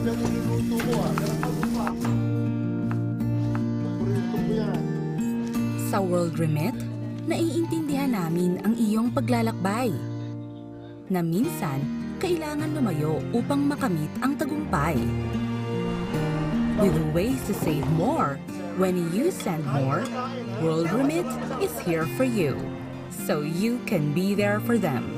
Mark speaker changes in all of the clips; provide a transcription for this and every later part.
Speaker 1: Sa World Remit, naiintindihan namin ang iyong paglalakbay. Na minsan, kailangan lumayo upang makamit ang tagumpay. With ways to save more, when you send more, World Remit is here for you, so you can be there for them.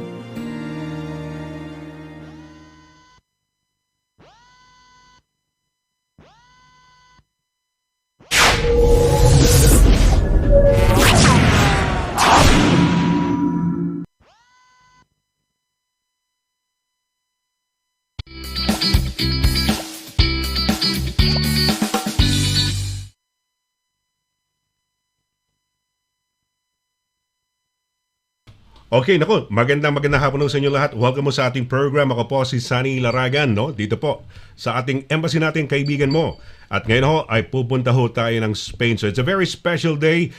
Speaker 2: Okay, naku, magandang hapon sa inyo lahat. Welcome mo sa ating program. Ako po si SONNY LARAGAN, no? Dito po sa ating embassy natin, kaibigan mo. At ngayon ho, ay pupunta ho tayo ng Spain. So it's a very special day.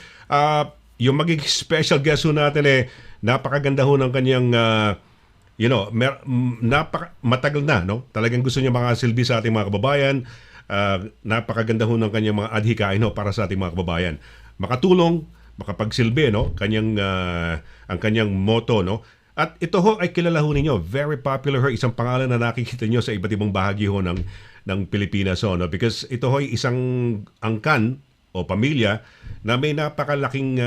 Speaker 2: Yung magiging special guest ho natin napakaganda ho ng kanyang, matagal na, no? Talagang gusto niya makasilbi sa ating mga kababayan. Napakaganda ho ng kanyang mga adhikain ho para sa ating mga kababayan. Makatulong, makapagsilbi, no? Ang kanyang motto, no? At ito ho ay kilala ho ninyo. Very popular ho. Isang pangalan na nakikita nyo sa iba't ibang bahagi ho ng Pilipinas ho, no? Because ito ho ay isang angkan o pamilya na may napakalaking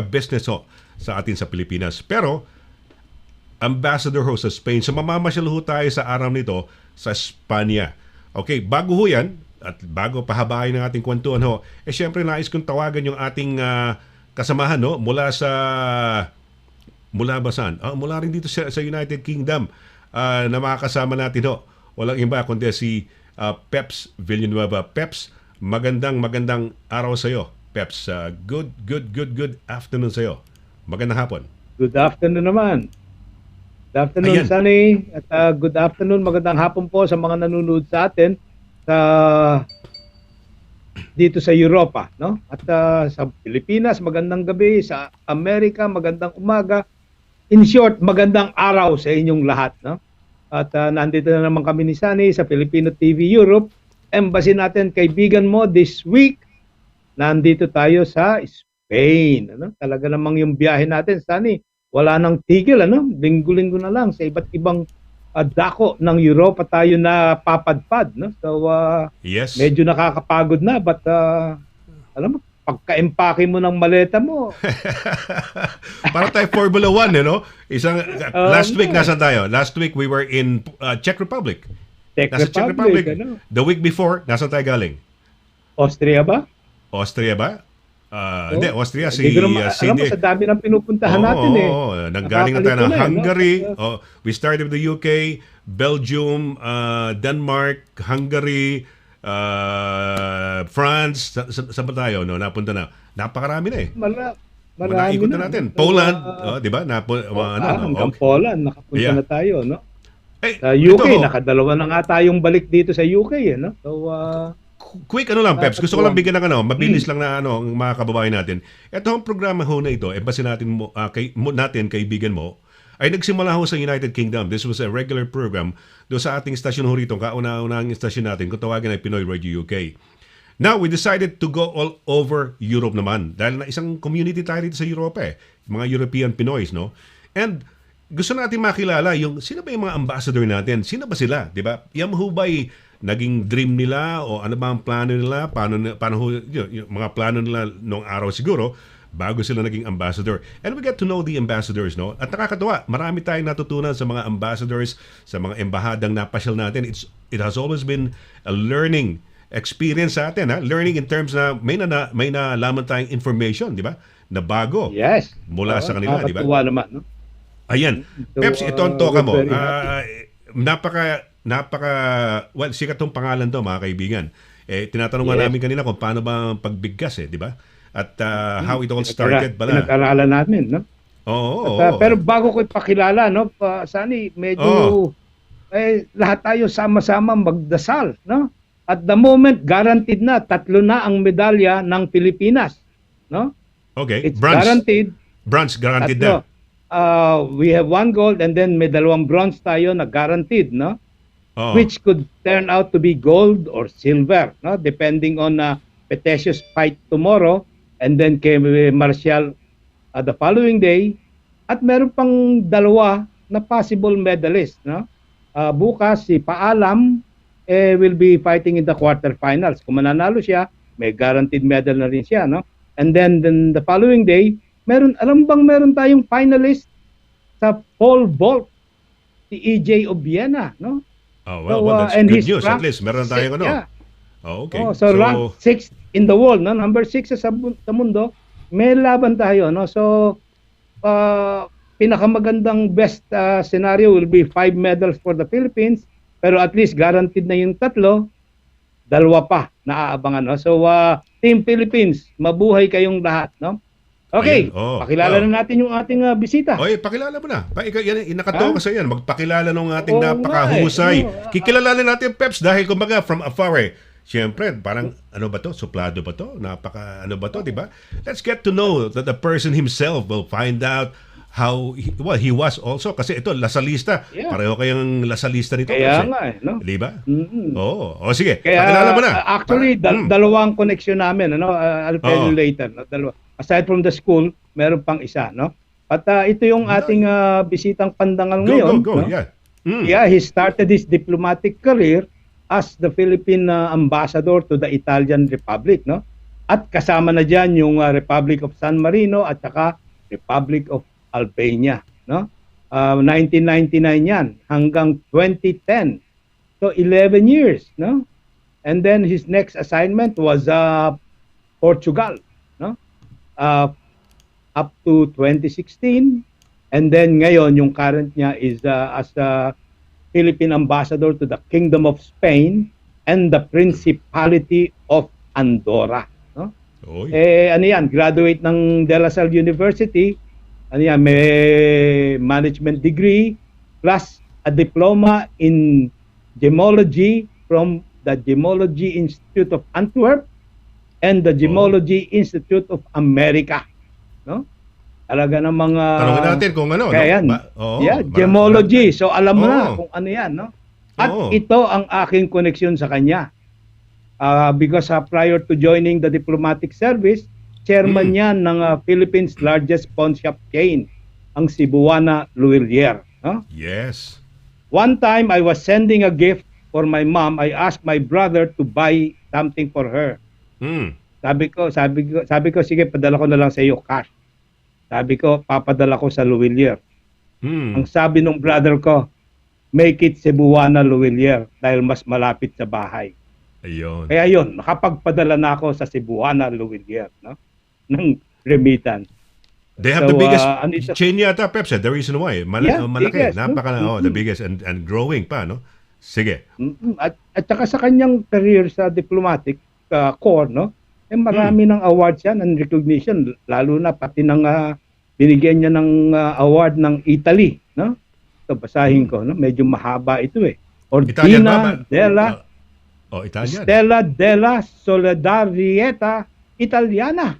Speaker 2: business ho sa atin sa Pilipinas. Pero ambassador ho sa Spain. So mamamasyal ho tayo sa araw nito sa Espanya. Okay, bago ho yan, at bago pahabain ng ating kwentuhan ho, syempre nais kong tawagan yung ating kasamahan, no? Mula ba saan? Mula rin dito sa United Kingdom na makakasama natin ho. Walang iba kundi si PEPS Villanueva. PEPS, magandang araw sa iyo. PEPS, good afternoon sa iyo. Magandang hapon.
Speaker 3: Good afternoon naman. Good afternoon, Sonny. At good afternoon, magandang hapon po sa mga nanonood sa atin dito sa Europa, no? At sa Pilipinas, magandang gabi. Sa Amerika, magandang umaga. In short, magandang araw sa inyong lahat, no? At nandito na naman kami ni Sonny sa Filipino TV Europe. Embassy natin, kaibigan mo, this week, nandito tayo sa Spain, ano? Talaga namang yung biyahe natin, Sonny, wala nang tigil, ano? Linggo-linggo na lang sa iba't ibang dako ng Europa tayo na papadpad, no? So
Speaker 2: yes,
Speaker 3: medyo nakakapagod na, but alam mo, pagka-empake mo ng maleta mo.
Speaker 2: Para tayo Formula 1, no? Last week nasan tayo? Last week we were in Czech Republic.
Speaker 3: Czech Republic. Ano?
Speaker 2: The week before, nasan tayo galing?
Speaker 3: Austria ba?
Speaker 2: Austria ba? Hindi, Austria.
Speaker 3: Alam mo, sa dami ng pinupuntahan natin
Speaker 2: Nanggaling na tayo ng Hungary. We started with the UK, Belgium, Denmark, Hungary, France. Saan ba tayo? No? Napunta na. Napakarami na
Speaker 3: Marami
Speaker 2: naikot na natin. Poland, di ba?
Speaker 3: Hanggang Poland, nakapunta na tayo, no? Sa
Speaker 2: ito,
Speaker 3: UK, nakadalawa na nga tayong balik dito sa UK, no? So,
Speaker 2: quick lang, Peps. Gusto ko lang bigyan ng mabilis lang na ang mga kababayan natin. Ito ang programa ho na ito, base natin kaibigan mo, ay nagsimula ho sa United Kingdom. This was a regular program do sa ating stasyon ho rito, kauna-unahang stasyon natin, kung tawagin ay Pinoy Radio UK. Now, we decided to go all over Europe naman. Dahil na isang community tayo dito sa Europe mga European Pinoys, no? And gusto natin makilala sino ba yung mga ambassador natin? Sino ba sila? Diba? Yan ho ba'y naging dream nila o ano ba ang plano nila? Paano yung mga plano nila noong araw siguro bago sila naging ambassador. And we get to know the ambassadors, no? At nakakatuwa, marami tayong natutunan sa mga ambassadors, sa mga embahadang napasyal natin. It has always been a learning experience sa atin, ha? Learning in terms na may nalaman tayong information, di ba? Na bago.
Speaker 3: Yes.
Speaker 2: Mula sa kanila, di ba?
Speaker 3: Nakakatuwa naman, no?
Speaker 2: Ayan. So, Peps, ito ang toka mo. Sikat tong pangalan to, mga kaibigan. Tinatanong nga namin kanina kung paano ba pagbigkas, di ba? At how it all started pala.
Speaker 3: Pinag-aralan namin, no?
Speaker 2: Oo.
Speaker 3: Pero bago ko ipakilala, no, Sonny, medyo lahat tayo sama-sama magdasal, no? At the moment, guaranteed na, 3 na ang medalya ng Pilipinas, no?
Speaker 2: Okay.
Speaker 3: It's guaranteed.
Speaker 2: Bronze, guaranteed na.
Speaker 3: We have 1 gold and then may 2 bronze tayo na guaranteed, no?
Speaker 2: Oo.
Speaker 3: which could turn out to be gold or silver, no? Depending on Petesius fight tomorrow and then kay Martial the following day. At meron pang dalawa na possible medalist, no? Bukas si Paalam will be fighting in the quarterfinals. Kung mananalo siya, may guaranteed medal na rin siya, no? And then the following day, meron tayong finalist sa pole vault, si EJ Obiena, no?
Speaker 2: Oh,
Speaker 3: So,
Speaker 2: well, that's
Speaker 3: and
Speaker 2: good
Speaker 3: he's
Speaker 2: news. At
Speaker 3: ranked
Speaker 2: least meron tayong ano.
Speaker 3: yeah.
Speaker 2: Oh, okay.
Speaker 3: So ranked 6th in the world, no? Number 6 sa mundo. May laban tayo, no? So pinakamagandang best scenario will be 5 medals for the Philippines, pero at least guaranteed na yung tatlo, dalawa pa na aabangan, no? So Team Philippines, mabuhay kayong lahat, no? Okay,
Speaker 2: Ayun, oh,
Speaker 3: pakilala
Speaker 2: wow.
Speaker 3: na natin yung ating bisita.
Speaker 2: Oy, pakilala mo na. Nakatawa kasi yan. Magpakilala ng ating
Speaker 3: Oo nga
Speaker 2: napakahusay.
Speaker 3: eh.
Speaker 2: Kikilalanin natin Peps dahil kumbaga from afar eh. Siyempre, parang ano ba to? Suplado ba to? Napaka ano ba to, di ba? Let's get to know that the person himself will find out how he was also. Kasi ito, lasalista.
Speaker 3: Yeah.
Speaker 2: Pareho kayong lasalista nito.
Speaker 3: Kaya
Speaker 2: Peps, eh.
Speaker 3: nga eh, no?
Speaker 2: Di ba?
Speaker 3: Mm-mm.
Speaker 2: Oo. O sige,
Speaker 3: Kaya
Speaker 2: pakilala mo na.
Speaker 3: actually dalawang connection namin, ano? I'll tell you later, no? Dalawa. Aside from the school, meron pang isa, no? At ito yung ating bisitang pandangal ngayon.
Speaker 2: Go.
Speaker 3: No?
Speaker 2: Yeah.
Speaker 3: Yeah, he started his diplomatic career as the Philippine ambassador to the Italian Republic, no? At kasama na diyan yung Republic of San Marino at saka Republic of Albania, no? 1999 yan hanggang 2010. So 11 years, no? And then his next assignment was Portugal, no? Up to 2016, and then ngayon yung current niya is as a Philippine ambassador to the Kingdom of Spain and the Principality of Andorra, no?
Speaker 2: Oy.
Speaker 3: Ano yan, graduate ng De La Salle University, ano yan, may management degree plus a diploma in gemology from the Gemology Institute of Antwerp and the Gemology Institute of America, no? Talaga ng mga
Speaker 2: Tanungin natin kung ano.
Speaker 3: kaya yan.
Speaker 2: No?
Speaker 3: Gemology. So alam mo na
Speaker 2: Oo.
Speaker 3: kung ano yan, no? At
Speaker 2: Oo.
Speaker 3: ito ang aking koneksyon sa kanya. Because prior to joining the diplomatic service, chairman yan ng Philippines' largest pawn shop chain, ang Cebuana LHUILLIER, no?
Speaker 2: Yes.
Speaker 3: One time I was sending a gift for my mom. I asked my brother to buy something for her. Sabi ko, sige, padala ko na lang sa iyo cash. Sabi ko, papadala ko sa LHUILLIER. Ang sabi ng brother ko, make it Cebuana LHUILLIER dahil mas malapit sa bahay.
Speaker 2: Ayun.
Speaker 3: Kaya yun, nakapagpadala na ako sa Cebuana LHUILLIER, no? Ng remittance.
Speaker 2: They have
Speaker 3: So,
Speaker 2: the biggest
Speaker 3: ano ito?
Speaker 2: chain yata, Peps. The reason why.
Speaker 3: Yeah,
Speaker 2: Malaki.
Speaker 3: biggest, no?
Speaker 2: The biggest and growing pa, no? Sige.
Speaker 3: At saka sa kanyang career sa diplomatic corps, no? Marami ng awards yan and recognition, lalo na pati ng binigyan niya ng award ng Italy, no? Ito, basahin ko, no? Medyo mahaba ito eh.
Speaker 2: Italian
Speaker 3: Ordina
Speaker 2: ba?
Speaker 3: della
Speaker 2: Italian.
Speaker 3: Stella della Solidarietà Italiana,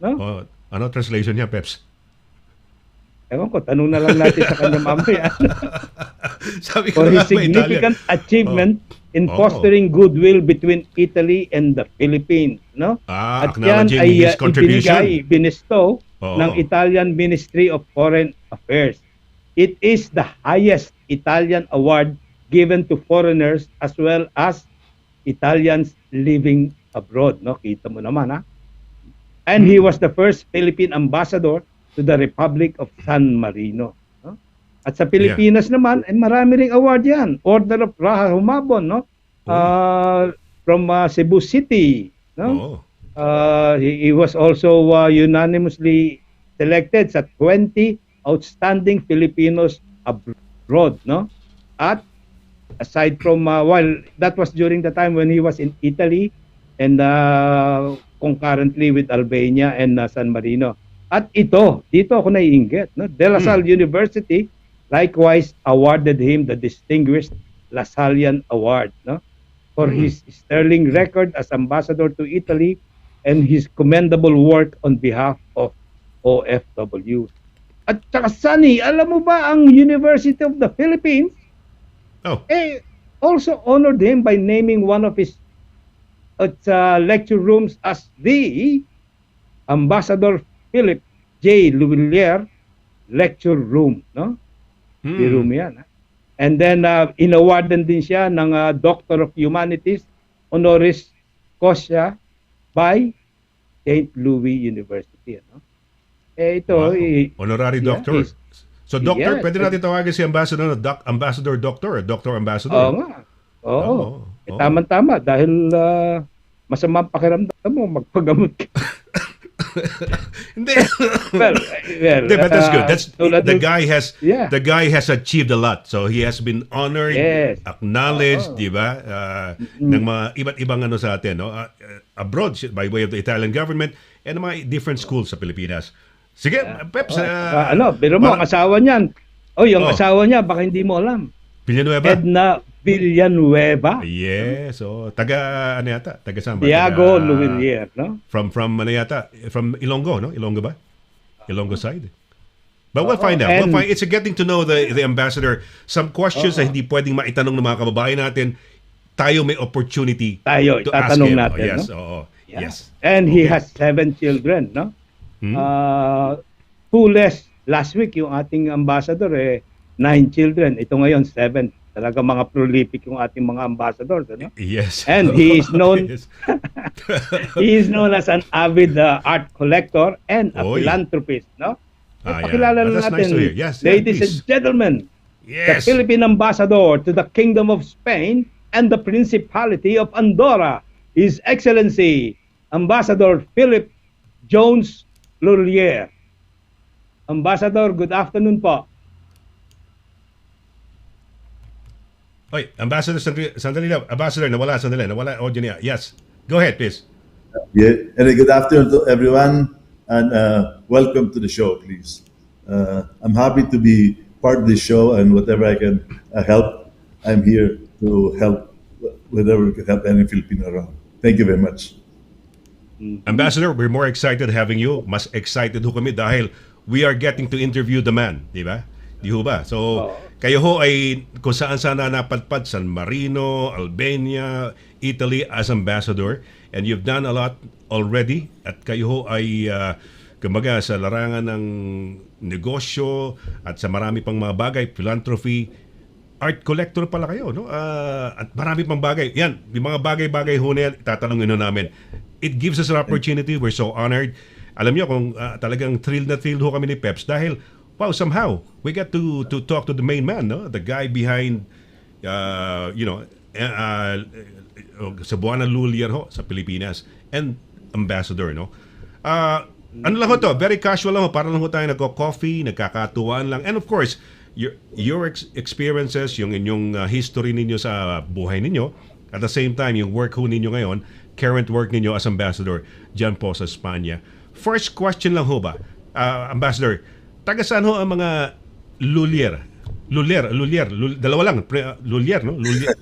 Speaker 3: no?
Speaker 2: Ano translation niya, Peps?
Speaker 3: Ewan ko, tanong na lang natin sa kanya mamaya.
Speaker 2: Sabi ko
Speaker 3: For
Speaker 2: na
Speaker 3: his significant achievement in fostering goodwill between Italy and the Philippines, no? At yan
Speaker 2: acknowledging
Speaker 3: ay
Speaker 2: his contribution.
Speaker 3: binistow
Speaker 2: Oo.
Speaker 3: ng Italian Ministry of Foreign Affairs. It is the highest Italian award given to foreigners as well as Italians living abroad, no? Kita mo naman, ha? And he was the first Philippine ambassador to the Republic of San Marino, no? At sa Pilipinas naman, marami ring award yan. Order of Raha Humabon, no? From Cebu City, no? He was also unanimously selected sa 20 outstanding Filipinos abroad, no? At aside from while that was during the time when he was in Italy and concurrently with Albania and San Marino. At dito ako naiinggit, no? De La Salle University likewise awarded him the distinguished Lasallian Award, no? For his sterling record as ambassador to Italy and his commendable work on behalf of OFW. At saka Sonny, alam mo ba ang University of the Philippines? also honored him by naming one of his lecture rooms as the Ambassador Philippe J. LHUILLIER Lecture Room, no? Di room yan. And then, inawardan din siya ng Doctor of Humanities honoris causa by St. Louis University. No? Ito,
Speaker 2: Wow. Honorary doctor. So doctor,
Speaker 3: yes,
Speaker 2: pwede natin tawagin si Ambassador na Ambassador Doctor, Doctor Ambassador.
Speaker 3: Oo nga. Oo.
Speaker 2: Oo.
Speaker 3: Tama-tama dahil masama ang pakiramdam mo, magpagamot ka.
Speaker 2: Hindi.
Speaker 3: well,
Speaker 2: Hindi, but that's good. That's the guy has
Speaker 3: Yeah.
Speaker 2: the guy has achieved a lot. So he has been honored,
Speaker 3: Yes.
Speaker 2: acknowledged, di ba? Ng mga iba't ibang ano sa atin, no? Abroad by way of the Italian government and mga different schools sa Pilipinas. Sige, Peps.
Speaker 3: Pero mo, ang asawa niyan. Yung asawa niya, baka hindi mo alam.
Speaker 2: Villanueva?
Speaker 3: Edna Villanueva.
Speaker 2: Yes. So, taga saan ba?
Speaker 3: Diego LHUILLIER, no?
Speaker 2: From ano yata? From Ilonggo, no? Ilonggo ba? Ilonggo side. But we'll find out. It's getting to know the ambassador. Some questions na hindi pwedeng maitanong ng mga kababayan natin. Tayo may opportunity
Speaker 3: Tayo,
Speaker 2: to ask
Speaker 3: tatanong
Speaker 2: him.
Speaker 3: natin,
Speaker 2: Yes,
Speaker 3: no?
Speaker 2: oo.
Speaker 3: Yeah.
Speaker 2: Yes.
Speaker 3: And he has 7 children, no? 2 less last week yung ating ambassador 9 children. Ito ngayon 7. Talaga mga prolific yung ating mga ambassadors, ano?
Speaker 2: Yes.
Speaker 3: And he is known
Speaker 2: Yes.
Speaker 3: he is known as an avid art collector and a philanthropist, no? Pakilala
Speaker 2: That's
Speaker 3: natin,
Speaker 2: nice to hear. Yes,
Speaker 3: ladies
Speaker 2: please.
Speaker 3: and gentlemen, the
Speaker 2: Yes.
Speaker 3: Philippine ambassador to the Kingdom of Spain and the Principality of Andorra, His Excellency Ambassador Philippe Jones LHUILLIER. Ambassador, good afternoon po.
Speaker 2: Oy, Ambassador, sandali lang. Ambassador, nawala audio niya. Yes. Go ahead, please.
Speaker 4: Yeah, and good afternoon to everyone, and welcome to the show, please. I'm happy to be part of this show, and whatever I can help, I'm here to help, whatever can help any Filipino around. Thank you very much.
Speaker 2: Ambassador, we're more excited having you. Mas excited ho kami dahil we are getting to interview the man, di ba? Di ho ba? So, kayo ho ay kung saan sana napadpad, San Marino, Albania, Italy as ambassador, and you've done a lot already, at kayo ho ay kumbaga sa larangan ng negosyo at sa marami pang mga bagay, philanthropy, art collector pala kayo, no? At marami pang bagay. Yan, yung mga bagay-bagay ho na yan, tatanungin ho namin. It gives us an opportunity. We're so honored. Alam niyo kung talagang thrilled na thrilled ho kami ni Peps dahil wow, somehow we got to talk to the main man, no? The guy behind Cebuana LHUILLIER ho sa Pilipinas and ambassador, no? Ano lang ho to, very casual lang ho, para lang ho tayo nagko-coffee, nagkakatuwaan lang. And of course, your experiences, yung inyong history ninyo sa buhay ninyo, at the same time, yung work ho ninyo ngayon, current work ninyo as ambassador dyan po sa Espanya. First question lang ho ba, Ambassador, taga saan ho ang mga LHUILLIER? Dalawa lang, LHUILLIER, no? LHUILLIER.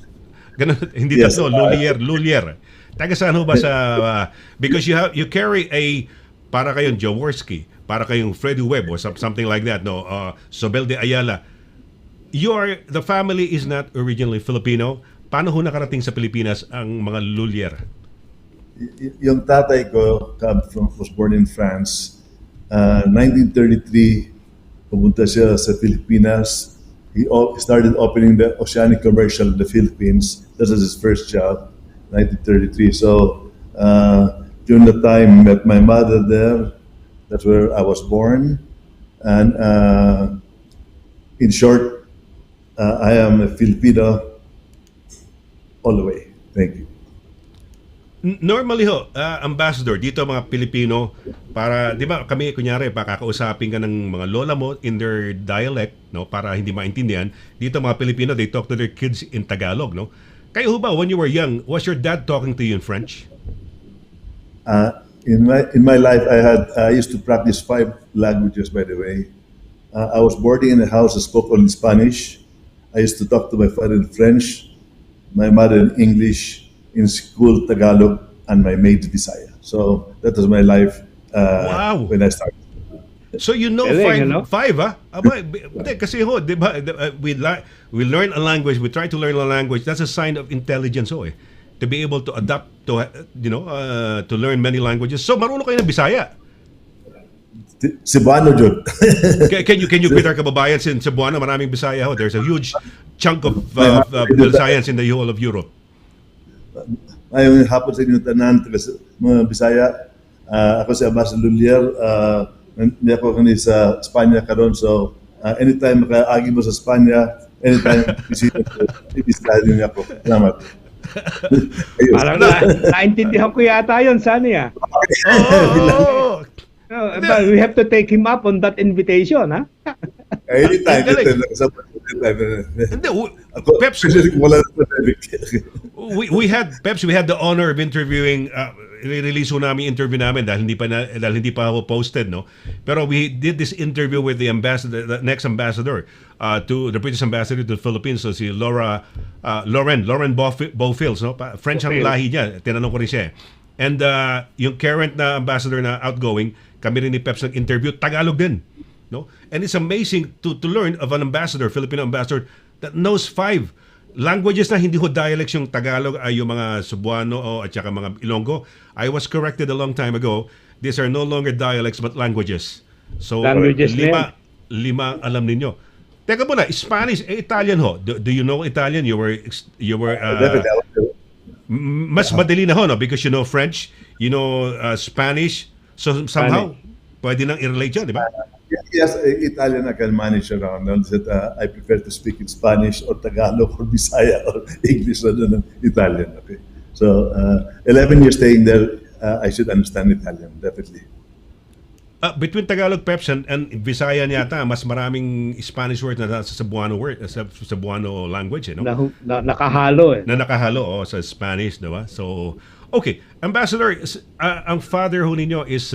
Speaker 2: Ganun, hindi
Speaker 4: Yes.
Speaker 2: tatlo, LHUILLIER. Taga saan ho ba sa, because you carry a, para kayong Jaworski, para kayong Freddie Webb or something like that, no? Sobel de Ayala. The family is not originally Filipino. Paano ho nakarating sa Pilipinas ang mga LHUILLIER?
Speaker 4: Yung tatay ko was born in France. 1933, pumunta siya sa Pilipinas. He started opening the Oceanic Commercial in the Philippines. That was his first job, 1933. So during the time, met my mother there. That's where I was born. And in short, I am a Filipino all the way. Thank you.
Speaker 2: Normally ho, Ambassador, dito mga Pilipino, para, di ba, kami, kunyari, pakakausapin ka ng mga lola mo in their dialect, no, para hindi maintindihan. Dito mga Pilipino, they talk to their kids in Tagalog, no? Kayo ho ba, when you were young, was your dad talking to you in French?
Speaker 4: In my life, I used to practice 5 languages, by the way. I was boarding in a house that spoke only Spanish. I used to talk to my father in French, my mother in English, in school Tagalog, and my maid Bisaya. So that was my life
Speaker 2: Wow.
Speaker 4: when I started.
Speaker 2: So you know
Speaker 3: Galing,
Speaker 2: five Aba, hindi, kasi di ba, we learn a language, we try to learn a language, that's a sign of intelligence eh. To be able to adapt to, to learn many languages. So marunong kayo ng Bisaya.
Speaker 4: Cebuano, Jud.
Speaker 2: Can you greet our kababayan in Cebuano? Maraming Bisaya ho. There's a huge chunk of Bisayans in the whole of Europe.
Speaker 4: Ayun, hapon sa inyo tanan, mga Bisaya. Ako si Ambassador LHUILLIER. Hindi ako kanina sa Espanya karon, so anytime makaagi mo sa Espanya, anytime ibisitahin niyo ako. Salamat.
Speaker 3: Parang naintindihan ko yata yun, Sonny
Speaker 2: Oh.
Speaker 3: But we have to take him up on that invitation, ha?
Speaker 4: Anytime.
Speaker 2: Hindi, Peps, we had Peps, we had the honor of interviewing release ho namin interview namin dahil hindi pa ako posted, no, pero we did this interview with the ambassador, the next ambassador to the British ambassador to the Philippines, so si Lauren Beaufils, no, French ang lahi niya, tinanong ko rin siya and yung current na ambassador na outgoing, kami rin ni Peps nag-interview, Tagalog din, no, and it's amazing to learn of an ambassador, Filipino ambassador that knows 5 languages na hindi ho dialects. Yung Tagalog ay yung mga Cebuano at saka mga Ilonggo. I was corrected a long time ago. These are no longer dialects but languages. So
Speaker 3: Languages
Speaker 2: lima alam ninyo. Teka muna, Spanish, Italian ho. Do you know Italian? You were mas madali na ho, no? Because you know French, you know Spanish. So somehow pwede nang i-relate yun, di ba?
Speaker 4: Yes, Italian I can manage around. I prefer to speak in Spanish or Tagalog or Bisaya or English rather than Italian. Okay, so 11 years staying there, I should understand Italian definitely.
Speaker 2: Between Tagalog, Peps, and Bisaya yata, mas maraming Spanish word na sa Cebuano language, no?
Speaker 3: Nakahalo eh.
Speaker 2: Na nakahalo sa Spanish, di ba? So, okay, Ambassador, ang father ho ninyo is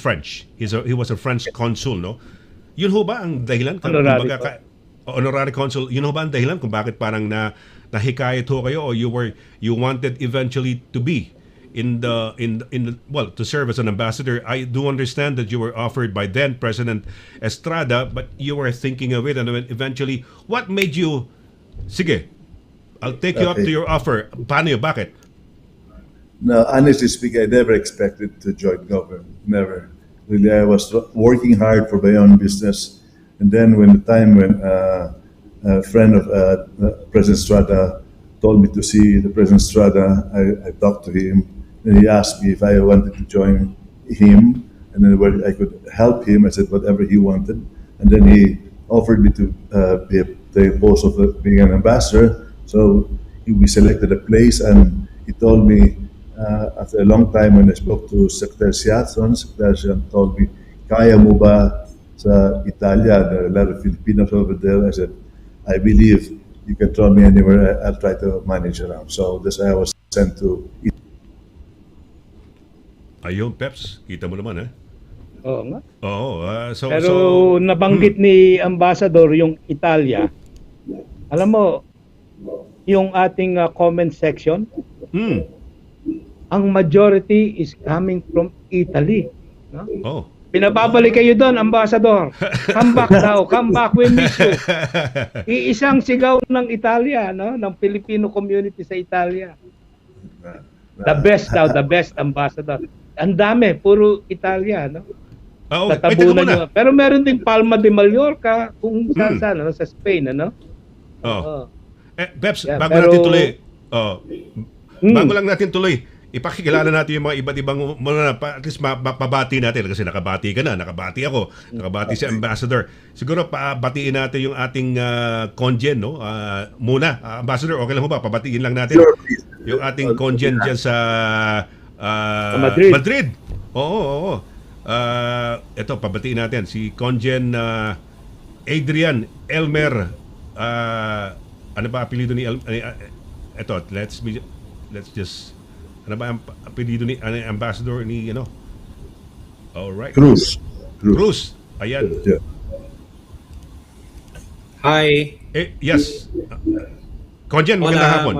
Speaker 2: French. He was a French consul, no? Yun ho ba ang dahilan? Honorary consul. Yun ho ba ang dahilan kung bakit parang nahikayat ho kayo, or you wanted eventually to be in the to serve as an ambassador? I do understand that you were offered by then President Estrada, but you were thinking of it, and eventually, what made you? Sige, I'll take you up to your offer. Paano yun? Bakit?
Speaker 4: No, honestly speaking, I never expected to join government. Never. Really, I was working hard for my own business. And then when a friend of President Estrada told me to see the President Estrada, I talked to him. And he asked me if I wanted to join him. And then where I could help him. I said whatever he wanted. And then he offered me to be the post of being an ambassador. So we selected a place, and he told me, after a long time, when I spoke to Secretary Siatson, Secretary Siatson told me, kaya mo ba sa Italia? There are a lot of Filipinos over there. I said, I believe you can throw me anywhere. I'll try to manage around. So that's why I was sent to Italy.
Speaker 2: Ayun, Peps, kita mo naman,
Speaker 3: Oo nga.
Speaker 2: Oo.
Speaker 3: Pero nabanggit ni Ambassador yung Italia. Alam mo, yung ating comment section, ang majority is coming from Italy. No?
Speaker 2: Oh.
Speaker 3: Pinababalik kayo doon, Ambassador. Come back daw. Come back, we miss you. Iisang sigaw ng Italia, no? Ng Filipino community sa Italia. The best daw, the best, Ambassador. Ang dami, puro Italia, no? Tatabunan nyo. Pero meron ding Palma de Mallorca, kung saan, no? Sa Spain, ano?
Speaker 2: Peps, bago natin tuloy. Bago lang natin tuloy, ipakikilala natin yung mga iba't ibang, at least mapabati natin kasi nakabati ka na, nakabati ako, nakabati si Ambassador. Siguro pabatiin natin yung ating congen, no? Muna, Ambassador, okay lang mo ba? Pabatiin lang natin yung ating congen dyan sa Madrid. Oo. Ito, pabatiin natin si congen Adrian Elmer. Ano ba apelido ni ito, let's just, ano ba ang apelido ni Ambassador ni, all right, Cruz. Ayan.
Speaker 4: Yeah.
Speaker 5: Hi.
Speaker 2: Yes. Conjen, magandang hapon.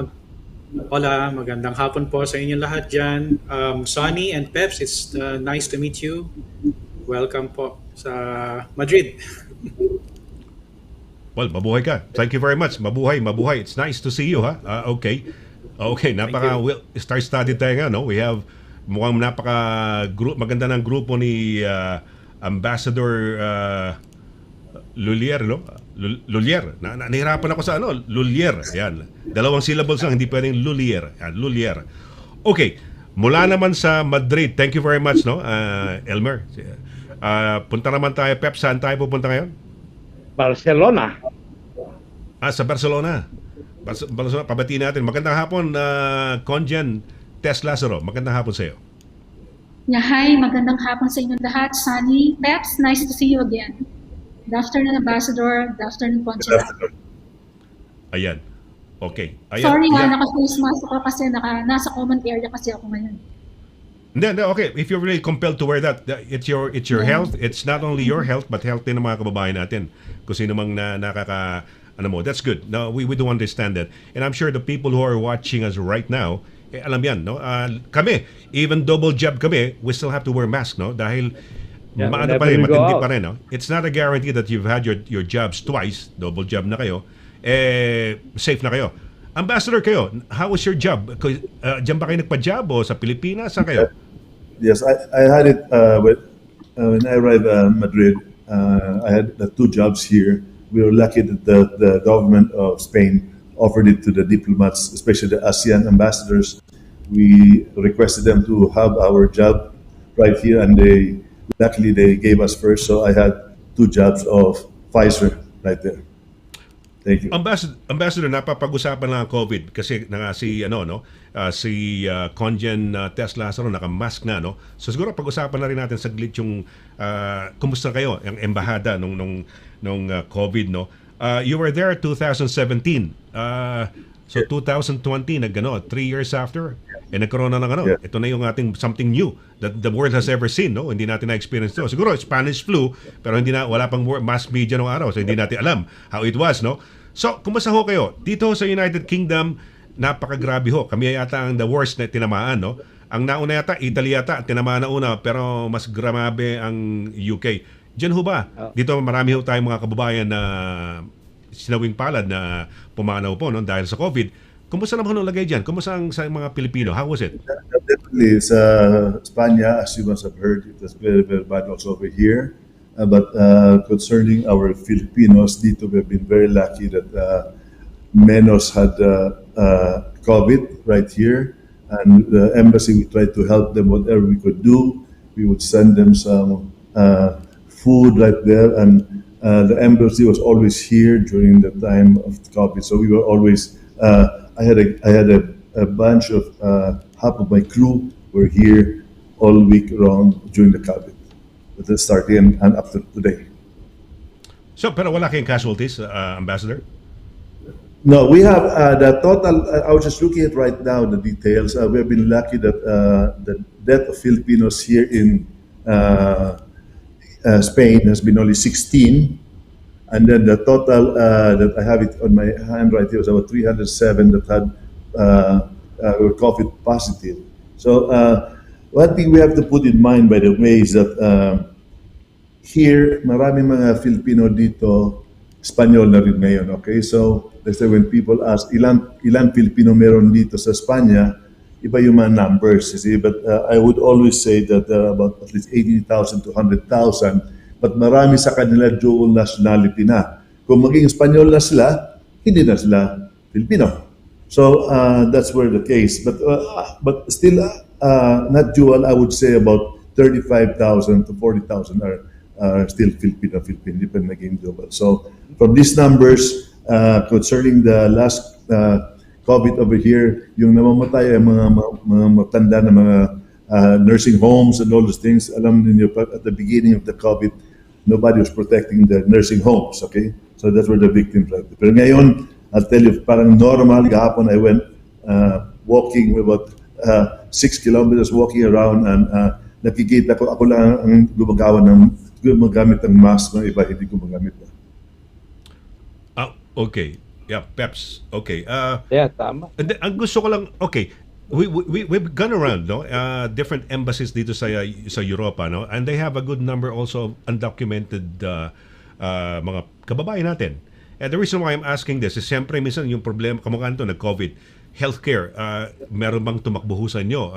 Speaker 5: Hola, magandang hapon po sa inyong lahat dyan. Sonny and Peps, it's nice to meet you. Welcome po. sa Madrid.
Speaker 2: Well, mabuhay ka. Thank you very much. Mabuhay, mabuhay. It's nice to see you, ha? Okay. Okay, napaka star-studded tayo nga, no? We have mukhang maganda ng grupo ni Ambassador LHUILLIER, no? LHUILLIER. Nahirapan ako sa LHUILLIER. Yan. Dalawang syllables lang, hindi pwedeng LHUILLIER. Yan, LHUILLIER. Okay. Mula naman sa Madrid, thank you very much, no? Elmer. Punta naman tayo, Pep. Saan tayo pupunta ngayon?
Speaker 3: Barcelona.
Speaker 2: Sa Barcelona. Barcelona, pabatiin natin. Magandang hapon, Conjen Tess Lazaro. Magandang hapon sa iyo.
Speaker 6: Yeah, hi, magandang hapon sa inyong lahat. Sonny, Peps, nice to see you again. Good afternoon, Ambassador. Good afternoon, Consulat.
Speaker 2: Ayan. Okay. Ayan.
Speaker 6: Sorry nga,
Speaker 2: Ayan.
Speaker 6: naka-face mask ako kasi nasa common area kasi ako ngayon.
Speaker 2: Hindi, okay. If you're really compelled to wear that, it's your health. It's not only your health, but health din ng mga kababayan natin. Kung sino mang that's good. No, we do understand that. And I'm sure the people who are watching us right now, alam yan, no? Kami, even double job kami, we still have to wear mask, no? Dahil maano pa rin, matindi pa rin, no? It's not a guarantee that you've had your jobs twice, double job na kayo, safe na kayo. Ambassador kayo, how was your job? Diyan ba kayo nagpa-job o sa Pilipinas? Saan kayo?
Speaker 4: Yes, I had it when I arrived in Madrid. I had 2 jobs here. We were lucky that the government of Spain offered it to the diplomats, especially the ASEAN ambassadors. We requested them to have our job right here, and luckily they gave us first. So I had 2 jobs of Pfizer right there. Thank you.
Speaker 2: Ambassador, napapag-usapan lang ang COVID kasi si Conjen Tess Lazaro naka-mask na, no? So siguro pag-usapan na rin natin saglit yung kumusta kayo, yung embahada nung COVID, no? You were there 2017. So 2020 3 years after, nagkaroon na ng ito na yung ating something new that the world has ever seen, no? Hindi natin na-experience to. Siguro Spanish flu, pero wala pang mass media nung araw, so hindi natin alam how it was, no? So, kumusta ho kayo? Dito sa United Kingdom, napakagrabe ho. Kami yata ang the worst na tinamaan, no? Ang nauna yata, Italy yata, tinamaan na una, pero mas grabe ang UK. Diyan ho ba? Dito marami ho tayong mga kababayan na sinawing palad na pumanaw po, no? Dahil sa COVID. Kumusta naman ho lagay dyan? Kumusta sa mga Pilipino? How was it?
Speaker 4: Definitely, sa Spanya, as you must have heard, it was very, very bad also over here. But concerning our Filipinos, dito we've been very lucky that Menos had COVID right here. And the embassy, we tried to help them whatever we could do. We would send them some food right there. And the embassy was always here during the time of COVID. So we were always, I had a bunch of, half of my crew were here all week long during the COVID. Starting and up to today.
Speaker 2: So, pero wala kayong casualties, Ambassador?
Speaker 4: No, we have the total. I was just looking at right now the details. We have been lucky that the death of Filipinos here in Spain has been only 16, and then the total that I have it on my hand right here was about 307 that had were COVID positive. So. One thing we have to put in mind, by the way, is that here, maraming mga Filipino dito, Espanyol na rin ngayon, okay? So, let's say when people ask, ilan Filipino meron dito sa Espanya, iba yung mga numbers, you see? But I would always say that there are about at least 80,000 to 100,000, but marami sa kanila dual nationality na. Kung maging Espanyol na sila, hindi na sila Filipino. So, that's where the case. But still, not dual, I would say about 35,000 to 40,000 are still Filipino, depending naging dual. So from these numbers, concerning the last COVID over here, yung namamatay ay mga matanda na mga nursing homes and all those things. Alam niyo, at the beginning of the COVID, nobody was protecting the nursing homes, okay? So that's where the victims are. Pero ngayon, I'll tell you, parang normal, kahapon I went walking about 6 kilometers walking around, and nakikita ko ako lang ang gumagamit ng mask, ng iba hindi gumagamit.
Speaker 2: Okay. Yeah, PEPS. Okay.
Speaker 3: Yeah, tama.
Speaker 2: Ang gusto ko lang, okay, we've gone around, no, different embassies dito sa Europa, no, and they have a good number also of undocumented mga kababayan natin. And the reason why I'm asking this is siyempre minsan yung problema kamukha nito nag-COVID, healthcare, meron bang tumakbo ho sa inyo?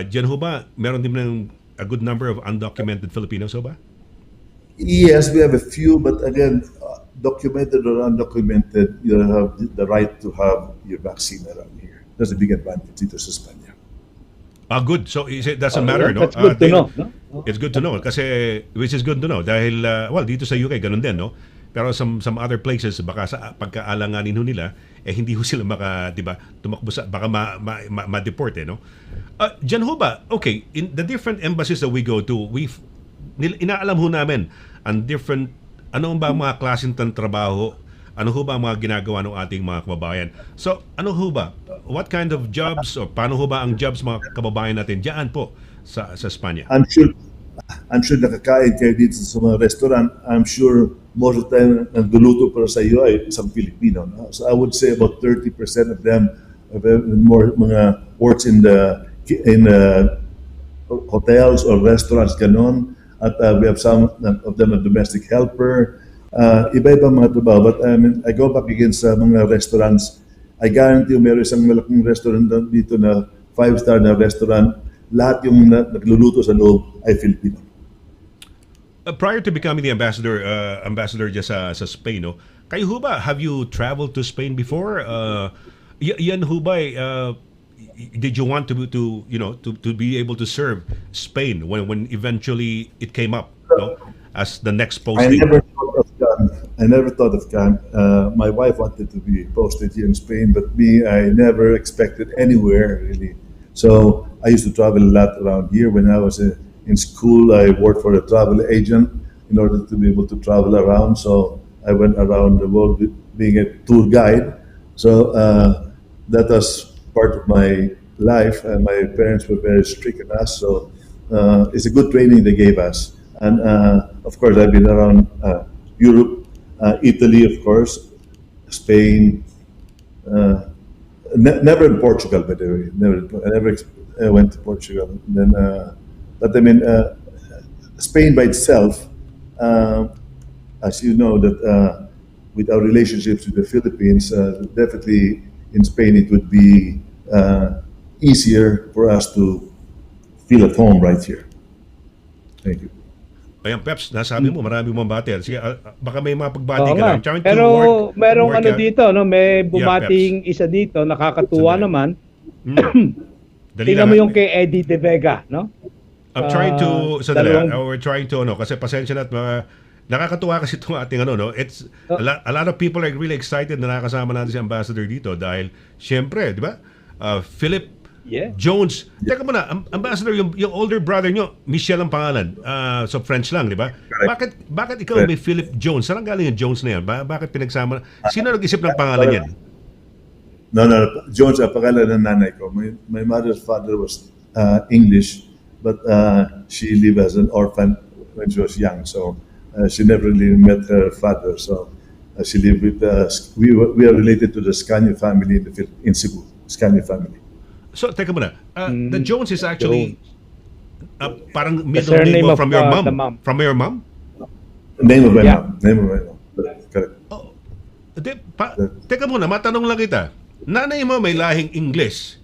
Speaker 2: Diyan ho ba meron din ng a good number of undocumented Filipinos ho ba?
Speaker 4: Yes, we have a few, but again, documented or undocumented, you have the right to have your vaccine around here. That's a big advantage dito sa Espanya.
Speaker 2: Good. So it doesn't matter, no?
Speaker 3: That's good to know, no?
Speaker 2: It's good to know kasi which is good to know dahil well dito sa UK ganun din, no? Pero some other places baka sa pagkaalanganin ho nila hindi ho sila di ba tumakbo sa baka ma-deport no. Diyan ho ba? Okay, in the different embassies that we go to, inaalam ho namin ang different ano ba mga klaseng trabaho, ano ho ba ang mga ginagawa ng ating mga kababayan. So, ano ho ba? What kind of jobs o paano ho ba ang jobs mga kababayan natin diyan po sa Espanya?
Speaker 4: I'm sure nakakain kayo dito sa mga restaurant. I'm sure most of the time nagluluto para sa iyo ay isang Filipino. No? So I would say about 30% of them have more mga works in hotels or restaurants ganon. At we have some of them a domestic helper. Iba-iba mga trabaho. But I go back again sa mga restaurants. I guarantee you meron isang malaking restaurant dito na 5-star na restaurant. Lahat yung nagluluto sa loob ay Filipino.
Speaker 2: Prior to becoming the ambassador dyan sa Spain, no? Kayo ho ba, have you traveled to Spain before? Yan ho ba, did you want to be able to serve Spain when eventually it came up, no? As the next posting?
Speaker 4: I never thought of Can. My wife wanted to be posted here in Spain, but me, I never expected anywhere really. So I used to travel a lot around here. When I was in school, I worked for a travel agent in order to be able to travel around. So I went around the world being a tour guide. So that was part of my life, and my parents were very strict on us. So it's a good training they gave us. And of course, I've been around Europe, Italy, of course, Spain. Never in Portugal, by the way. I never went to Portugal. Then, but I mean, Spain by itself, as you know, that with our relationships with the Philippines, definitely in Spain it would be easier for us to feel at home right here. Thank you.
Speaker 2: Ayan, Peps, nasabi mo, marami mong bater. Sige, baka may mga pagbati
Speaker 3: Oo
Speaker 2: ka
Speaker 3: nga.
Speaker 2: lang. Trying to
Speaker 3: Pero merong
Speaker 2: work
Speaker 3: ano
Speaker 2: out.
Speaker 3: dito, no? May bumating isa dito, nakakatuwa
Speaker 2: Sandali.
Speaker 3: naman.
Speaker 2: Dali
Speaker 3: Tingnan
Speaker 2: lang.
Speaker 3: mo yung kay Eddie De Vega, no?
Speaker 2: I'm trying to, we're trying to, kasi pasensya na at nakakatuwa kasi itong ating no? It's, a lot of people are really excited na nakasama natin si Ambassador dito dahil, syempre, di ba? Philip Jones. Teka muna, Ambassador, yung older brother nyo, Michelle ang pangalan. So French lang, di ba? Bakit ikaw may Philip Jones? Saan galing yung Jones na yan? Bakit pinagsama? Sino nag-isip ng pangalan yan?
Speaker 4: No. Jones, ang pangalan ng nanay ko. My mother's father was English, but she lived as an orphan when she was young. So she never really met her father. So she lived with we are related to the Scania family in Cebu. Scania family.
Speaker 2: So, teka muna. The Jones is actually parang
Speaker 3: The
Speaker 2: middle name
Speaker 3: surname of
Speaker 2: from your mom.
Speaker 3: the mom.
Speaker 2: From your mom?
Speaker 4: Name of my mom. Correct.
Speaker 2: Oh. Teka muna, matanong lang kita. Nanay mo may lahing English.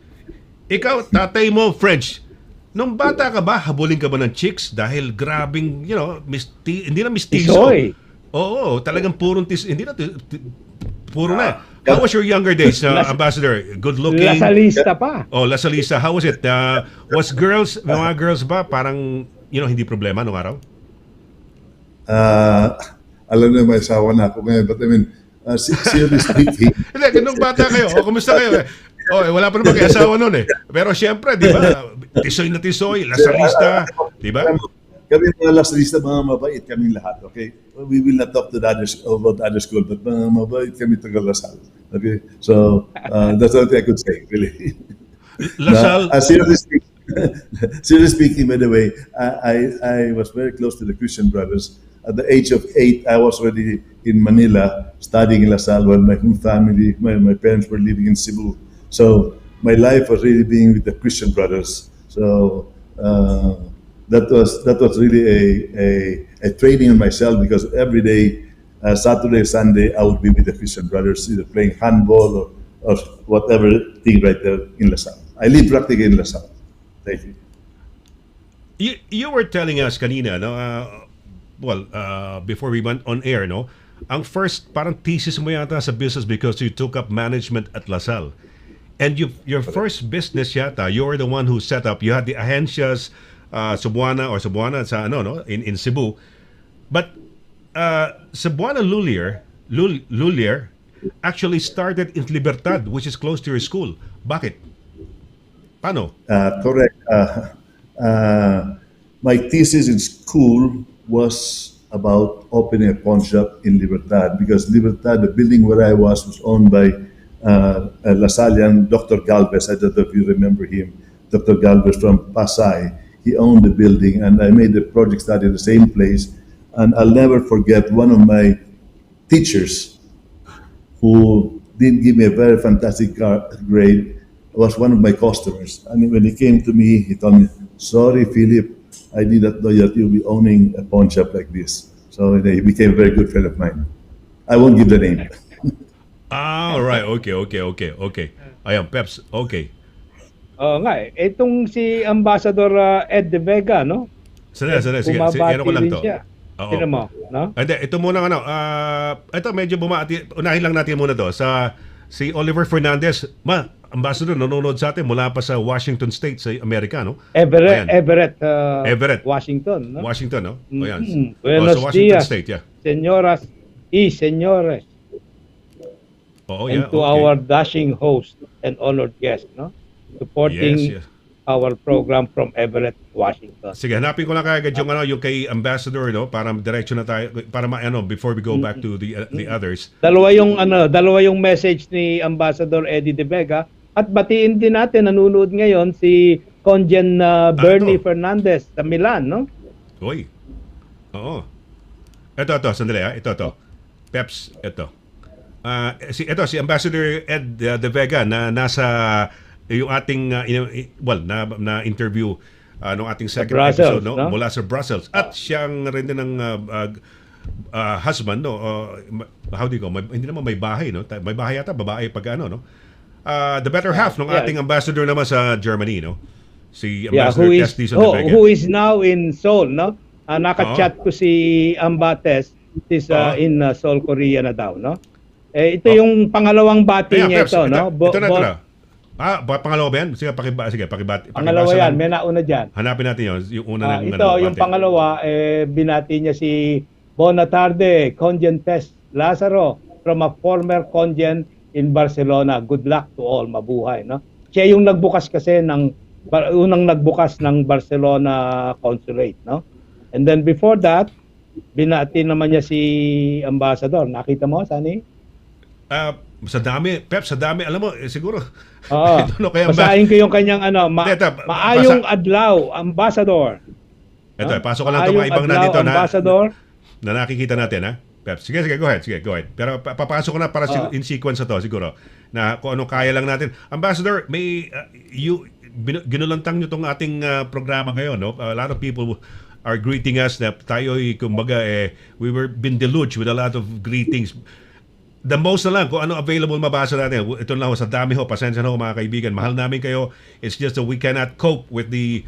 Speaker 2: Ikaw, tatay mo French. Nung bata ka ba, habulin ka ba ng chicks? Dahil grabing, hindi na mistizo.
Speaker 3: Tisoy.
Speaker 2: Oo, talagang purong hindi na, puro na. How was your younger days, Ambassador? Good looking?
Speaker 3: Lasalista pa.
Speaker 2: Oh, Lasalisa, how was it? Was mga girls ba parang, hindi problema nung araw?
Speaker 4: Alam na may asawa na ako ngayon, but I mean, seriously speaking.
Speaker 2: Hindi, nung bata kayo, kumusta kayo? Wala pa naman kayo asawa noon eh. Pero syempre, di ba? Tisoy na tisoy, Lasalista, di ba?
Speaker 4: Kami mga Lasalista, mga mabait kaming lahat, okay? We will not talk to the others about other school, but mga mabait kami taga Lasal. Okay? So, that's what I could say, really.
Speaker 2: Lasal?
Speaker 4: Seriously speaking, by the way, I was very close to the Christian brothers. At the age of 8, I was already in Manila studying in Lasal while my family, my parents were living in Cebu. So my life was really being with the Christian brothers. So that was really a training on myself, because every day, Saturday, Sunday, I would be with the Christian brothers, either playing handball or whatever thing right there in LaSalle. I live practically in LaSalle. Thank you.
Speaker 2: You were telling us kanina, no? Before we went on air, no? Ang first parang thesis mo yata sa business because you took up management at LaSalle. And your first business yata, you were the one who set up. You had the agencias, Cebuana sa ano, no? In Cebu. But Cebuana LHUILLIER actually started in Libertad, which is close to your school. Bakit? Paano?
Speaker 4: Correct. My thesis in school was about opening a pawn shop in Libertad, because Libertad, the building where I was owned by a Lasallian, Dr. Galvez. I don't know if you remember him. Dr. Galvez from Pasay. He owned the building, and I made the project study in the same place. And I'll never forget one of my teachers who did give me a very fantastic grade, was one of my customers. And when he came to me, he told me, "Sorry, Philip, I did not know that you'll be owning a pawn shop like this." So he became a very good friend of mine. I won't give the name.
Speaker 2: All right. Okay. Ayan, Peps. Okay.
Speaker 3: Oo nga eh. Itong si Ambassador Ed De Vega, no?
Speaker 2: Sige.
Speaker 3: Bumabati
Speaker 2: Ano ko lang
Speaker 3: rin
Speaker 2: to.
Speaker 3: siya.
Speaker 2: Oo.
Speaker 3: Sino mo, no?
Speaker 2: Hindi, ito muna ito medyo bumati. Unahin lang natin muna to sa si Oliver Fernandez. Ambassador, nanonood sa atin mula pa sa Washington State sa Amerika, no? Ayan.
Speaker 3: Everett, Washington, no?
Speaker 2: Washington, no? O yan.
Speaker 3: Buenos
Speaker 2: sa Washington
Speaker 3: dias,
Speaker 2: State, yeah.
Speaker 3: señoras y señores.
Speaker 2: Oo,
Speaker 3: And
Speaker 2: yeah.
Speaker 3: to
Speaker 2: Okay.
Speaker 3: our dashing host and honored guest, no? Supporting
Speaker 2: Yes.
Speaker 3: our program from Everett, Washington.
Speaker 2: Sige, hanapin ko lang kagad yung kay Ambassador, no? Para diretso na tayo para before we go back to the others.
Speaker 3: Dalawa yung message ni Ambassador Eddie De Vega, at batiin din natin, nanonood ngayon si Conjen Bernie
Speaker 2: ito.
Speaker 3: Fernandez sa Milan, no?
Speaker 2: Uy. Oo. Ito, sandali ha. Ito. Peps, ito. Si Ambassador Ed De Vega na nasa yung ating na interview nung ating second
Speaker 3: Brussels,
Speaker 2: episode, no?
Speaker 3: no?
Speaker 2: Mula sa Brussels. At siyang rin din ng husband, no? How do you go? Hindi naman may bahay, no? May bahay yata, babae pag ano, no? The better half ng ating ambassador naman sa Germany, no? Si Ambassador Testis De Vega.
Speaker 3: who is now in Seoul, no? Naka-chat ko si Ambates, is in Seoul, Korea na daw, no? Ito yung pangalawang bati niya
Speaker 2: Peps,
Speaker 3: ito, no?
Speaker 2: Ito na. Pangalawa ba yan? Sige, pakibati.
Speaker 3: Pangalawa yan, may nauna dyan.
Speaker 2: Hanapin natin yun. Yung una ng
Speaker 3: Ito, yung pangalawa, binati niya si Bonatarde Conjentes Lazaro from a former congen in Barcelona. Good luck to all, mabuhay, no? Siya yung nagbukas kasi unang nagbukas ng Barcelona consulate, no? And then before that, binati naman niya si Ambassador. Nakita mo, Sunny?
Speaker 2: Sa dami, Pep, alam mo, siguro.
Speaker 3: Oo. Basahin ko yung kanyang maayong adlaw, Ambassador.
Speaker 2: Ito, pasok ko lang itong mga ibang nandito
Speaker 3: Ambassador.
Speaker 2: na nakikita natin, ha? Pep, sige, go ahead. Pero papasok ko na para in sequence na to, siguro. Na kung ano kaya lang natin. Ambassador, may, ginulantang nyo itong ating programa ngayon, no? A lot of people are greeting us na tayo'y, kumbaga, we were been deluged with a lot of greetings. The most na lang, kung ano available mabasa natin. Ito lang sa dami ho, pasensya na ho mga kaibigan. Mahal namin kayo. It's just that we cannot cope with the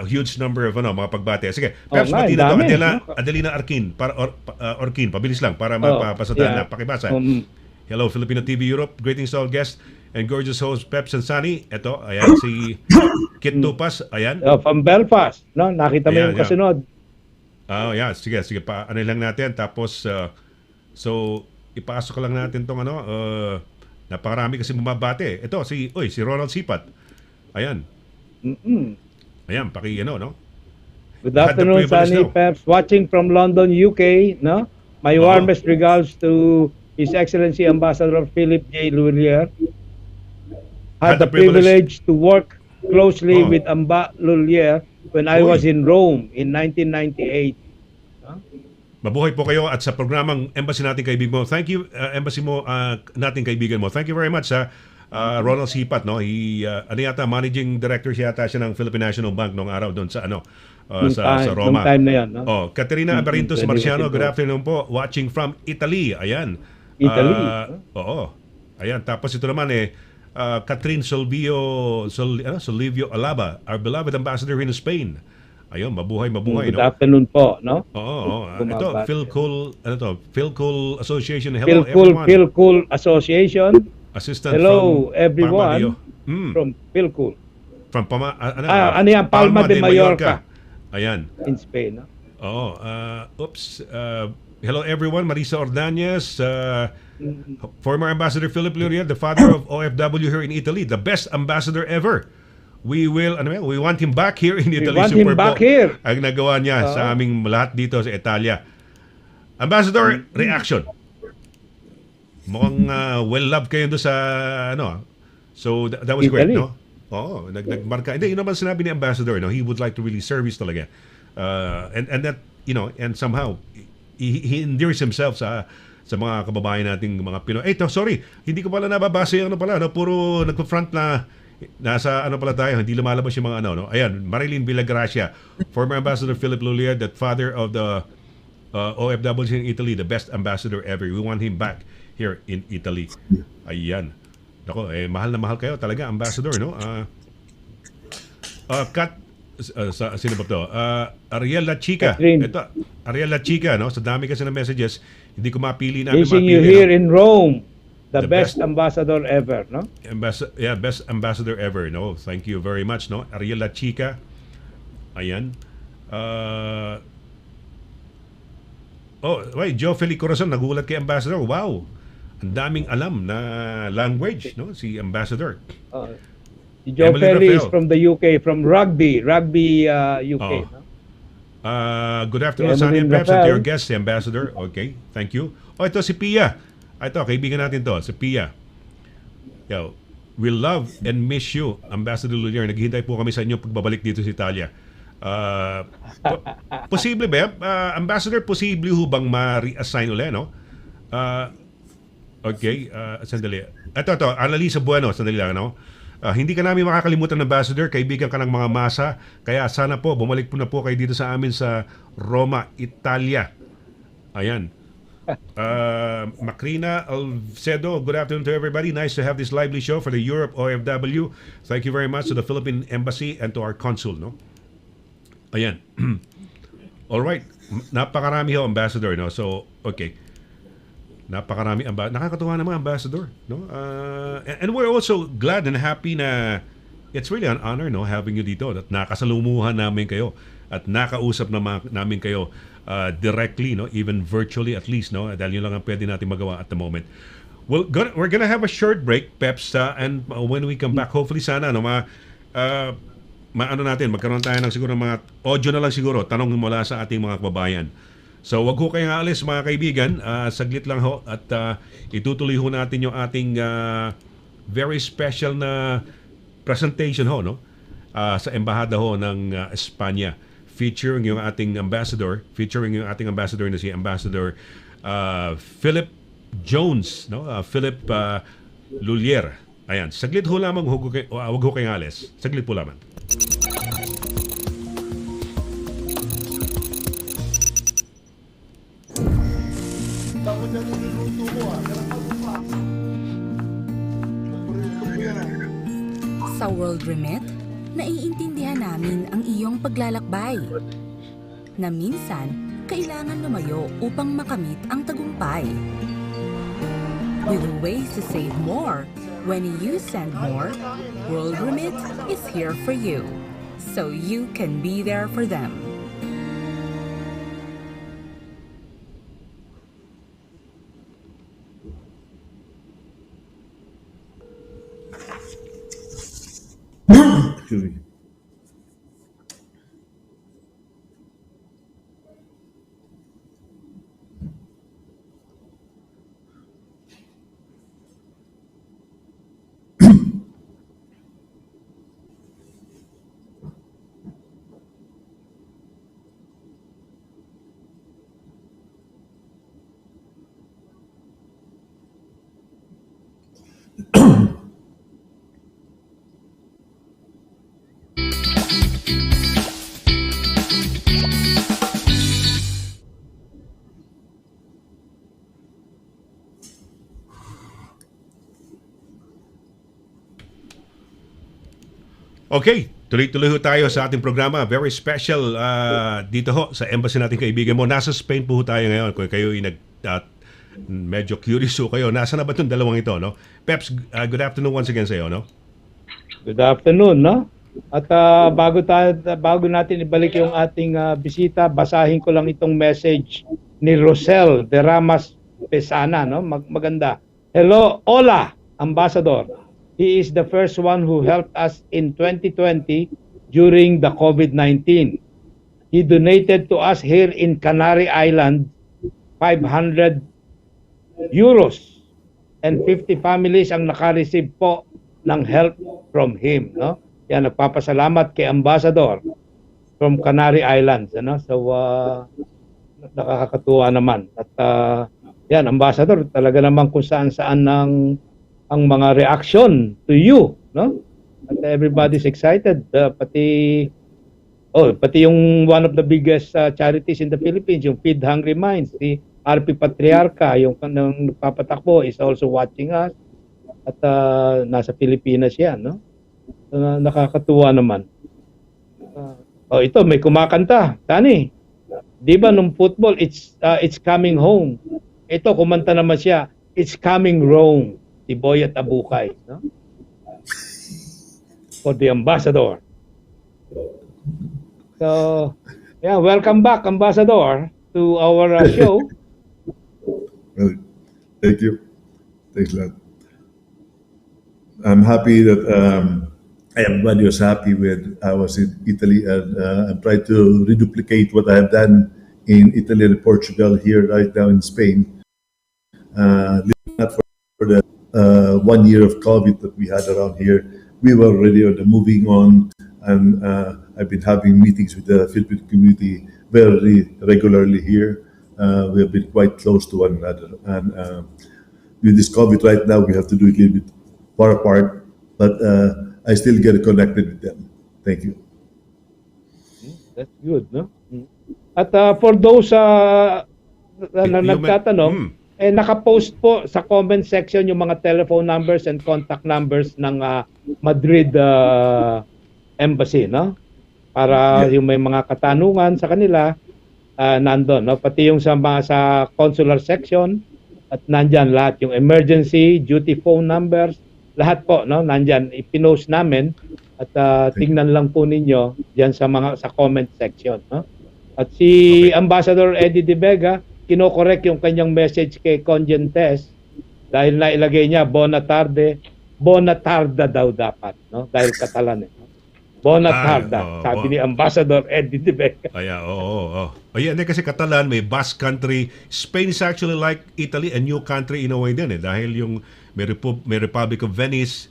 Speaker 2: huge number of mga pagbate. Sige, perhaps pati na ito, Adelina Arkin, Orkin, pabilis lang para mapasadahan na pakibasa. Hello, Filipino TV Europe. Greetings to all guests and gorgeous host Peps and Sunny. Ito, ayan, si Kit Tupas. Ayan.
Speaker 3: From Belfast. No? Nakita mo yung kasunod.
Speaker 2: Yeah. Sige, ano lang natin. Tapos, so, ipasok lang natin tong napakarami kasi bumabate. Ito, si Ronald Sipat. Ayan. Ayan, no?
Speaker 3: Good afternoon, Sunny Peps. Watching from London, UK, no? My warmest regards to His Excellency Ambassador Philippe J. LHUILLIER. Had the privilege to work closely with LHUILLIER when I was in Rome in 1998.
Speaker 2: Mabuhay po kayo at sa programang Embassy Nating Kaibigan Mo. Thank you, Embassy mo, Nating Kaibigan Mo. Thank you very much, Ronald Sipat, no? Ano yata, managing director siya yata siya ng Philippine National Bank nung araw doon sa ano, sa
Speaker 3: Nung
Speaker 2: Roma.
Speaker 3: time na yan, no?
Speaker 2: Oh, Caterina Abarintos
Speaker 3: 20
Speaker 2: Marciano, good
Speaker 3: ago.
Speaker 2: afternoon po. Watching from Italy. Ayan.
Speaker 3: Italy,
Speaker 2: Oo. Ayan, tapos ito naman Catherine Solivio Alaba, our beloved ambassador in Spain. Ayun, mabuhay,
Speaker 3: Good
Speaker 2: no?
Speaker 3: afternoon po, no?
Speaker 2: Oo. Ito,
Speaker 3: Bumabati.
Speaker 2: Phil Cool Association. Hello, everyone.
Speaker 3: Philcool Association.
Speaker 2: Assistant
Speaker 3: Hello,
Speaker 2: from
Speaker 3: everyone.
Speaker 2: Parma
Speaker 3: From Philcool
Speaker 2: ano
Speaker 3: yan? Palma de Mallorca.
Speaker 2: Ayan.
Speaker 3: in Spain, no?
Speaker 2: Oo. Hello, everyone. Marisa Ordonez, former Ambassador Philippe Lurier, the father of OFW here in Italy, the best ambassador ever. We want him back here in Italy.
Speaker 3: want him back here.
Speaker 2: Ang nagawa niya sa aming lahat dito sa Italia. Ambassador, reaction. Mukhang well-loved kayo doon sa ano. So that was great,
Speaker 3: Italy.
Speaker 2: no? Oo, nagmarka. Hindi, yun naman sinabi ni Ambassador, no? He would like to really service talaga. And that, and somehow he endears himself sa mga kababayan nating mga Pinoy. Sorry, hindi ko pala nababasa yung no? Puro nagpa-front na nasa pala tayo, hindi lumalabas yung mga no? Ayan, Marilyn Villagracia, former Ambassador Philippe Lurier, that father of the OFWs in Italy, the best ambassador ever. We want him back here in Italy. Ayan. Nako, mahal na mahal kayo talaga, ambassador, no? Sino ba to? Ariel La Chica.
Speaker 3: Catherine.
Speaker 2: Ito, Ariel La Chica, no? Sa dami kasi ng messages, hindi ko mapili na
Speaker 3: Wishing you
Speaker 2: mapili,
Speaker 3: here
Speaker 2: no?
Speaker 3: in Rome. The
Speaker 2: The
Speaker 3: best
Speaker 2: best-
Speaker 3: ambassador ever, no?
Speaker 2: Best ambassador ever, no? Thank you very much, no? Ariel La Chica. Ayan. Wait, Joe Feli Corazon, nagulat kay Ambassador. Wow. Ang daming alam na language, no? Si Ambassador.
Speaker 3: Si Joe
Speaker 2: Emily
Speaker 3: Pelly is
Speaker 2: Rafael.
Speaker 3: from the UK, from rugby UK.
Speaker 2: Oh.
Speaker 3: No?
Speaker 2: Good afternoon,
Speaker 3: Si
Speaker 2: Sonny and
Speaker 3: Emily
Speaker 2: Peps, and to
Speaker 3: Rafael.
Speaker 2: your guest, si Ambassador. Okay, thank you. Ito si Pia. Ito, kaibigan natin to, si Pia. Yo, we love and miss you, Ambassador Lurier. Naghihintay po kami sa inyo pagbabalik dito sa Italia. Posible ba? Ambassador, posible ho bang ma-reassign ulit, no? Okay, sandali. Ito, Annalisa Bueno, sandali lang, no? Hindi ka namin makakalimutan, Ambassador. Kaibigan ka ng mga masa. Kaya sana po, bumalik po na po kayo dito sa amin sa Roma, Italia. Ayan. Macrina Alcedo, good afternoon to everybody. Nice to have this lively show for the Europe OFW. Thank you very much to the Philippine Embassy and to our consul, no? Ayan. All right. Napakarami ho, Ambassador, no? So, okay. Napakarami. Nakakatuwa naman, Ambassador, no? And we're also glad and happy na it's really an honor, no, having you dito. At nakasalumuhan namin kayo at nakausap namin kayo directly, no, even virtually at least, no, dahil yun lang ang pwede natin magawa at the moment. We're gonna have a short break, Peps, and when we come back, hopefully sana, no, magkaroon tayo ng siguro mga audio na lang siguro, tanong mula sa ating mga kababayan. So wag ho kayong aalis, mga kaibigan, saglit lang ho at itutuloy ho natin yung ating very special na presentation ho, no, sa embahada ho ng Espanya, featuring yung ating ambassador na si Ambassador Philip Jones, no, Philip Lhuillieer. Ayan, saglit ho lamang, wag ho kayong aalis. Saglit po lamang.
Speaker 1: Sa World Remit, naiintindihan namin ang iyong paglalakbay. Na minsan, kailangan lumayo upang makamit ang tagumpay. With ways to save more, when you send more, World Remit is here for you, so you can be there for them.
Speaker 4: Excuse me.
Speaker 2: Okay, tuloy-tuloy ho tayo sa ating programa. Very special dito ho sa embassy nating kaibigan mo. Nasa Spain po ho tayo ngayon. Kung kayo medyo curious ho kayo, nasa na ba itong dalawang ito, no? Peps, good afternoon once again sa iyo, no?
Speaker 3: Good afternoon, no? At bago natin ibalik yung ating bisita, basahin ko lang itong message ni Rosel de Ramas Pesana, no? Maganda. Hello, hola, Ambassador. He is the first one who helped us in 2020 during the COVID-19. He donated to us here in Canary Island 500 euros and 50 families ang naka-receive po ng help from him, no? Yan, nagpapasalamat kay Ambassador from Canary Islands, ano? So nakakatuwa naman. At yan, Ambassador, talaga naman kung saan-saan ang mga reaction to you, no? At everybody's excited, pati yung one of the biggest charities in the Philippines, yung Feed Hungry Minds, si RP Patriarca, yung nagpapatakbo is also watching us. At nasa Pilipinas yan, no? So, nakakatuwa naman. Ito, may kumakanta. Tani, di ba nung football, it's coming home. Ito, kumanta naman siya, it's coming Rome. Si Boy at Abukay, no? For the Ambassador. So, yeah, welcome back, Ambassador, to our show.
Speaker 4: Well, thank you. Thanks a lot. I'm happy that everybody was happy when I was in Italy, and I'm trying to reduplicate what I have done in Italy and Portugal here right now in Spain. Not for the 1 year of COVID that we had around here. We were already moving on, and I've been having meetings with the Philippine community very regularly here. We have been quite close to one another, and with this COVID right now, we have to do it a little bit far apart, but I still get connected with them. Thank you.
Speaker 3: That's good, no? At for those na nagtatanong, nakapost po sa comment section yung mga telephone numbers and contact numbers ng Madrid Embassy, no? Para yung may mga katanungan sa kanila, nandun, no? Pati yung sa consular section, at nandyan lahat, yung emergency, duty phone numbers, lahat po, no? Nandyan, ipinost namin, at tingnan lang po ninyo diyan sa comment section, no? At si Ambassador Eddie De Vega, kino-correct yung kanyang message kay Conjentes dahil nailagay niya bona tarde daw dapat, no? Dahil Catalan, eh. Bona tarda, sabi ni Ambassador Eddie De Vega.
Speaker 2: Oo. Ayan, kasi Catalan, may Basque country. Spain is actually like Italy, a new country in a way din, eh. Dahil yung may Republic of Venice,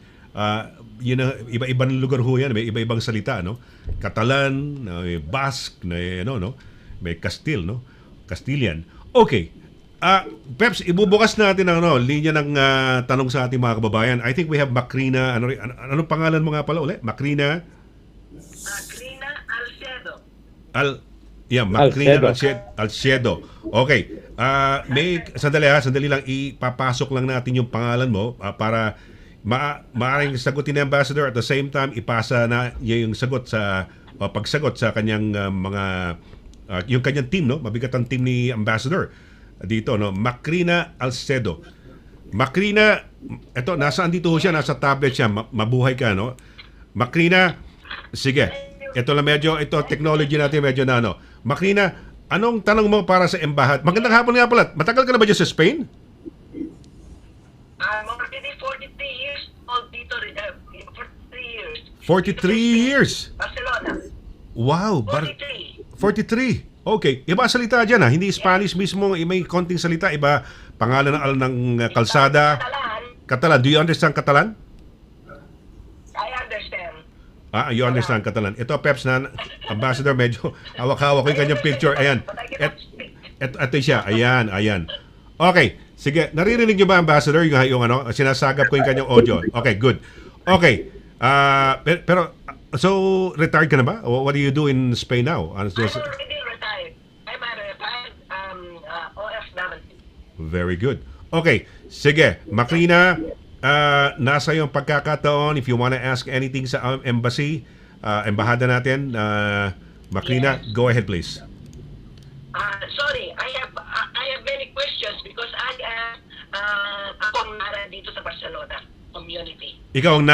Speaker 2: yun ang iba-ibang lugar ho yan, may iba-ibang salita, no? Catalan, may Basque, may Castile, no? Castilian. Okay. Peps, ibubukas natin ang linya ng tanong sa ating mga kababayan. I think we have Macrina. Anong pangalan mo nga pala ulit? Macrina Alcedo. Macrina Alcedo. Okay. Sandali lang, ipapasok lang natin yung pangalan mo para maaaring sagutin ni Ambassador, at the same time ipasa na yung sagot pagsagot sa kanyang yung kanyang team, no? Mabigat ang team ni Ambassador dito, no? Macrina Alcedo. Macrina, eto, nasaan dito siya? Nasa tablet siya. Mabuhay ka, no? Macrina, sige. Ito technology natin medyo na, no? Macrina, anong tanong mo para sa embahat? Magandang hapon nga pala. Matagal ka na ba dyan sa Spain?
Speaker 7: I'm already 43 years old dito. 43 years.
Speaker 2: 43 years?
Speaker 7: Barcelona.
Speaker 2: Wow. 43. Okay. Iba salita dyan, ha? Hindi Spanish mismo. May konting salita. Iba pangalan ng kalsada. Catalan. Do you understand Catalan?
Speaker 7: I understand.
Speaker 2: You understand Catalan. Ito, Peps, na Ambassador, medyo hawak-hawak ko yung kanyang picture. Ayan. Ito siya. Ayan. Okay. Sige. Naririnig niyo ba, Ambassador, yung sinasagap ko yung kanyang audio? Okay, good. Okay. Pero so, retired ka na ba? What do you do in Spain now?
Speaker 7: I'm already retired. I'm a retired OFW.
Speaker 2: Very good. Okay. Sige. Macrina, nasa yung pagkakataon, if you wanna ask anything sa embassy, embahada natin, Macrina,
Speaker 7: Yes.
Speaker 2: go ahead please.
Speaker 7: Sorry, I have many questions because ako ang nara dito sa Barcelona community.
Speaker 2: Ikaw ang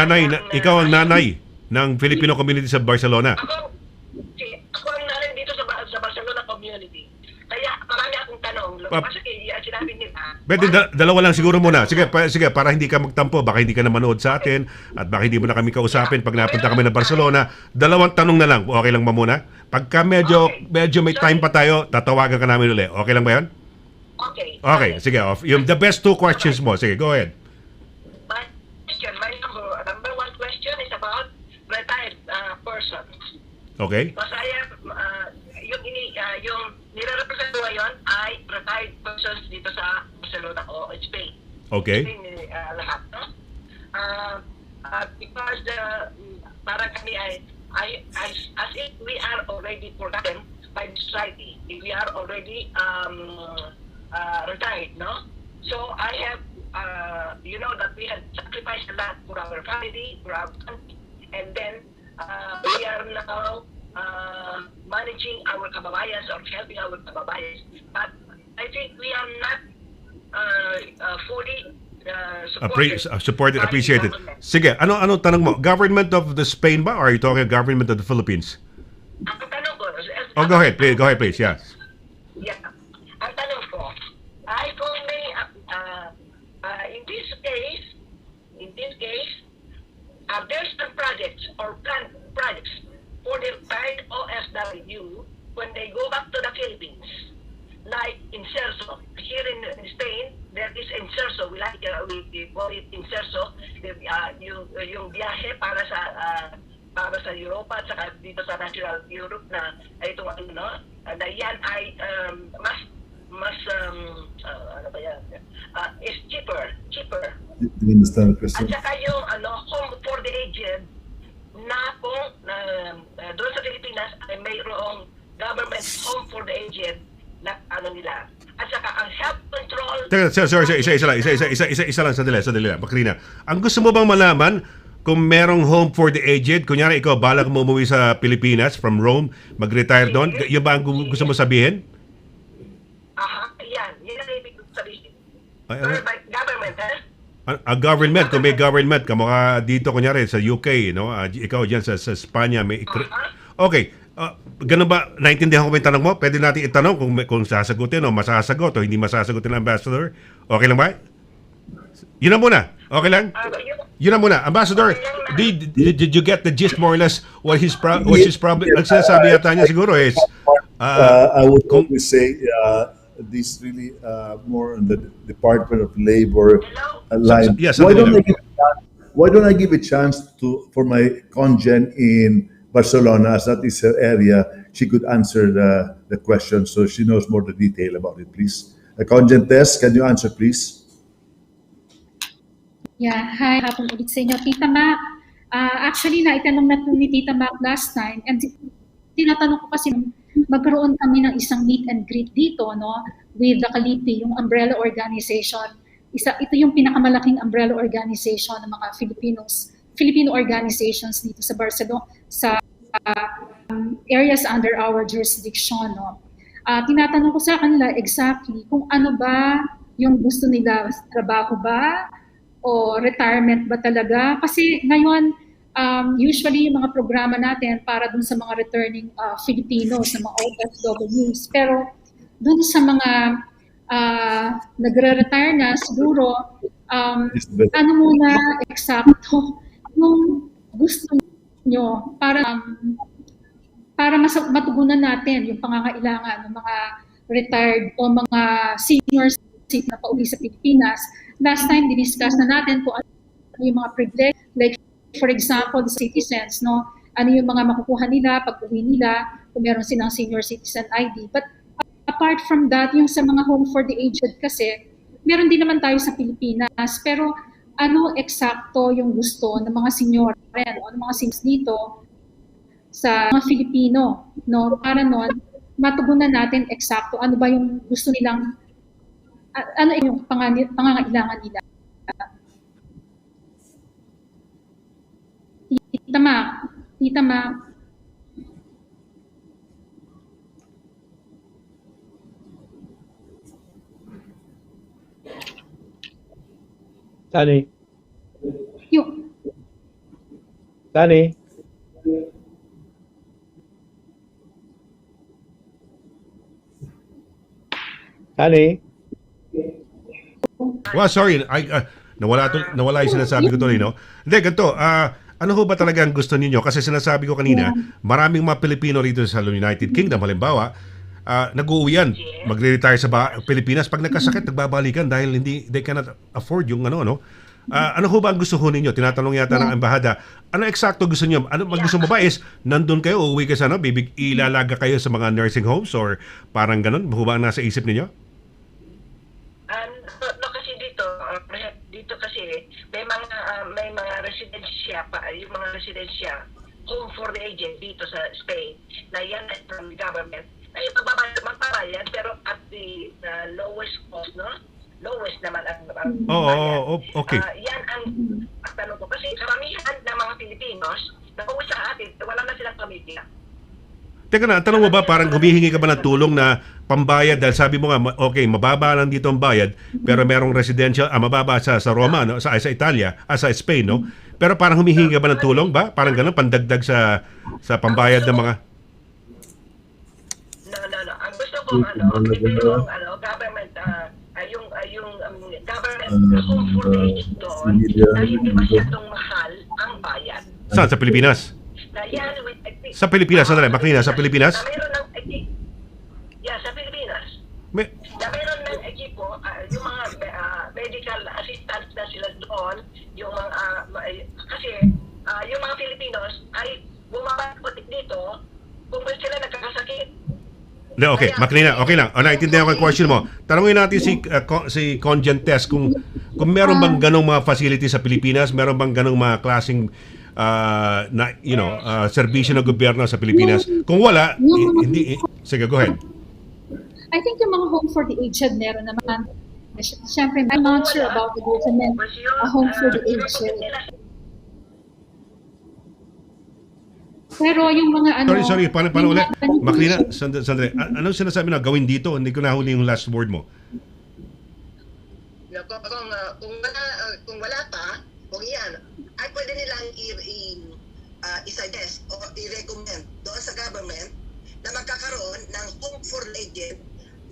Speaker 2: nanay ng Filipino community sa Barcelona.
Speaker 7: Ako ang nara dito sa Barcelona community. Kaya marami akong tanong. Kasi sinabi nila,
Speaker 2: Pwede, dalawa lang siguro muna. Sige, para hindi ka magtampo, baka hindi ka na manood sa atin at baka hindi mo na kami kausapin pag napunta kami ng Barcelona. Dalawang tanong na lang. Okay lang ba muna? Pagka medyo may time pa tayo, tatawagan ka namin ulit. Okay lang ba yan?
Speaker 7: okay.
Speaker 2: Okay, sige. The best two questions mo. Sige, go ahead.
Speaker 7: My number one question is about retired person.
Speaker 2: Okay?
Speaker 7: Because I have, yung nire-represent ko ngayon ay retired persons dito sa Barcelona o Spain.
Speaker 2: Okay?
Speaker 7: Spain lahat, no? Because parang kami as if we are already forgotten by the society, if we are already retired, no? So I have, you know that we have sacrificed a lot for our family, for our country, and then we are now managing our kababayans or helping our kababayans. But I think we are not fully
Speaker 2: Supported,
Speaker 7: by
Speaker 2: appreciated.
Speaker 7: government.
Speaker 2: Sige, ano tanong mo? Government of the Spain ba or are you talking government of the Philippines?
Speaker 7: Ang tanong ko,
Speaker 2: Oh, go ahead, please. Yeah.
Speaker 7: Yeah. Ang tanong ko, ay kung may, in this case, there's some projects or planned projects for the retired OFW when they go back to the Philippines. Like Inserso, here in Spain, there is Inserso. We call it Inserso. Yung biyahe para sa Europa at saka dito sa Natural Europe na itong na yan ay ano ba yan? Is cheaper.
Speaker 4: Do you understand the
Speaker 7: At
Speaker 4: question?
Speaker 7: saka yung home for the aged na kung doon sa Pilipinas ay mayroong government home for the aged na nila. At saka ang health control.
Speaker 2: Teka, sorry, isa lang, sandali lang, Macrina. Ang gusto mo bang malaman kung merong home for the aged? Kunyari ikaw, balak mo umuwi sa Pilipinas from Rome, mag-retire doon, yun ba ang gusto mo sabihin?
Speaker 7: Yan ang ibig sabihin.
Speaker 2: Ay,
Speaker 7: By government,
Speaker 2: Ang government, kung may government, kamukha dito kunyari sa UK, no? Ikaw diyan sa Espanya, may okay. Ganun ba, naintindihan ko ba yung tanong mo? Pwede natin itanong kung sasagutin o masasagot o hindi masasagutin ng ambassador. Okay lang ba? Yun na muna. Okay lang? Yun na muna. Ambassador, did you get the gist more or less what his problem? Ang sinasabi yata niya siguro is
Speaker 4: I would always say this really more on the Department of Labor line.
Speaker 2: Yes,
Speaker 4: why
Speaker 2: something
Speaker 4: don't I give a chance for my congen in Barcelona, as that is her area? She could answer the question, so she knows more the detail about it. Please, Congen Tess, can you answer, please?
Speaker 6: Yeah, hi, hapon ulit sa inyo. Tita Mac, actually, naitanong na po ni Tita Mac last time, and tinatanong ko kasi magkaroon kami ng isang meet and greet dito, no, with the KAIBIGAN, yung umbrella organization. Ito yung pinakamalaking umbrella organization ng mga Filipino organizations dito sa Barcelona, sa areas under our jurisdiction, no. Tinatanong ko sa kanila exactly kung ano ba yung gusto nila, trabaho ba o retirement ba talaga? Kasi ngayon, usually yung mga programa natin para dun sa mga returning Filipinos, sa mga OFWs. Pero dun sa mga nagre-retire na, siguro, ano muna eksakto yung gusto nyo para matugunan natin yung pangangailangan ng mga retired o mga senior citizen na pauwi sa Pilipinas. Last time, diniscuss na natin kung ano yung mga privilege, like for example, the citizens, no? Ano yung mga makukuha nila pag uwi nila kung meron silang senior citizen ID. But apart from that, yung sa mga home for the aged kasi, meron din naman tayo sa Pilipinas. Pero ano eksakto yung gusto ng mga senior rin o ng mga seniors dito sa mga Filipino, no? Para noon, matugunan natin eksakto ano ba yung gusto nilang, ano yung pangangailangan nila. Tita Mac, Tita Mac.
Speaker 3: Sunny,
Speaker 6: Yung,
Speaker 3: Sunny. Sunny.
Speaker 2: Well, sorry, nawala yung sinasabi ko tuloy, no? Hindi, ganito, ano ho ba talaga ang gusto ninyo? Kasi sinasabi ko kanina, maraming mga Pilipino rito sa United Kingdom, halimbawa, nag-uuwi yan, magre-retire sa Pilipinas. Pag nagkasakit, nagbabalikan dahil they cannot afford yung ano, no? Ano ho ba ang gusto ho ninyo? Tinatanong yata ng embahada, ano eksakto gusto niyo? Ano gusto mo ba is, nandun kayo, uuwi kayo sa ano, ilalaga kayo sa mga nursing homes or parang ganun? Ho ba ang nasa isip ninyo?
Speaker 7: No, kasi dito kasi may mga residensya pa, yung mga residensya home for the aged dito sa Spain na yan ay from the government na yung magbabayad pero at the lowest cost, no? Lowest naman ang
Speaker 2: okay.
Speaker 7: Yan ang tanong ko kasi karamihan ng mga Pilipinos na uwi sa atin wala na silang pamilya.
Speaker 2: Teka na, tanong mo ba parang humihingi ka ba ng tulong na pambayad dahil sabi mo nga, okay, mababa lang dito ang bayad pero merong residential, mababa sa Roma, no? sa Italia, sa Spain, no? Pero parang humihingi ka ba ng tulong ba? Parang gano'n, pandagdag sa pambayad ng mga...
Speaker 7: No. Ang gusto ko, yung government, yung government home for the aged doon na hindi masyadong mahal ang bayad.
Speaker 2: Saan? Sa Pilipinas?
Speaker 7: Na yan,
Speaker 2: Sa Pilipinas, sandali, Makrina, sa Pilipinas?
Speaker 7: Na meron ng sa Pilipinas. Na meron ng equipo, yung mga medical assistants na sila doon, yung mga, kasi yung mga Filipinos ay bumabalik dito kung sila nagkakasakit.
Speaker 2: Okay, Makrina, okay lang. Naintindihan ko yung question mo. Tanungin natin si Conjen Tess kung meron bang ganong mga facility sa Pilipinas, meron bang ganong mga klaseng serbisyo ng gobyerno sa Pilipinas. Kung wala, hindi. Sige, go ahead.
Speaker 6: I think yung mga home for the aged meron naman. Siyempre, I'm not sure about the government home for the aged. Pero yung mga
Speaker 2: Sorry, paano ulit? Makrina, sandali. Anong sinasabi na gawin dito? Hindi ko nahuli yung last word mo.
Speaker 7: Kung wala pa, kung yan, ay pwede nilang i-suggest o i-recommend doon sa government na magkakaroon ng home for the aged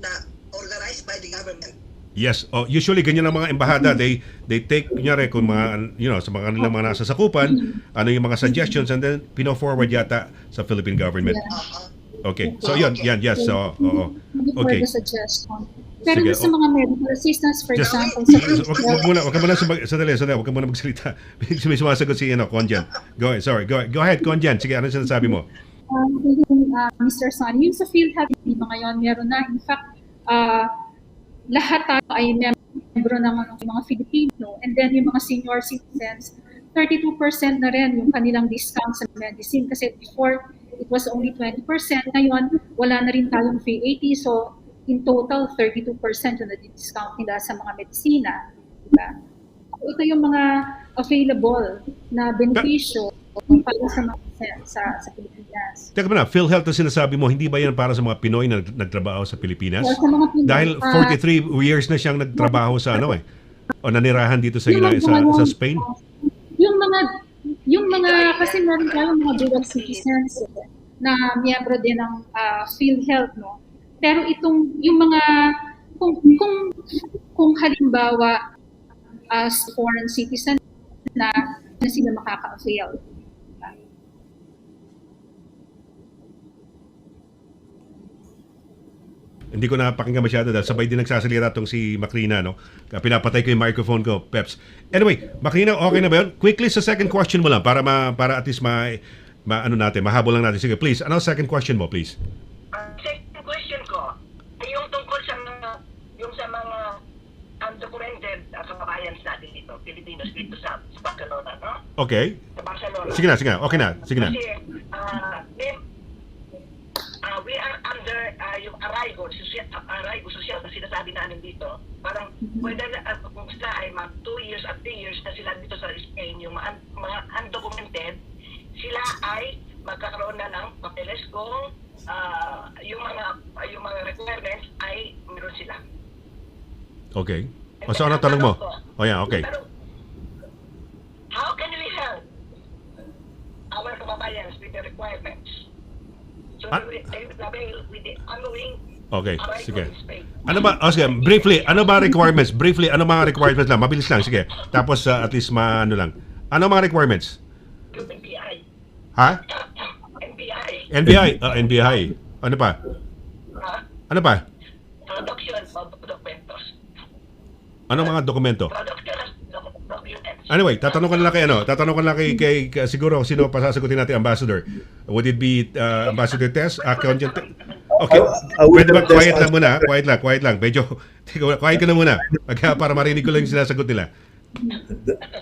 Speaker 7: na organized by the government.
Speaker 2: Yes, usually ganyan ang mga embahada, they take kunyari kung mga sa mga kanilang mga nasa sakupan, ano yung mga suggestions and then pino-forward yata sa Philippine government. Okay. So yes. So okay.
Speaker 6: Pero
Speaker 2: Sige,
Speaker 6: sa mga medical assistance, for example,
Speaker 2: wag ka muna magsalita. May sumasagot si Conjan. Go ahead, Conjan. Sige, ano sinasabi mo?
Speaker 6: Mr. Sonny, yung sa PhilHealth, ngayon meron na. In fact, lahat tayo ay membro ng mga Filipino, and then yung mga senior citizens, 32% na rin yung kanilang discount sa medicine kasi before it was only 20%, ngayon wala na rin tayong VAT, so in total 32% yung na-discount nila sa mga medisina, diba? Ito yung mga available na benepisyo para sa mga sa Pilipinas.
Speaker 2: Teka ba na, PhilHealth na sinasabi mo, hindi ba yan para sa mga Pinoy na nagtrabaho sa Pilipinas?
Speaker 6: Sa mga Pinoy,
Speaker 2: dahil 43 years na siyang nagtrabaho sa o nanirahan dito sa Spain?
Speaker 6: Yung mga kasi meron tayong mga dual citizens na miyembro din ng PhilHealth, no? Pero yung mga kung halimbawa as foreign citizen na sila makaka-avail.
Speaker 2: Hindi ko napakinggan masyado dahil sabay din nagsasalita tong si Makrina, no? Pinapatay ko yung microphone ko, Peps. Anyway, Makrina, okay na ba yun? Quickly sa second question mo lang para at least mahabol lang natin. Sige, please. Ano second question mo, please?
Speaker 7: Second question ko ay yung tungkol sa mga undocumented kababayan natin dito, Filipinos dito sa Barcelona, no?
Speaker 2: Okay.
Speaker 7: Sa Barcelona.
Speaker 2: Sige na. Okay na. Sige na.
Speaker 7: Kasi we are under yung arrival social na sinasabi namin dito. Parang whether kung sila ay 2 years at 3 years na sila dito sa Spain, yung mga undocumented, sila ay magkakaroon na ng papeles kung yung mga requirements ay meron sila.
Speaker 2: Okay.
Speaker 7: And
Speaker 2: O, so ano
Speaker 7: then,
Speaker 2: tanong mo?
Speaker 7: ko,
Speaker 2: O yan, okay.
Speaker 7: how can we help our kababayans with the requirements? So they would avail with the ongoing
Speaker 2: Okay,
Speaker 7: arrival
Speaker 2: sige.
Speaker 7: in Spain.
Speaker 2: Ano ba, sige, briefly, ano ba requirements? Briefly, ano mga requirements lang? Mabilis lang, sige. Tapos at least ano lang. Ano mga requirements?
Speaker 7: Yung NBI.
Speaker 2: Ha?
Speaker 7: NBI.
Speaker 2: NBI? NBI. Ano pa? Ano pa?
Speaker 7: Production of documentos.
Speaker 2: Ano mga dokumento?
Speaker 7: Production of documents.
Speaker 2: Anyway, tatanong ko na lang kay Tatanong ko na lang kay siguro sino pasasagutin natin, Ambassador. Would it be Ambassador Tess? Content? Okay. Pwede ba quiet lang muna? Quiet lang. Medyo quiet ka na muna. Para marinig ko lang yung sinasagot nila.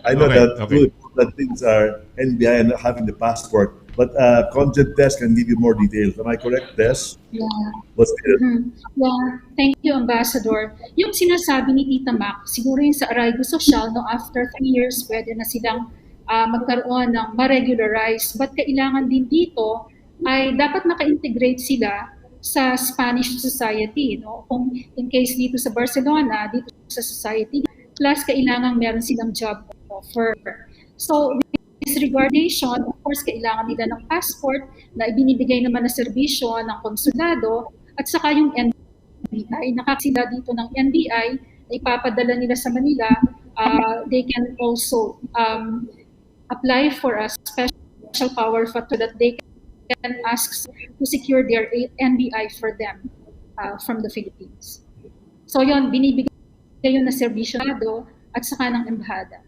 Speaker 4: I know
Speaker 2: Okay,
Speaker 4: that
Speaker 2: okay.
Speaker 4: two important things are NBI and having the passport, but Content Test can give you more details. Am I correct, Tess?
Speaker 6: Yeah.
Speaker 4: What's the
Speaker 6: Yeah, thank you, Ambassador. Yung sinasabi ni Tita Mac, siguro yung sa Arrival Social, no, after 3 years, pwede na silang magkaroon ng ma-regularize. But kailangan din dito ay dapat maka-integrate sila sa Spanish society. No? Kung in case dito sa Barcelona, dito sa society, plus kailangan meron silang job offer. So, with this regardation, of course, kailangan nila ng passport na ibinibigay naman na serbisyo ng konsulado at saka yung NBI. Nakakasila dito ng NBI, ipapadala nila sa Manila. They can also apply for a special power factor that they can ask to secure their NBI for them from the Philippines. So yun, binibigay yun na serbisyo at saka ng embahada.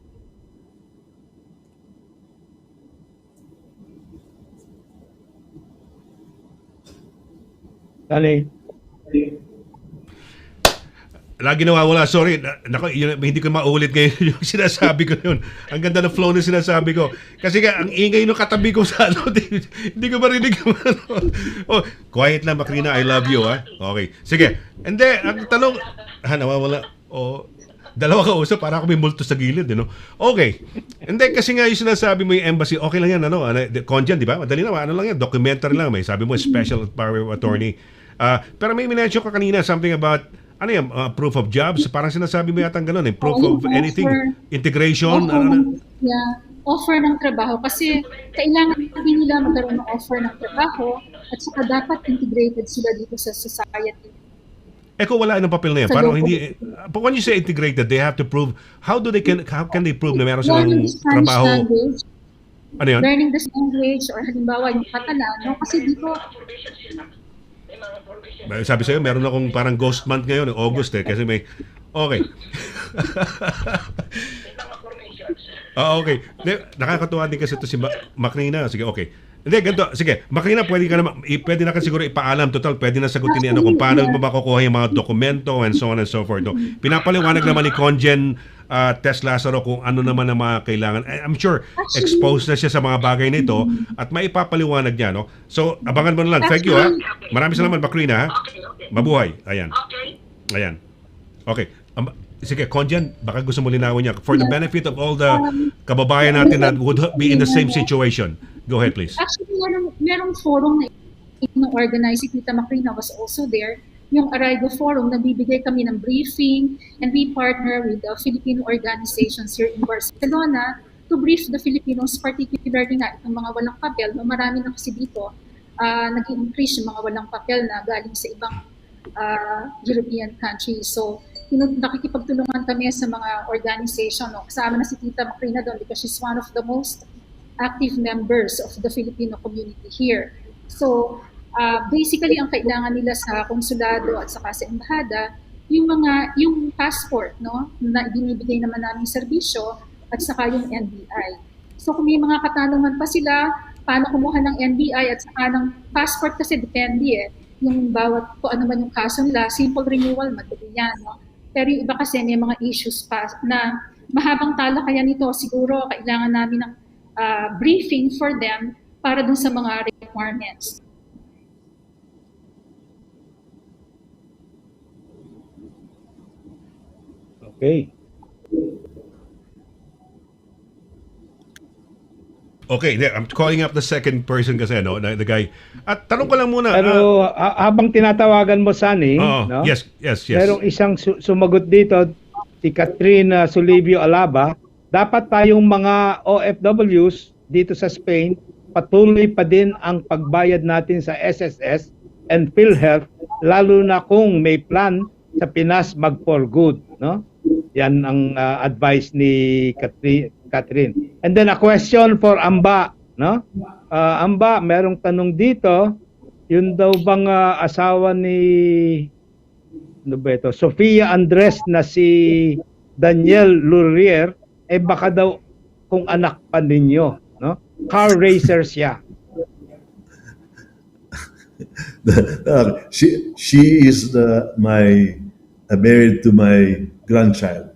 Speaker 3: Sonny.
Speaker 2: Lagi nawawala, sorry. Hindi ko maulit ngayon yung sinasabi ko yun. Ang ganda ng flow na sinasabi ko. Kasi ang ingay ng katabi ko sa hindi ko marinig. Oh, quiet lang, Macrina. I love you, ha? Okay. Sige. And then, ang tanong, nawawala. Oh, dalawa ka usap, para ako may multo sa gilid, Okay. And then, kasi nga yung sinasabi mo yung embassy, okay lang yan, conjan, di ba? Madali naman, lang yan, documentary lang. May sabi mo, special power of attorney. Pero may minensyon ka kanina, something about, proof of jobs? Parang sinasabi mo yata ganun, proof of anything? Integration?
Speaker 6: Yeah, offer ng trabaho. Kasi kailangan din nila magkaroon ng offer ng trabaho at saka dapat integrated sila dito sa society.
Speaker 2: Kung wala ng papel na yan, parang hindi, when you say integrated, they have to prove, how can they prove na meron silang
Speaker 6: Learning the Spanish
Speaker 2: trabaho?
Speaker 6: language,
Speaker 2: Ano yun?
Speaker 6: learning the language, or halimbawa yung Catalan, no? Kasi dito,
Speaker 2: Sabi sa'yo, meron akong parang ghost month ngayon, August kasi may, okay. Okay. Nakakatuwa din kasi ito si Macrina. Sige, okay. Hindi, ganito. Sige, Macrina, pwede na ka siguro ipaalam. Total, pwede na sagutin ni kung paano mo makukuha yung mga dokumento and so on and so forth. No? Pinapaliwanag naman ni Conjen Tess Lazaro kung ano naman ang mga kailangan. I'm sure exposed na siya sa mga bagay nito at maipapaliwanag niya. No? So, abangan mo na lang. Thank you, ha? Maraming salamat, Macrina, ha? Mabuhay. Ayan. Ayan. Okay. Sige, Conjan, baka gusto mo linawin niya. For the benefit of all the kababayan natin that would be in the same situation. Go ahead, please.
Speaker 6: Actually, merong forum na ino-organize, si Tita Macrina was also there, yung Arrival Forum, nagbibigay kami ng briefing and we partner with the Filipino organizations here in Barcelona to brief the Filipinos, particularly nga itong mga walang papel. Marami na kasi dito, nag-increase yung mga walang papel na galing sa ibang European countries. So, nakikipagtulungan kami sa mga organization. No? Kasama na si Tita Macrina doon because she's one of the most active members of the Filipino community here. So, basically, ang kailangan nila sa konsulado at saka sa embahada, yung passport, no, na binibigay naman naming serbisyo at saka yung NBI. So, kung may mga katanungan pa sila, paano kumuha ng NBI at saka ng passport kasi depende yung bawat kung ano man yung kaso nila, simple renewal, madali yan, no? Pero yung iba kasi may mga issues pa na mahabang talakayan nito, siguro kailangan namin ng briefing for them para dun sa mga requirements.
Speaker 3: Okay.
Speaker 2: Okay, I'm calling up the second person kasi, no, the guy. At tanong ko lang muna.
Speaker 3: Pero habang tinatawagan mo, Sunny, no?
Speaker 2: Yes.
Speaker 3: Merong isang sumagot dito, si Catherine Sulibio Alaba. Dapat tayong mga OFWs dito sa Spain, patuloy pa din ang pagbayad natin sa SSS and PhilHealth, lalo na kung may plan sa Pinas mag for good, no? Yan ang advice ni Catherine. And then a question for Amba, no? Amba, merong tanong dito, yun daw bang asawa ni ano ba ito? Sofia Andres na si Daniel LHUILLIER, baka daw kung anak pa ninyo, no? Car racer siya.
Speaker 4: She is married to my grandson,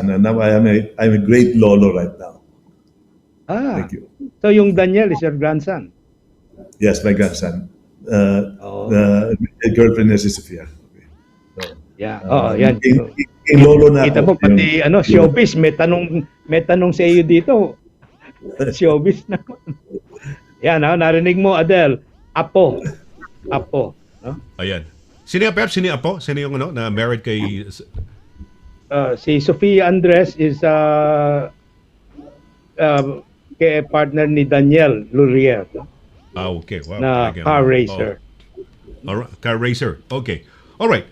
Speaker 4: and now I'm a great lolo right now. Thank you.
Speaker 3: So yung Daniel is your grandson?
Speaker 4: Yes, my grandson. The girlfriend is Sofia. Okay. So,
Speaker 3: yeah. Yan.
Speaker 4: Lolo na
Speaker 3: Kita mo pati showbiz, may tanong sa iyo dito. Showbiz na. Yan, narinig mo, Adele. Apo, no?
Speaker 2: Ayan. Sino yung Peps? Sino yung Apo? Sino yung na married kay...
Speaker 3: Si Sofia Andres is partner ni Daniel LHUILLIER.
Speaker 2: Okay. Wow.
Speaker 3: Na car racer.
Speaker 2: Car racer. Okay. Alright.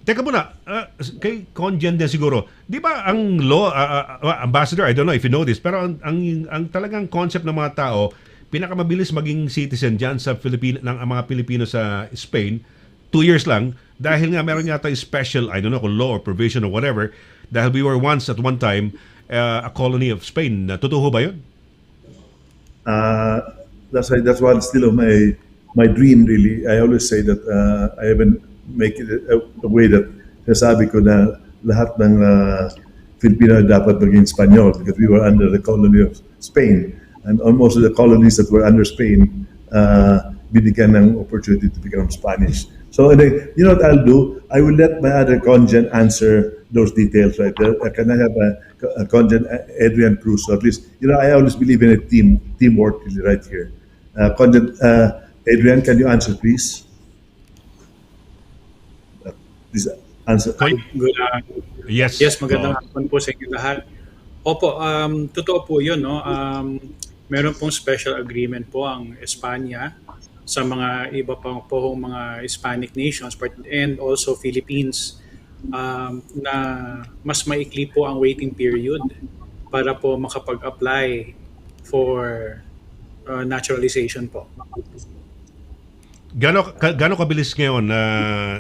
Speaker 2: Teka muna. Kay Conjen din siguro. Di ba ang law, ambassador, I don't know if you know this, pero ang talagang concept ng mga tao, pinakamabilis maging citizen dyan sa ng mga Pilipino sa Spain, 2 years lang, dahil nga meron yata special, I don't know kung law or provision or whatever, dahil we were once at one time a colony of Spain. Totoo ba yun?
Speaker 4: That's one still of my dream, really. I always say that I haven't make it a way that sasabi ko na lahat ng Filipino dapat maging Espanyol because we were under the colony of Spain. And almost the colonies that were under Spain binigyan ng opportunity to become Spanish. So, you know what I'll do? I will let my other congen answer those details right there. Can I have a congen, Adrian Cruz? So at least, I always believe in a teamwork right here. Congen, Adrian, can you answer, please? Please answer.
Speaker 2: Yes.
Speaker 5: Yes, magandang hapon po sa inyo lahat. Opo, totoo po yun, no? Meron pong special agreement po ang Espanya sa mga iba pang po mga Hispanic nations and also Philippines na mas maikli po ang waiting period para po makapag-apply for naturalization po.
Speaker 2: Gano'ng kabilis ngayon?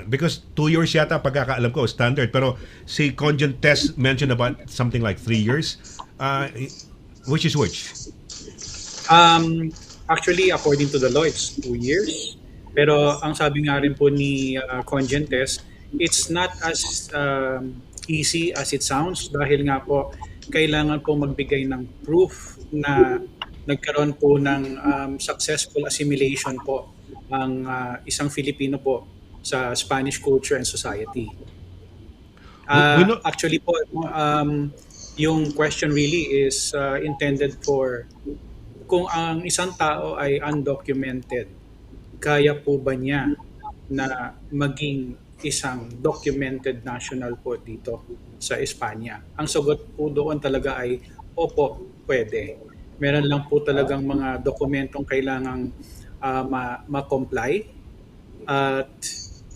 Speaker 2: Because 2 years yata pagkakaalam ko, standard. Pero si Congen Tess mentioned about something like 3 years. Which is which?
Speaker 5: Actually, according to the law, it's 2 years. Pero ang sabi nga rin po ni Congen Tess, it's not as easy as it sounds dahil nga po kailangan po magbigay ng proof na nagkaroon po ng successful assimilation po ang isang Filipino po sa Spanish culture and society. Actually po, yung question really is intended for kung ang isang tao ay undocumented, kaya po ba niya na maging isang documented national po dito sa Espanya? Ang sagot po doon talaga ay opo, pwede. Meron lang po talagang mga dokumentong kailangang ma-comply at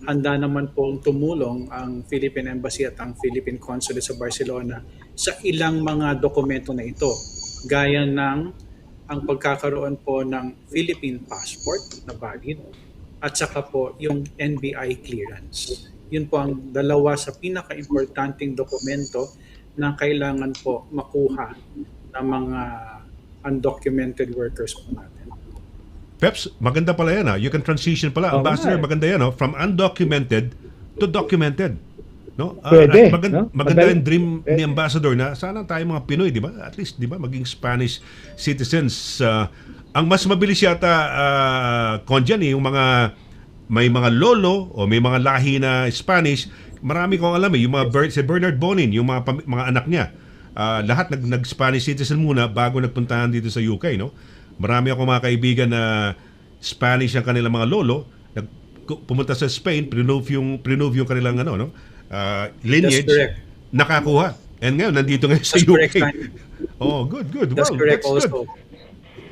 Speaker 5: handa naman po tumulong ang Philippine Embassy at ang Philippine Consulate sa Barcelona sa ilang mga dokumento na ito, gaya ng ang pagkakaroon po ng Philippine passport na valid at saka po yung NBI clearance. Yun po ang dalawa sa pinaka-importanting dokumento na kailangan po makuha ng mga undocumented workers po natin.
Speaker 2: Peps, maganda pala yan. You can transition pala. Ambassador, maganda yan. From undocumented to documented. No?
Speaker 3: Pwede.
Speaker 2: Maganda yung dream ni Ambassador na sana tayo mga Pinoy, di ba? At least, di ba, maging Spanish citizens. Ang mas mabilis yata, Conjan, yung may mga lolo o may mga lahi na Spanish, marami kong alam yung mga si Bernard Bonin, yung mga anak niya. lahat nag-Spanish citizen muna bago nagpuntahan dito sa UK, no? Marami ako mga kaibigan na Spanish ang kanilang mga lolo, pumunta sa Spain, prinove yung kanilang lineage,
Speaker 5: That's correct.
Speaker 2: nakakuha. And ngayon, nandito ngayon sa
Speaker 5: That's
Speaker 2: UK.
Speaker 5: correct, Simon.
Speaker 2: Oh, good.
Speaker 5: That's
Speaker 2: Well,
Speaker 5: correct
Speaker 2: that's
Speaker 5: also.
Speaker 2: good.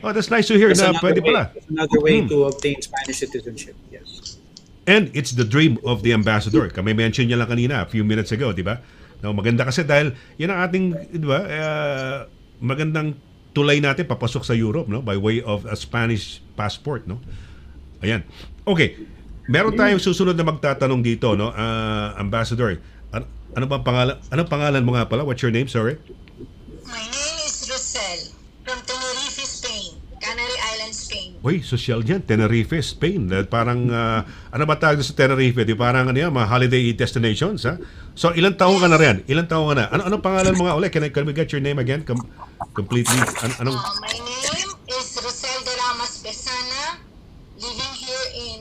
Speaker 2: Oh, that's nice to hear
Speaker 5: That's
Speaker 2: na
Speaker 5: another
Speaker 2: pwede
Speaker 5: way,
Speaker 2: pala.
Speaker 5: that's another way to obtain Spanish citizenship. Yes.
Speaker 2: And it's the dream of the ambassador. Kami mention niya lang kanina, a few minutes ago, di ba? No, maganda kasi dahil yan ang ating, di ba, magandang tulay natin papasok sa Europe, no? By way of a Spanish passport, no? Ayan. Okay. Meron tayong susunod na magtatanong dito, no? Ambassador, ano bang pangalan? Anong pangalan mo nga pala? What's your name? Sorry.
Speaker 7: My name is Rosel from Tenerife, Spain. Canary Islands, Spain.
Speaker 2: Uy, social dyan. Tenerife, Spain. Parang, ano ba tawag sa Tenerife? Di parang ano yan, mga holiday destinations, ha? So, ilang taong ka na rin? Ilang taong ka na? Ano pangalan mo nga ulit? Can we get your name again? Completely. Anong?
Speaker 7: My name is Rosel de Ramas Besana, living here in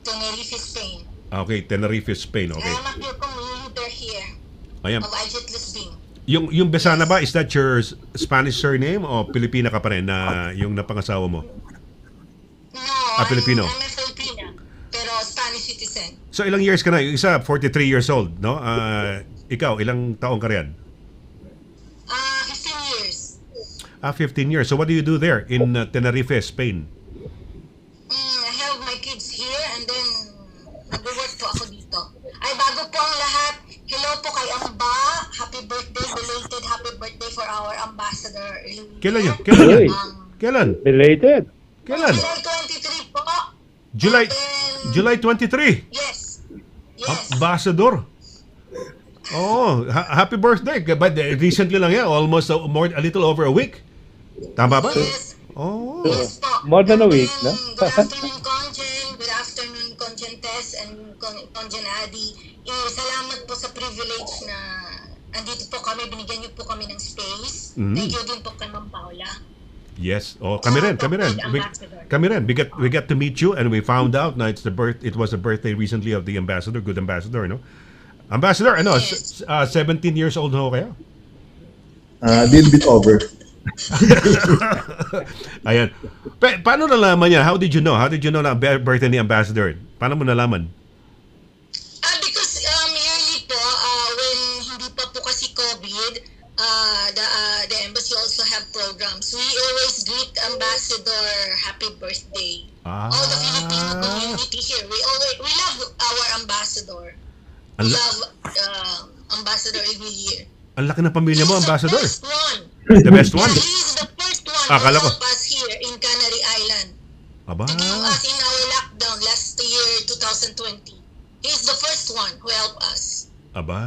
Speaker 7: Tenerife, Spain.
Speaker 2: Okay, Tenerife, Spain. Okay.
Speaker 7: I am a pure commuter here
Speaker 2: Ayan.
Speaker 7: of Ajit Lisbing.
Speaker 2: Yung Besana ba, is that your Spanish surname o Pilipina ka pa rin na yung napangasawa mo?
Speaker 7: No,
Speaker 2: Filipino.
Speaker 7: I'm a Filipina, pero Spanish citizen.
Speaker 2: So, ilang years ka na? Yung isa, 43 years old, no? Ikaw, ilang taong ka rin?
Speaker 7: 15 years.
Speaker 2: 15 years. So, what do you do there in Tenerife, Spain?
Speaker 7: I have my kids here and then nag-work po ako dito. Ay, bago po ang lahat, hello po kay Amba. Happy birthday, belated happy birthday for our ambassador.
Speaker 2: Kailan yun? Kailan
Speaker 3: Uy.
Speaker 2: yun? Kailan?
Speaker 3: Related.
Speaker 2: Kailan?
Speaker 7: July 23 po.
Speaker 2: July 23.
Speaker 7: Yes. Yes.
Speaker 2: Ambassador. Oh, happy birthday. But recently lang yan, almost a little over a week. Tama ba?
Speaker 7: Yes.
Speaker 2: Oh.
Speaker 7: Yes po.
Speaker 3: More than a week, no?
Speaker 7: Good afternoon, Conjen. Good afternoon, Conjen Tess and Conjen Adi. Salamat po sa privilege na andito po kami. Binigyan niyo po kami ng space. Thank you din po kay Ma'am Paula.
Speaker 2: Yes. Oh, kami rin. Kami rin. We got to meet you and we found out na it was the birthday recently of the ambassador, good ambassador, no? Ambassador,
Speaker 7: Yes.
Speaker 2: 17 years old ho kayo?
Speaker 4: A little bit over.
Speaker 2: Ayan. Paano nalaman niya? How did you know? How did you know na birthday ni ambassador? Paano mo nalaman?
Speaker 7: Because yearly po, when hindi pa po kasi COVID, the embassy also have programs. We always greet ambassador happy birthday. All the Filipino community here, we love our ambassador. We love Ambassador LHUILLIER.
Speaker 2: Ang laki ng pamilya mo, ambassador.
Speaker 7: The first one.
Speaker 2: The best one?
Speaker 7: Yeah, he is the first one
Speaker 2: Akala
Speaker 7: to
Speaker 2: ko.
Speaker 7: help us here in Canary Island.
Speaker 2: Aba.
Speaker 7: To give us in our lockdown last year, 2020. He is the first one who helped us.
Speaker 2: Aba,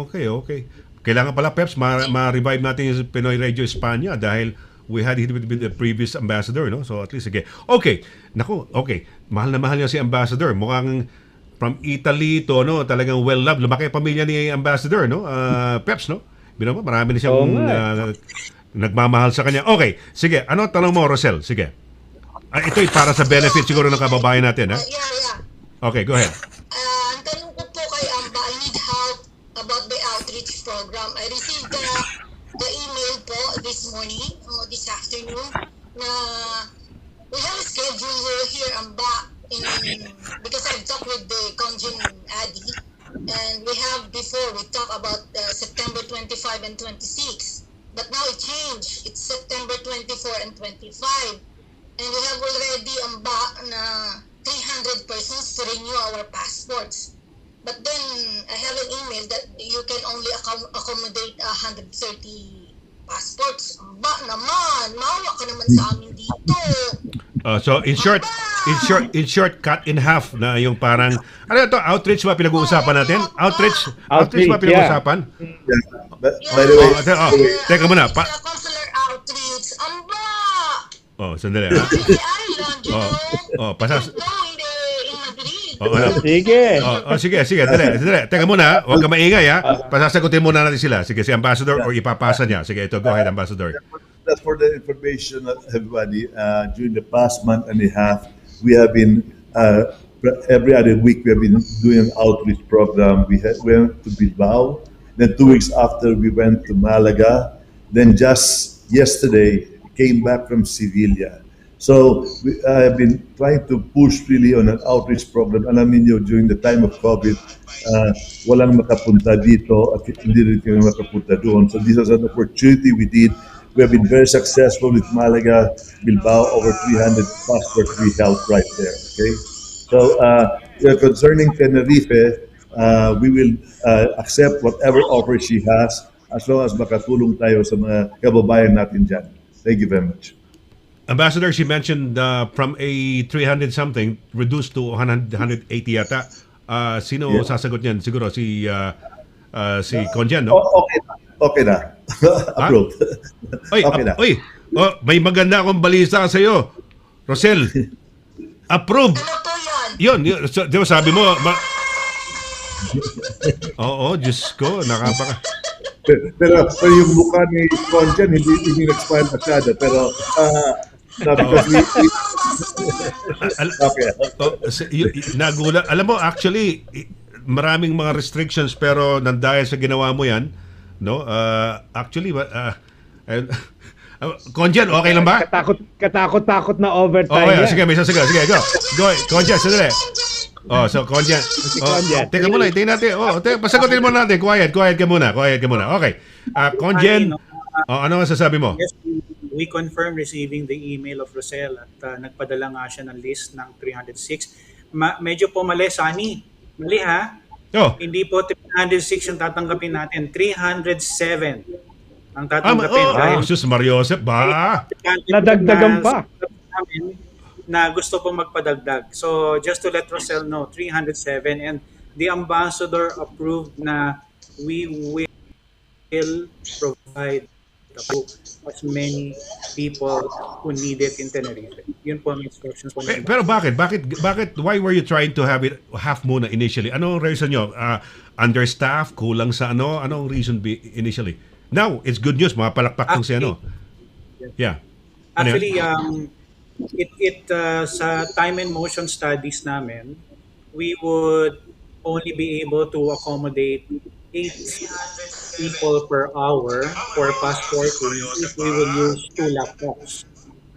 Speaker 2: okay. Kailangan pala, Peps, ma-revive natin yung Pinoy Radio Espanya dahil we had it with the previous ambassador, no? So at least, sige. Okay. Naku, okay. Mahal na mahal niya si ambassador. Mukhang from Italy to, no? Talagang well-loved. Lumaki ang pamilya ni ambassador, no? Peps, no? Bino mo, marami na siyang nagmamahal sa kanya. Okay. Sige. Ano tanong mo, Rosel? Sige. Ito'y para sa benefit siguro ng kababayan natin, ha?
Speaker 7: Yeah.
Speaker 2: Okay, go ahead.
Speaker 7: Ang tanong ko po kay Amba, I need help about the outreach program. I received the email po this morning, this afternoon, na we have a schedule here, Amba, because I've talked with the Conjun Adi, and we talked about September 25 and 26, but now it changed. It's September 24 and 25, and we have already Amba na 300 persons to renew our passports. But then, I have an email that you can only accommodate 130 passports. Amba naman, maawa ka naman sa amin dito.
Speaker 2: So in short, cut in half na yung parang ano ito, outreach ba pinag-uusapan natin? Outreach ba pinag-uusapan?
Speaker 4: Yeah. By the way,
Speaker 2: Teka muna.
Speaker 7: Consular outreach. Amba!
Speaker 2: Sandali.
Speaker 7: The island, you know.
Speaker 2: Pasas.
Speaker 7: No, in Madrid.
Speaker 3: Sige.
Speaker 2: Sige, dali. Teka muna, huwag ka maingay, ha? Pasasagutin muna natin sila. Sige, si Ambassador o ipapasa niya. Sige, ito, go ahead, Ambassador.
Speaker 4: that's for the information of everybody. During the past month and a half, we have been every other week we have been doing an outreach program. We went to Bilbao Then 2 weeks after, we went to Malaga. Then just yesterday, came back from Sevilla. So I've been trying to push really on an outreach program. Alam niyo, during the time of COVID, walang makapunta dito at hindi rin kami makapunta doon. So this was an opportunity we did. We have been very successful with Malaga, Bilbao, over 300 passports we held right there. Okay, so concerning Tenerife, we will accept whatever offer she has as long as makatulong tayo sa mga kababayan natin dyan. Thank you very much.
Speaker 2: Ambassador, she mentioned from a 300 something reduced to 180 yata. Sino
Speaker 4: Yeah.
Speaker 2: sasagot niyan? Siguro si Conjan, no?
Speaker 4: Okay na. Okay na. Approved.
Speaker 2: Oy,
Speaker 4: Okay na.
Speaker 2: oy. Oh, may maganda akong balita sa iyo. Rosel, approve.
Speaker 7: Ano po yun?
Speaker 2: Yun, di ba sabi mo, Oo, Diyos ko,
Speaker 4: Pero yung mukha ni Conjan, hindi nag-smile masyado. Pero sabi ko, okay.
Speaker 2: Nagulat. Alam mo, actually, maraming mga restrictions pero dahil sa ginawa mo yan, no? Actually, Conjan, okay lang ba?
Speaker 3: Katakot na overtime.
Speaker 2: Okay,
Speaker 3: yan.
Speaker 2: sige, may sasagot. Sige, go. Conjan, sandali. So Conjan.
Speaker 3: Conjan.
Speaker 2: Teka muna, tingnan natin. Pasagutin mo natin. Quiet ka muna. Okay. Conjan, ano ang sasabi mo?
Speaker 5: Yes, we confirm receiving the email of Rosel at nagpadala nga siya ng list ng 306. Medyo po mali, Sonny. Mali ha? Hindi po 306 yung tatanggapin natin. 307 ang tatanggapin.
Speaker 2: Sus Mariosep, ba?
Speaker 3: Nadagdagan pa.
Speaker 5: Na gusto pong magpadagdag. So just to let Rosel know, 307 and the ambassador approved na we will provide as many people who need it in Tenerife. Yun po ang instructions po.
Speaker 2: Pero bakit? Why were you trying to have it half muna initially? Ano ang reason nyo? Understaff? Kulang sa ano? Anong reason initially? Now, it's good news. Mapalakpak tong si ano. Yeah. Ano
Speaker 5: Actually, sa time and motion studies namin, we would only be able to accommodate 8 people per hour for passporting if we will use 2 laptops.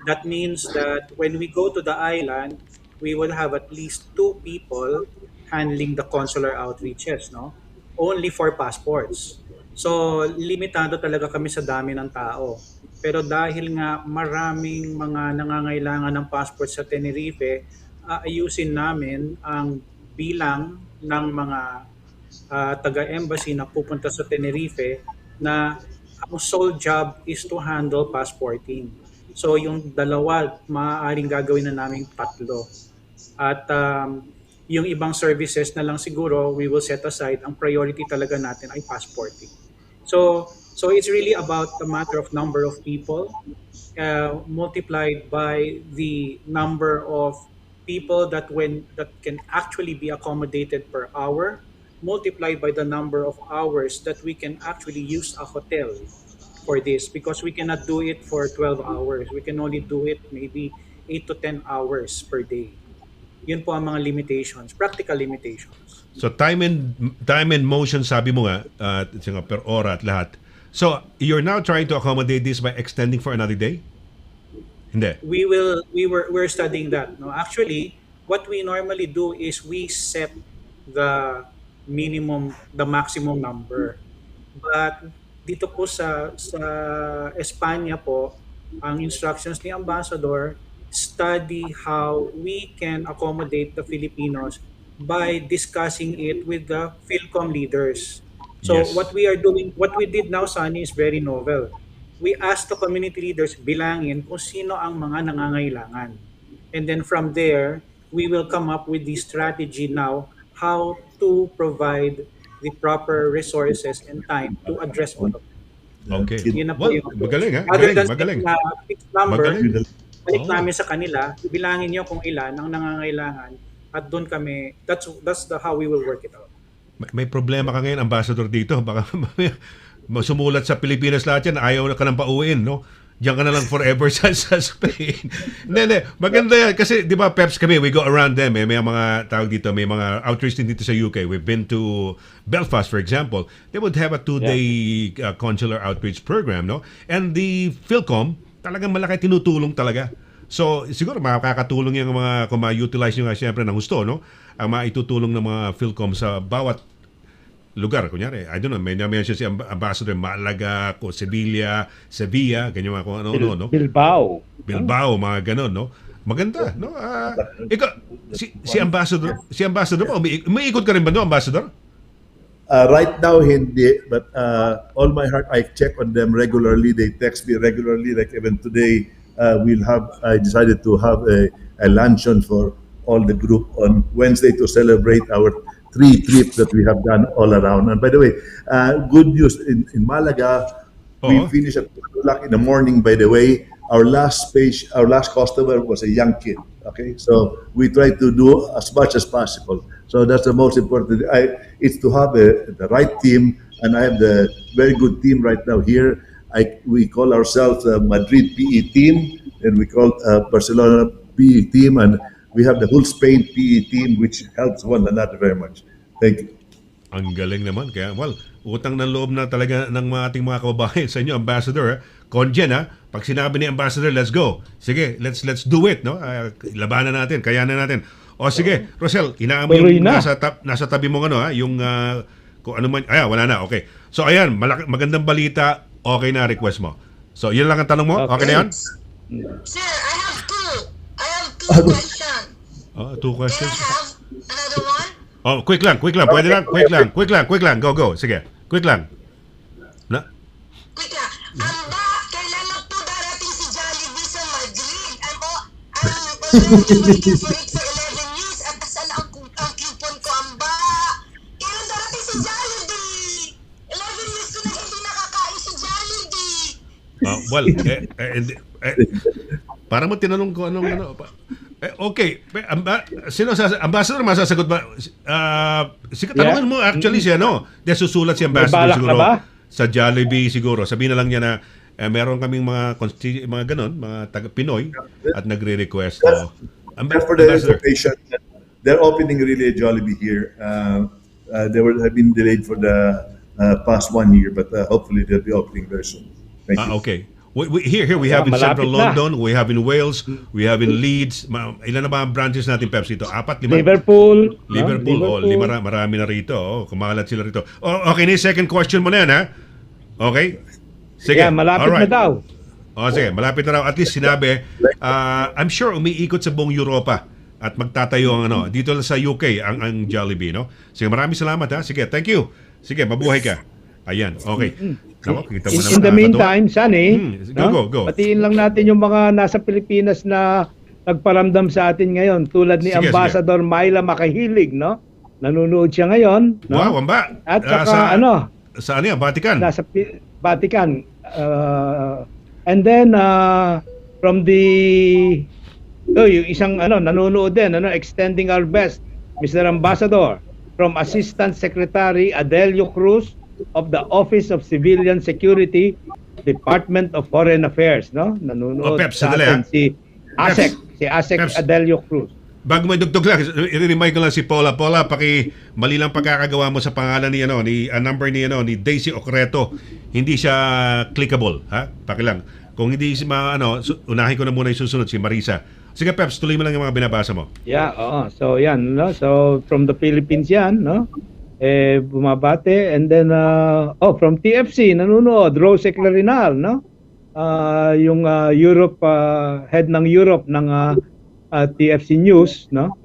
Speaker 5: That means that when we go to the island, we will have at least 2 people handling the consular outreaches, no? Only for passports. So, limitado talaga kami sa dami ng tao. Pero dahil nga maraming mga nangangailangan ng passport sa Tenerife, ayusin namin ang bilang ng mga taga-embassy na pupunta sa Tenerife na ang sole job is to handle passporting. So yung dalawa, maaaring gagawin na namin 3. At yung ibang services na lang siguro, we will set aside. Ang priority talaga natin ay passporting. So it's really about the matter of number of people multiplied by the number of people that can actually be accommodated per hour, multiplied by the number of hours that we can actually use a hotel for this, because we cannot do it for 12 hours. We can only do it maybe 8 to 10 hours per day. Yun po ang mga limitations, practical limitations.
Speaker 2: So time and motion, sabi mo nga, per ora at lahat. So you're now trying to accommodate this by extending for another day? Hindi.
Speaker 5: We're studying that. No, actually, what we normally do is we set the maximum number. But dito po sa Espanya po, ang instructions ni Ambassador, study how we can accommodate the Filipinos by discussing it with the PhilCom leaders. So
Speaker 2: Yes.
Speaker 5: what we did now, Sonny, is very novel. We asked the community leaders bilangin kung sino ang mga nangangailangan. And then from there, we will come up with the strategy now how to provide the proper resources and time to address all of them.
Speaker 2: Okay.
Speaker 5: Yun na po
Speaker 2: Well,
Speaker 5: yung-
Speaker 2: magaling ha?
Speaker 5: Other than
Speaker 2: Magaling.
Speaker 5: saying na fixed number,
Speaker 2: Magaling.
Speaker 5: balik
Speaker 2: Oh.
Speaker 5: namin sa kanila, bilangin nyo kung ilan ang nangangailangan at doon kami, that's how we will work it out.
Speaker 2: May problema ka ngayon, Ambassador, dito. Baka sumulat sa Pilipinas lahat yan, ayaw na ka nang pauwiin, no? diyan ka na lang forever sa Spain. Hindi. Maganda yan. Kasi, di ba, PEPS kami, we go around them. May mga tawag dito, may mga outreach din dito sa UK. We've been to Belfast, for example. They would have a 2-day consular outreach program, no? And the Philcom, talagang malaki tinutulong talaga. So, siguro makakatulong yung mga, kung ma-utilize nyo nga siyempre ng gusto, no? Ang maitutulong ng mga Philcom sa bawat lugar. Kunyari, I don't know, may na-mention si Ambassador Malaga, Sevilla, ganyan mga kung ano, no?
Speaker 3: Bilbao,
Speaker 2: mga ganon, no? Maganda, no? Ikaw, si Ambassador mo, umiikot ka rin ba, no, Ambassador?
Speaker 4: Right now, hindi. But all my heart, I check on them regularly. They text me regularly. Like even today, I decided to have a luncheon for all the group on Wednesday to celebrate our 3 trips that we have done all around. And by the way, good news in Malaga, we finished at 2 o'clock in the morning. By the way, our last customer was a young kid. Okay, so we try to do as much as possible. So that's the most important. It's to have the right team, and I have the very good team right now here. We call ourselves Madrid PE team, and we call Barcelona PE team, and we have the whole Spain PE team, which helps one another very much. Thank you.
Speaker 2: Ang galing naman. Kaya, well, utang ng loob na talaga ng mga ating mga kababayan sa inyo, Ambassador. Conjen, ha? Pag sinabi ni Ambassador, let's go. Sige, let's do it, no? Labanan natin, kayanan natin. O sige, Rosel, inaamoy yung nasa tabi mong ano, ha? Yung, kung ano man, wala na, okay. So, ayan, magandang balita, okay na request mo. So, yun lang ang tanong mo? Okay na yan?
Speaker 7: Sir, I have two questions.
Speaker 2: 2 questions.
Speaker 7: Can I have another one?
Speaker 2: Oh, quick lang. Pwede lang. Quick lang. Go. Sige. Quick lang. Na?
Speaker 7: Quick lang. Kailan na po darating si Jollibee sa Madrid? I'm already waiting for it for 11 years at asan ang coupon ko, amba? Kailan darating si Jollibee? 11 years ko na hindi nakakain si Jollibee.
Speaker 2: Well, para mo tinanong ko anong ano. Okay. Ambassador, masasagot ba? Tanungin mo actually siya, no? Susulat si Ambassador siguro. Sa Jollibee siguro. Sabihin na lang niya na meron kaming mga ganon, mga taga-Pinoy at nagre-request.
Speaker 4: Just for the information, they're opening really a Jollibee here. Have been delayed for the past 1 year, but hopefully they'll be opening very soon. Thank you.
Speaker 2: Okay. Here we have in Central London, we have in Wales, we have in Leeds. Ilan na ba ang branches natin, Peps, dito? 4, 5?
Speaker 3: Liverpool.
Speaker 2: Marami na rito. Kumalat sila rito. Okay, ni second question mo na yan, ha? Okay? Sige.
Speaker 3: Yeah, malapit na daw.
Speaker 2: Sige, malapit na raw. At least sinabi, I'm sure umiikot sa buong Europa at magtatayo ang dito sa UK ang Jollibee, no? Sige, maraming salamat, ha? Sige, thank you. Sige, mabuhay ka. Ayan, okay.
Speaker 3: In the meantime, Sonny,
Speaker 2: go.
Speaker 3: patiin lang natin yung mga nasa Pilipinas na nagparamdam sa atin ngayon, tulad ni Ambassador Myla Makahilig, no? Nanonood siya ngayon, no?
Speaker 2: Wow, amba.
Speaker 3: At saka
Speaker 2: saan yan? Vatican?
Speaker 3: Nasa Vatican. And then from the yung isang nanonood din, extending our best, Mr. Ambassador, from Assistant Secretary Adelio Cruz of the Office of Civilian Security, Department of Foreign Affairs, no? Nanonood
Speaker 2: PEPS,
Speaker 3: sa atin si Asek
Speaker 2: PEPS.
Speaker 3: Adelio Cruz.
Speaker 2: Bago may dugtog lang, i-remind ko lang si Paula. Paula, mali lang pagkakagawa mo sa pangalan ni number ni Daisy Ocreto. Hindi siya clickable, ha? Lang. Kung hindi unahin ko na muna yung susunod si Marisa. Sige, Peps, tuloy mo lang yung mga binabasa mo.
Speaker 3: Yeah, so yan, no? So from the Philippines yan, no? Bumabate, and then from TFC nanonood Rose Clarinal, no? Yung Europe head ng Europe ng TFC News, no?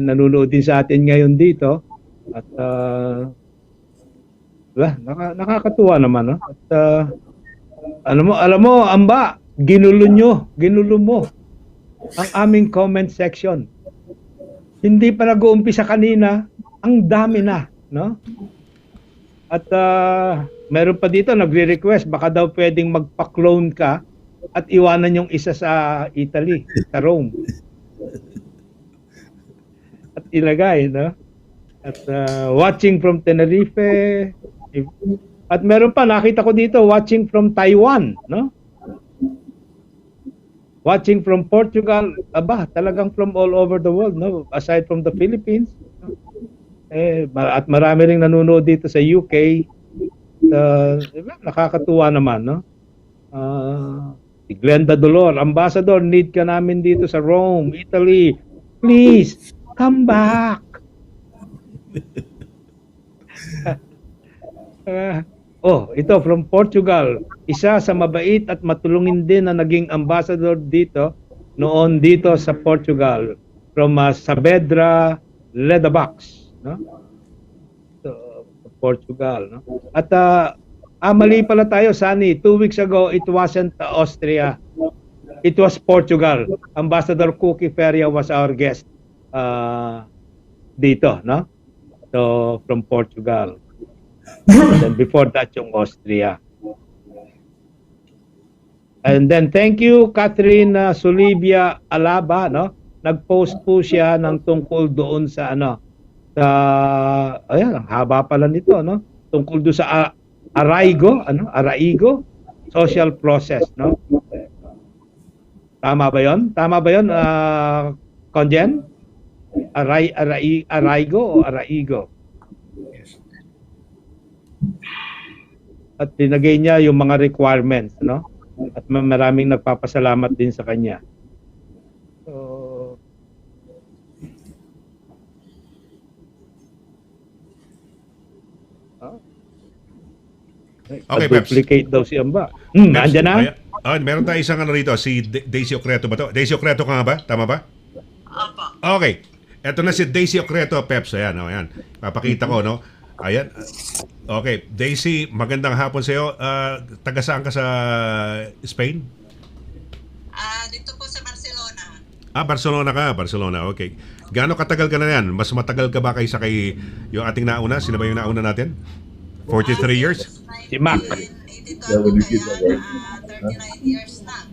Speaker 3: Nanonood din sa atin ngayon dito at nakakatuwa naman, no? At alam mo amba, ginulo mo ang aming comment section. Hindi pa nag-uumpisa kanina, ang dami na, no? At meron pa dito nagre-request, baka daw pwedeng magpa-clone ka at iwanan yung isa sa Italy, sa Rome. At ilagay, no? At watching from Tenerife. At meron pa, nakita ko dito, watching from Taiwan, no? watching from Portugal, talagang from all over the world, no? Aside from the Philippines. No? At marami ring nanonood dito sa UK. Nakakatuwa naman, no? Si Glenda Dolor, Ambassador, need ka namin dito sa Rome, Italy. Please, come back. Ito from Portugal. Isa sa mabait at matulungin din na naging ambassador dito noon dito sa Portugal from Saavedra Ledabox, no? So, Portugal, no? At mali pala tayo, Sonny. 2 weeks ago, it wasn't Austria. It was Portugal. Ambassador Cookie Feria was our guest dito, no? So, from Portugal. And then before that, yung Austria. And then, thank you, Catherine Solivia Alaba, no? Nag-post po siya ng tungkol doon sa ayan, ang haba pala nito, no? Tungkol doon sa Araigo social process, no? Tama ba 'yon? Conjen? Araigo o Araigo? At dinagay niya yung mga requirements, no? At maraming nagpapasalamat din sa kanya.
Speaker 2: Okay, Peps.
Speaker 3: Duplicate daw si Amba. Nandiyan na?
Speaker 2: Meron tayo isang rito, si Daisy Ocreto ba to? Daisy Ocreto ka nga ba? Tama ba?
Speaker 7: Opo.
Speaker 2: Okay. Ito na si Daisy Ocreto, Peps. Ayan, ayan. Papakita ko, no? Ayan. Okay. Daisy, magandang hapon sa iyo. Taga saan ka sa Spain?
Speaker 7: Dito po sa Barcelona.
Speaker 2: Barcelona ka. Barcelona, okay. Gaano katagal ka na yan? Mas matagal ka ba kaysa kay yung ating nauna? Sino ba yung nauna natin? 43 years?
Speaker 3: Si Mac.
Speaker 7: 82 kaya 39 years na.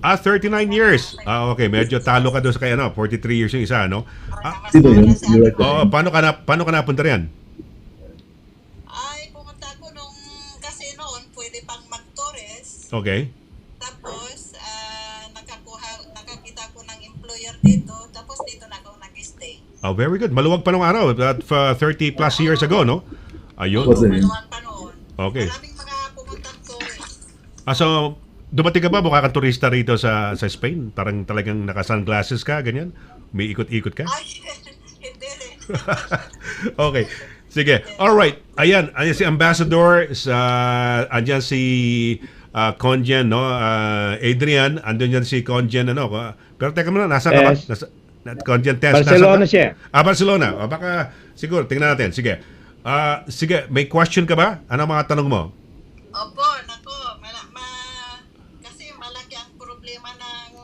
Speaker 2: 39 years. Okay. Medyo talo ka doon sa kay 43 years yung isa, no?
Speaker 4: Sino yun? You're right.
Speaker 2: Paano ka napunta riyan?
Speaker 7: Ay, pumunta ako kasi noon, pwede pang mag-tourist.
Speaker 2: Okay.
Speaker 7: Tapos, nakakita ko ng employer dito. Tapos dito na ako nag-stay.
Speaker 2: Oh, very good. Maluwag pa nung araw. 30 plus years ago, no? Ayun.
Speaker 7: Maluwag pa noon.
Speaker 2: Okay.
Speaker 7: Maraming mga pumuntang tourist.
Speaker 2: So, dumating ka ba? Mukha kang turista rito sa Spain? Parang talagang naka-sunglasses ka, ganyan? May ikot-ikot ka?
Speaker 7: Ay, hindi rin.
Speaker 2: Okay. Sige. Alright. Ayan si Ambassador, andyan si Conjen, no? Adrian, andyan yan si Conjen, ano? Pero teka muna, nasa ka ba? Conjen test.
Speaker 3: Barcelona siya.
Speaker 2: Barcelona. Baka, siguro, tingnan natin. Sige. Sige, may question ka ba? Ano ang mga tanong mo?
Speaker 7: Opo, nako. Kasi malaki ang problema ng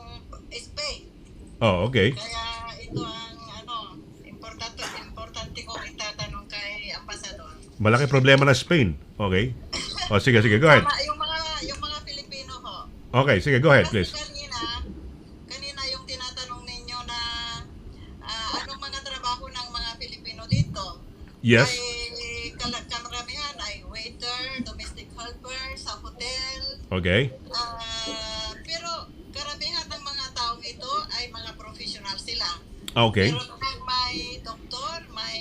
Speaker 7: Spain.
Speaker 2: Oh, okay.
Speaker 7: Kaya ito ang importante kong itatanong kay Ambassador.
Speaker 2: Malaki problema na Spain. Okay. Sige, go ahead.
Speaker 7: Yung mga Pilipino ho.
Speaker 2: Okay, sige, go ahead, please.
Speaker 7: Kasi kanina yung tinatanong ninyo na anong mga trabaho ng mga Pilipino dito.
Speaker 2: Yes.
Speaker 7: Ay karamihan ay waiter, domestic helper sa hotel.
Speaker 2: Okay.
Speaker 7: Pero karamihan ng mga taong ito ay mga professional sila.
Speaker 2: Okay.
Speaker 7: Pero may doktor, may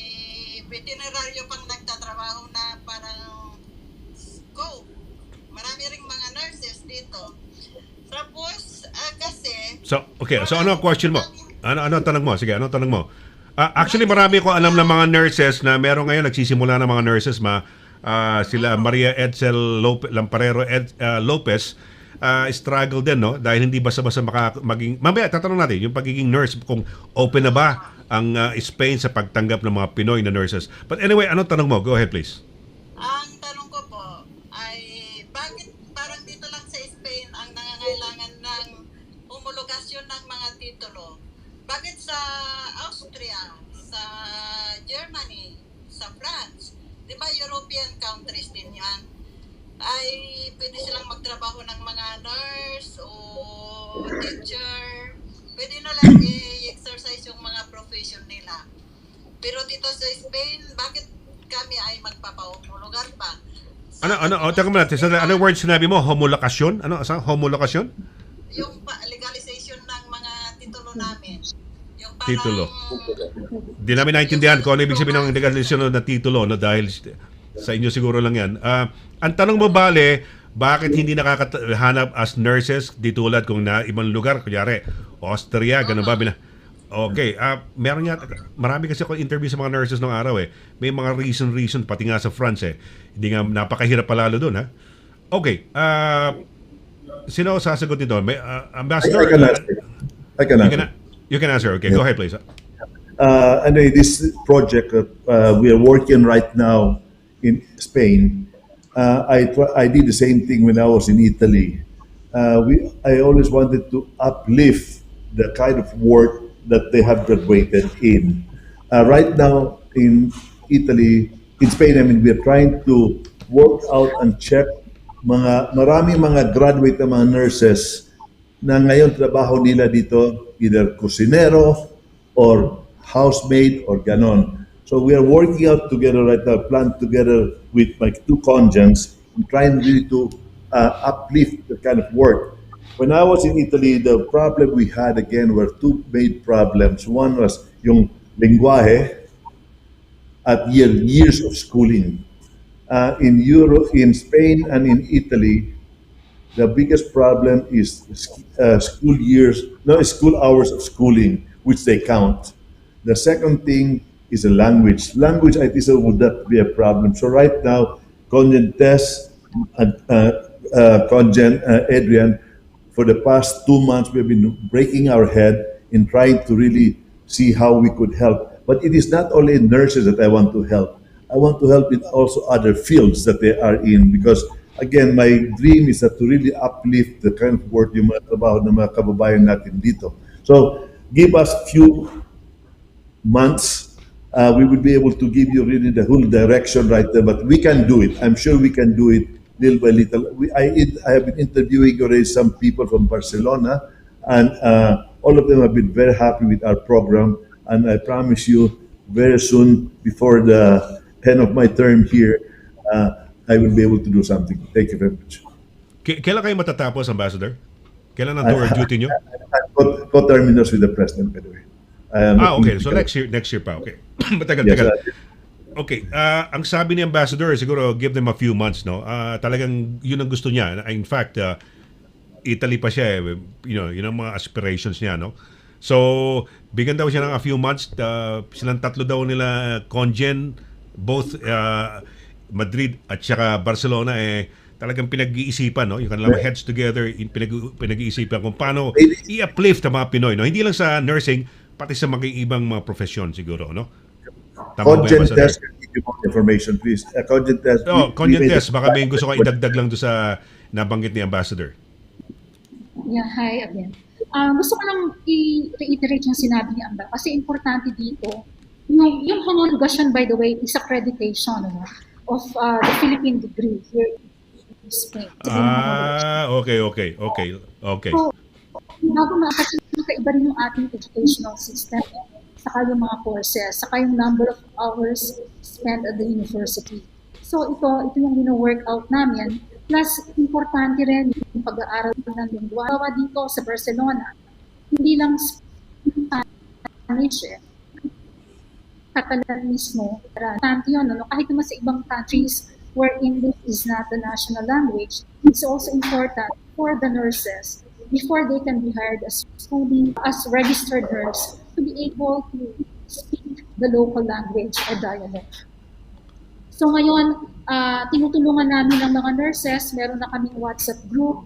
Speaker 7: veterinaryo pang nagtatrabaho na parang marami ring mga nurses dito. Tapos, kasi...
Speaker 2: So ano ang question mo? Ano ang tanong mo? Sige, ano ang tanong mo? Actually, marami ko alam ng mga nurses na meron ngayon, nagsisimula ng mga nurses, sila Maria Edsel Lamparero Lopez, struggle din, no? Dahil hindi basta-basta maging... Mamaya, tatanong natin, yung pagiging nurse, kung open na ba ang Spain sa pagtanggap ng mga Pinoy na nurses. But anyway, anong tanong mo? Go ahead, please.
Speaker 7: Ang tanong ko po ay bakit parang dito lang sa Spain ang nangangailangan ng homologasyon ng mga titulo? Bakit sa Austria, sa Germany, sa France, di ba European countries din yan, ay pwede silang magtrabaho ng mga nurse o teacher, pwede na lang i-exercise yung mga profession nila. Pero dito sa Spain, bakit kami ay magpapahomologar pa?
Speaker 2: Teka muna, ano word sinabi mo? Homolokasyon? Homolokasyon?
Speaker 7: Yung legalization
Speaker 2: Titulo. Di namin naintindihan kung ano ibig sabihin ng legalisyon na titulo, no? Dahil sa inyo siguro lang yan. Ang tanong mo, Bale, bakit hindi nakakahanap as nurses di tulad kung na ibang lugar, kunyari, Austria, ganun ba? Okay, meron nga, marami kasi ako interview sa mga nurses nung araw eh. May mga reason, pati nga sa France eh. Hindi nga, napakahirap palalo doon ha. Okay, sino sasagot nito? May, Ambassador?
Speaker 4: I can answer.
Speaker 2: You can answer, okay. Go ahead please.
Speaker 4: Anyway, this project we are working right now in Spain. I did the same thing when I was in Italy. I always wanted to uplift the kind of work that they have graduated in. Right now in Italy, in Spain, I mean, we are trying to work out and check maraming mga graduate na mga nurses na ngayon trabaho nila dito, either kusinero or housemaid or ganon. So we are working out together right now, plan together with my two conjuncts, and trying really to uplift the kind of work. When I was in Italy, the problem we had again were two main problems. One was yung lengguaje at years of schooling. In Europe, in Spain and in Italy, the biggest problem is school hours of schooling, which they count. The second thing is a language. Language, I think, would not be a problem. So right now, Conjen Tess and Adrian, for the past 2 months, we've been breaking our head in trying to really see how we could help. But it is not only nurses that I want to help. I want to help in also other fields that they are in, because again, my dream is that to really uplift the kind of work yung mga trabaho ng mga kababayan natin dito. So give us few months, we will be able to give you really the whole direction right there, but we can do it. I'm sure we can do it little by little. I have been interviewing already some people from Barcelona, and all of them have been very happy with our program, and I promise you very soon, before the end of my term here, I will be able to do something. Thank you very much.
Speaker 2: Kailan kayo matatapos, Ambassador? Kailan ang tour duty nyo?
Speaker 4: I'm co-terminus with the President, by the way.
Speaker 2: Okay. So next year pa. Okay. Matagal. Okay. Ang sabi ni Ambassador, siguro give them a few months, no? Talagang yun ang gusto niya. In fact, Italy pa siya, yun ang mga aspirations niya, no? So, bigyan daw siya ng a few months. Silang tatlo daw nila Conjen, both Madrid at saka Barcelona, talagang pinag-iisipan, no? Yung kanilang heads together, pinag-iisipan kung paano i-uplift ang mga Pinoy, no? Hindi lang sa nursing, pati sa mga ibang mga profesyon siguro, no?
Speaker 4: Conjen Test, can give you more information, please. Conjen Test.
Speaker 2: Conjen Test, baka may gusto ko idagdag lang doon sa nabanggit ni Ambassador.
Speaker 6: Yeah, hi again. Gusto ko lang i-reiterate yung sinabi ni Amba kasi importante dito. Yung homologation, by the way, is accreditation of the Philippine degree here in Spain.
Speaker 2: Okay.
Speaker 6: So, bago makaiba rin yung ating educational system, saka yung mga courses, saka yung number of hours spent at the university. So ito yung work out namin. Plus, importante rin yung pag-aaral ng lingua. Dito sa Barcelona, hindi lang Spanish Catalan mismo. Importante yun, kahit naman sa ibang countries where English is not the national language, it's also important for the nurses before they can be hired as registered nurse to be able to speak the local language or dialect. So ngayon, tinutulungan namin ng mga nurses, meron na kaming WhatsApp group.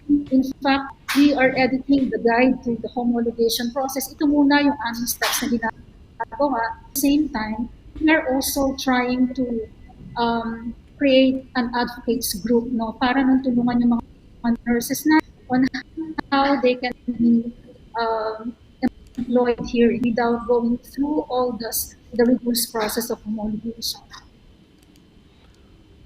Speaker 6: In fact, we are editing the guide to the homologation process. Ito muna yung aming steps na ginagawa. At the same time, we are also trying to create an advocates group, no, para nang tulungan yung mga nurses na on how they can be employed here without going through all the rigorous process of homologation.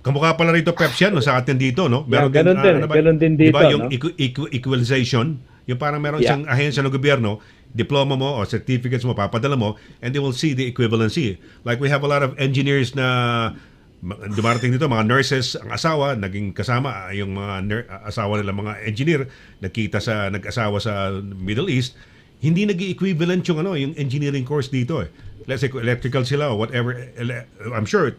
Speaker 2: Kamukha pala rito PEPS yan, no, sa atin dito, no?
Speaker 3: Meron ganun din dito,
Speaker 2: diba, yung
Speaker 3: no?
Speaker 2: equalization, yung parang meron siyang ahensya ng gobyerno, diploma mo o certificates mo, papadala mo, and they will see the equivalency. Like we have a lot of engineers na dumarating dito, mga nurses, ang asawa, naging kasama, yung mga asawa nila, mga engineer, nag-asawa sa Middle East, hindi nag-equivalent yung yung engineering course dito eh. Let's say kung electrical sila or whatever, I'm sure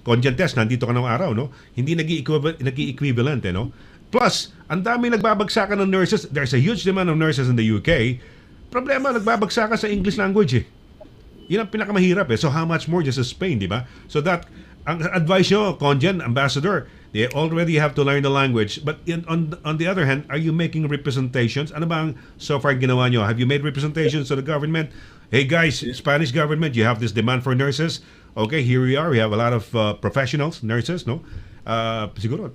Speaker 2: content test nandito ka ng araw, no? Hindi nag-equivalent eh, no? Plus, ang dami nagbabagsakan ng nurses. There's a huge demand of nurses in the UK. Problema, nagbabagsakan sa English language eh. Yun ang pinakamahirap eh. So how much more just sa Spain, di ba? So that, ang advice nyo, Conjen, Ambassador, they already have to learn the language. But on the other hand, are you making representations? Ano ba ang so far ginawa nyo? Have you made representations to the government? Hey guys, Spanish government, you have this demand for nurses. Okay, here we are. We have a lot of professionals, nurses, no? Siguro,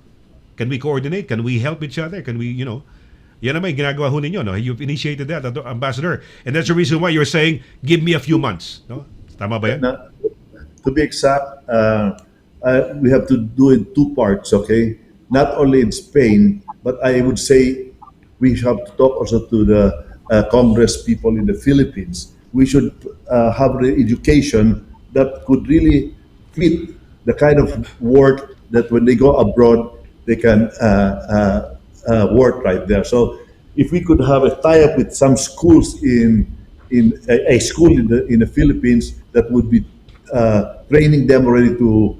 Speaker 2: can we coordinate? Can we help each other? Can we, yan naman yung ginagawa ho ninyo, no? You've initiated that, Ambassador. And that's the reason why you're saying, give me a few months, no? Tama ba yan?
Speaker 4: Now, to be exact, we have to do it two parts, okay? Not only in Spain, but I would say we have to talk also to the Congress people in the Philippines. We should have the education that could really fit the kind of work that when they go abroad, they can work right there. So if we could have a tie-up with some schools in a school in the Philippines that would be training them already to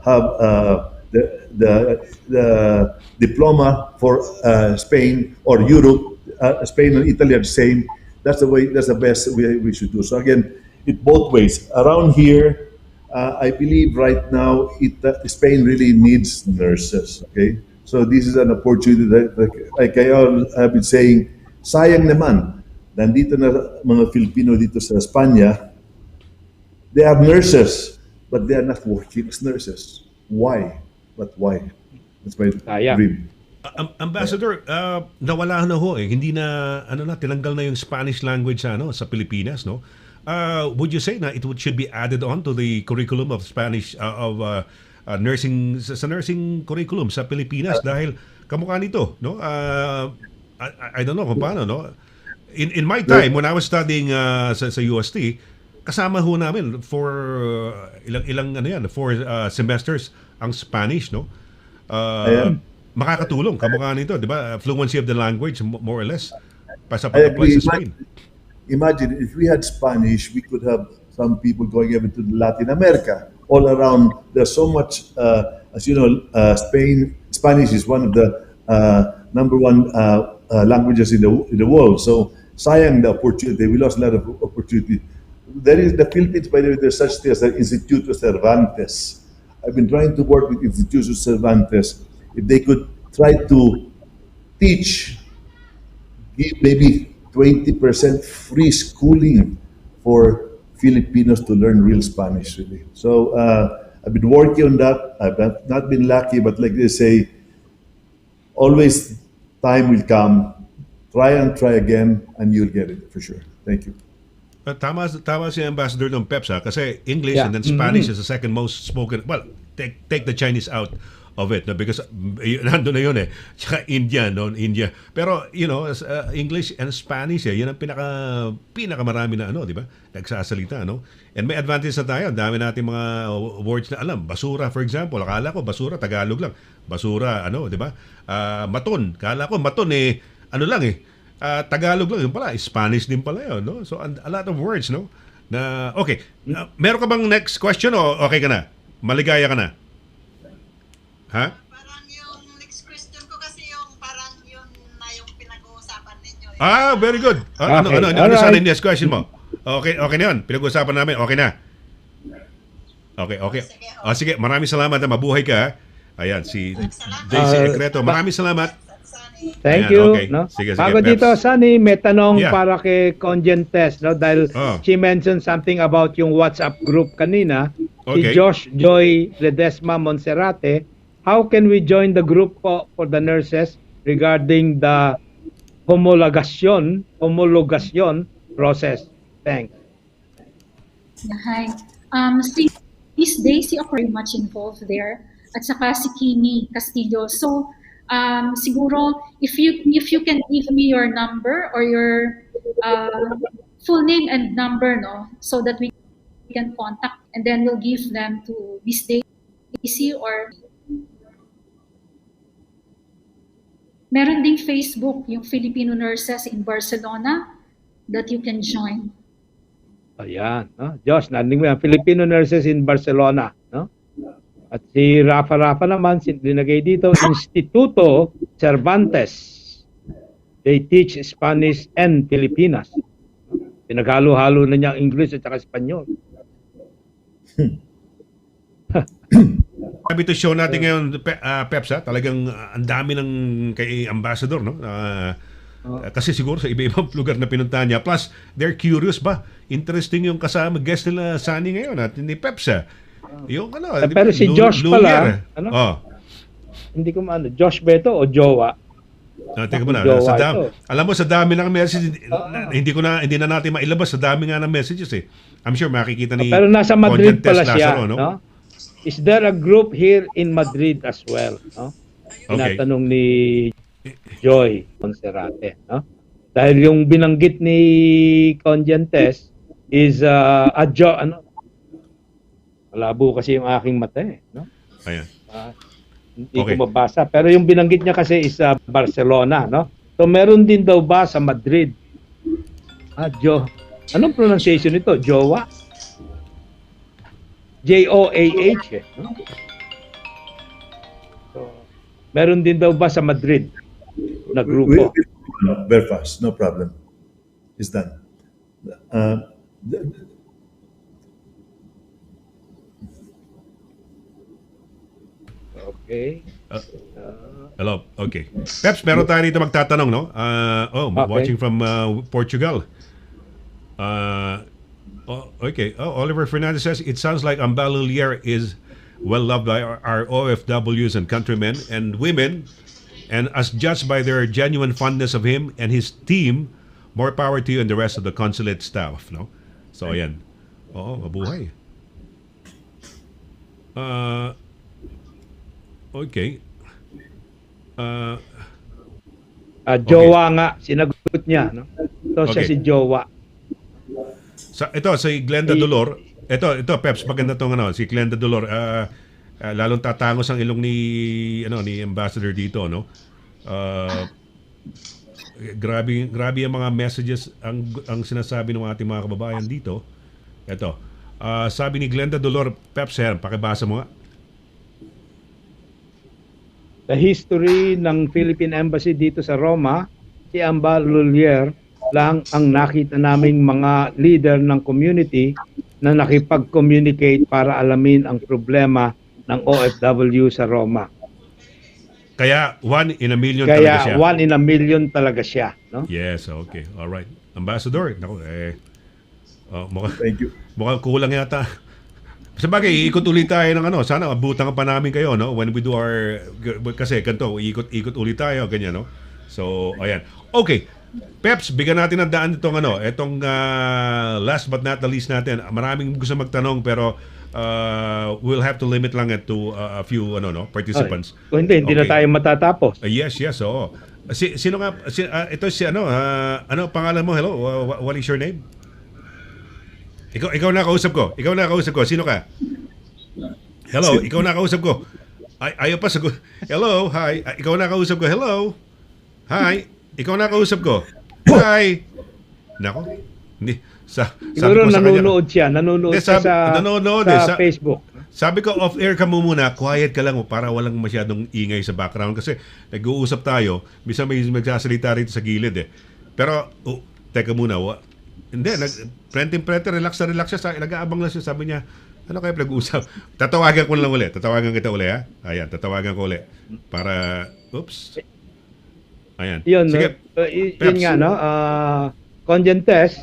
Speaker 4: have the diploma for Spain or Europe. Spain and Italy are the same. That's the way. That's the best way we should do. So again, it both ways. Around here, I believe right now Spain really needs nurses. Okay, so this is an opportunity that, like I have been saying, sayang naman, nandito na mga Filipino dito sa Espanya. They are nurses, but they are not working as nurses. Why? But why? That's my dream.
Speaker 2: Ambassador, nawala na ho eh. Hindi na tinanggal na yung Spanish language sa Pilipinas, no? Would you say na should be added on to the curriculum of Spanish nursing sa nursing curriculum sa Pilipinas dahil kamukha nito, no? I don't know kung paano, no? In my time when I was studying sa UST, kasama ho namin for ilang 4 semesters ang Spanish, no? Makakatulong kamukha nito, di ba? Fluency of the language, more or less, sa pag-apply sa Spain.
Speaker 4: Imagine if we had Spanish, we could have some people going even to Latin America, all around. There's so much, as you know, Spanish is one of the number one languages in the world. So sayang the opportunity. We lost a lot of opportunity. There is the Philippines, by the way, there's such thing as the Instituto Cervantes. I've been trying to work with Instituto Cervantes. If they could try to teach, give maybe 20% free schooling for Filipinos to learn real Spanish, really. So I've been working on that. I've not been lucky, but like they say, always time will come. Try and try again, and you'll get it for sure. Thank you.
Speaker 2: Tama si Ambassador ng PEPS kasi English and then Spanish is the second most spoken. Well, take the Chinese out of it, no? Because nandun na yun eh. Tsaka India, no? India. Pero, English and Spanish, yun ang pinakamarami na, di ba? Nagsasalita, no? And may advantage na tayo. Ang dami natin mga words na alam. Basura, for example. Akala ko, basura, Tagalog lang. Basura, di ba? Maton. Akala ko, maton Tagalog lang. Yun pala, Spanish din pala yun, no? So, a lot of words, no? Okay. Meron ka bang next question o okay ka na? Maligaya ka na? Ha?
Speaker 8: Parang yung next question ko kasi parang yun na yung pinag-uusapan ninyo.
Speaker 2: Very good.
Speaker 3: Okay.
Speaker 2: Ano sana yung next question mo? Okay na yun. Pinag-uusapan namin. Okay na. Okay. Sige, maraming salamat. Mabuhay ka. Ha? Ayan, si Daisy Ecreto. Maraming salamat.
Speaker 3: Thank
Speaker 2: Ayan,
Speaker 3: you.
Speaker 2: okay.
Speaker 3: No?
Speaker 2: Sige,
Speaker 3: Bago
Speaker 2: Peps.
Speaker 3: dito, Sonny, may tanong
Speaker 2: Yeah.
Speaker 3: para kay Conjen Test, no? Dahil she mentioned something about yung WhatsApp group kanina.
Speaker 2: Okay.
Speaker 3: Si Josh Joy Ledesma Monserrate, how can we join the group po for the nurses regarding the homologation process? Thanks.
Speaker 6: Hi. Is Daisy very much involved there? At saka si Kimi Castillo. So, siguro, if you can give me your number or your full name and number, no, so that we can contact, and then we'll give them to Miss Daisy or meron ding Facebook, yung Filipino Nurses in Barcelona. that you can join.
Speaker 3: Ayan, no? Josh, narinig mo yan, Filipino nurses in Barcelona, no? At si Rafa naman, dinagay dito, Instituto Cervantes. They teach Spanish and Filipinas. Pinaghalo-halo na niya ang English at saka Espanyol.
Speaker 2: Sabi to show natin ngayon, Peps, ha? Talagang ang dami ng kay ambassador, no? Kasi siguro sa iba-ibang lugar na pinuntahan niya. Plus, they're curious ba? Interesting yung kasama guest nila Sunny ngayon at hindi Peps, ha? Yung ano,
Speaker 3: Pero si Josh pala,
Speaker 2: ano?
Speaker 3: Hindi ko maano, Josh Beto o Jowa?
Speaker 2: Teka muna,
Speaker 3: Jowa
Speaker 2: alam mo sa dami ng messages, hindi na natin mailabas sa dami nga ng messages eh. I'm sure makikita ni
Speaker 3: pero nasa Madrid
Speaker 2: Content
Speaker 3: pala
Speaker 2: Test
Speaker 3: siya,
Speaker 2: Lazaro, no?
Speaker 3: Is there a group here in Madrid as well, no?
Speaker 2: Okay.
Speaker 3: Tinatanong ni Joy Monserrate, no? Dahil yung binanggit ni Conjentes is malabo kasi yung aking mata eh, no?
Speaker 2: Ayan.
Speaker 3: Hindi ko mabasa. Pero yung binanggit niya kasi is Barcelona, no? So meron din daw ba sa Madrid? Anong pronunciation nito? Jowa? Joah, eh, no? So, meron din daw ba sa Madrid na grupo?
Speaker 4: Very fast, no problem. It's done.
Speaker 3: Okay.
Speaker 2: Hello. Okay. Peps, meron tayo dito magtatanong, no?
Speaker 3: Okay.
Speaker 2: Watching from Portugal. Okay. Oliver Fernandez says, it sounds like LHUILLIER is well loved by our OFWs and countrymen and women, and as judged by their genuine fondness of him and his team, more power to you and the rest of the consulate staff, no? So, ayan. Oo, mabuhay. Okay.
Speaker 3: Jowa nga, sinagot niya, no? So siya
Speaker 2: Okay.
Speaker 3: si Jowa.
Speaker 2: Ito, si Glenda Dolor. Ito, Peps, maganda tong si Glenda Dolor. Lalong tatangos ang ilong ni Ambassador dito, no? Grabe ang mga messages ang sinasabi ng ating mga kababayan dito. Ito. Sabi ni Glenda Dolor, Peps, pakibasa mo nga.
Speaker 3: Sa history ng Philippine Embassy dito sa Roma, si LHUILLIER lang ang nakita naming mga leader ng community na nakipag-communicate para alamin ang problema ng OFW sa Roma.
Speaker 2: Kaya 1 in a million talaga siya.
Speaker 3: Kaya 1 in a million talaga siya, no?
Speaker 2: Yes, okay. All right. Ambassador, naku,
Speaker 4: Thank you.
Speaker 2: mukhang kulang yata. Sabagay, iikot ulit tayo ng sana abutan pa namin kayo, no? When we do our, kasi ganito, ikot ulit tayo, ganyan, no? So, ayan. Okay. Peps, bigyan natin ng daan itong last but not the least natin. Maraming gusto magtanong pero we'll have to limit lang to a few participants.
Speaker 3: Kung hindi na tayo matatapos.
Speaker 2: Yes, oo. Sino nga ito si ano pangalan mo? Hello. What is your name? Ikaw na kausap ko. Sino ka? Hello, ikaw na kausap ko. Ayaw pa sagot. Hello, hi. Ikaw na kausap ko. Hello. Hi. Ikaw na kausap ko. Hi. Nako. Hindi.
Speaker 3: Siguro nanonood siya. Nanonood siya sa Facebook.
Speaker 2: Sabi ko, off-air ka mo muna, quiet ka lang para walang masyadong ingay sa background. Kasi nag-uusap tayo, bisa may magsasalita rito sa gilid eh. Pero, teka muna, hindi, prente, relax siya. Nag-aabang lang siya, sabi niya, ano kaya pag-uusap? Tatawagan kita uli, ha? Ayan, tatawagan ko uli. Para, oops. Ayan.
Speaker 3: Yun,
Speaker 2: sige.
Speaker 3: Yun nga, no? Conjentes.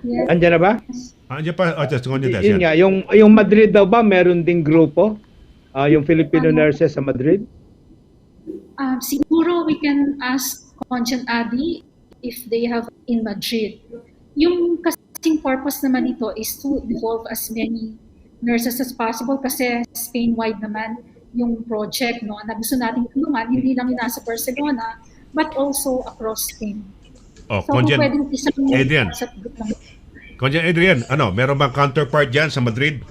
Speaker 6: Yes.
Speaker 3: Andiyan na ba?
Speaker 2: Andiyan pa, Conjentes.
Speaker 3: Yun nga, yung Madrid daw ba, meron ding grupo? Yung Filipino nurses sa Madrid?
Speaker 6: Siguro we can ask Conjent Adi if they have in Madrid. Yung kasing purpose naman ito is to involve as many nurses as possible kasi Spain-wide naman yung project, no, na gusto nating tulungan, hindi lang yung nasa Barcelona, but also across Spain. So,
Speaker 2: Conjen,
Speaker 6: pwedeng isang
Speaker 2: Adrian.
Speaker 6: sa group lang.
Speaker 2: Conjen Adrian, meron bang counterpart dyan sa Madrid?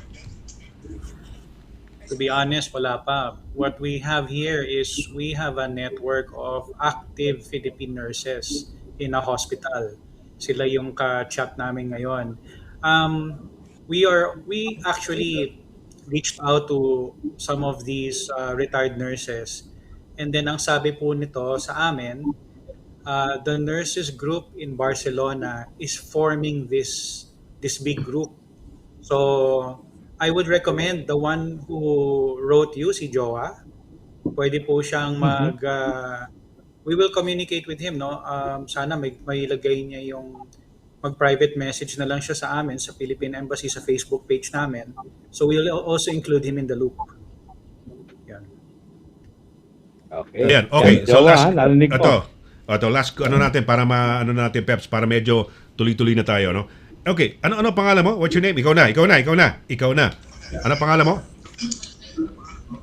Speaker 5: To be honest, wala pa. What we have here is we have a network of active Philippine nurses in a hospital. Sila yung ka-chat namin ngayon. We actually reached out to some of these retired nurses, and then ang sabi po nito sa amin, the nurses group in Barcelona is forming this big group. So I would recommend the one who wrote you, si Joa. Pwede po siyang we will communicate with him, no? Sana may ilagay niya yung mag-private message na lang siya sa amin sa Philippine Embassy sa Facebook page namin. So we'll also include him in the loop. Yan.
Speaker 3: Okay.
Speaker 2: Ayan, okay. So
Speaker 3: Jowa,
Speaker 2: last,
Speaker 3: narinig ko.
Speaker 2: ito, last ano natin para ano natin Peps para medyo tuloy-tuloy na tayo, no? Okay, ano pangalan mo? What's your name? Ikaw na. Ano pangalan mo?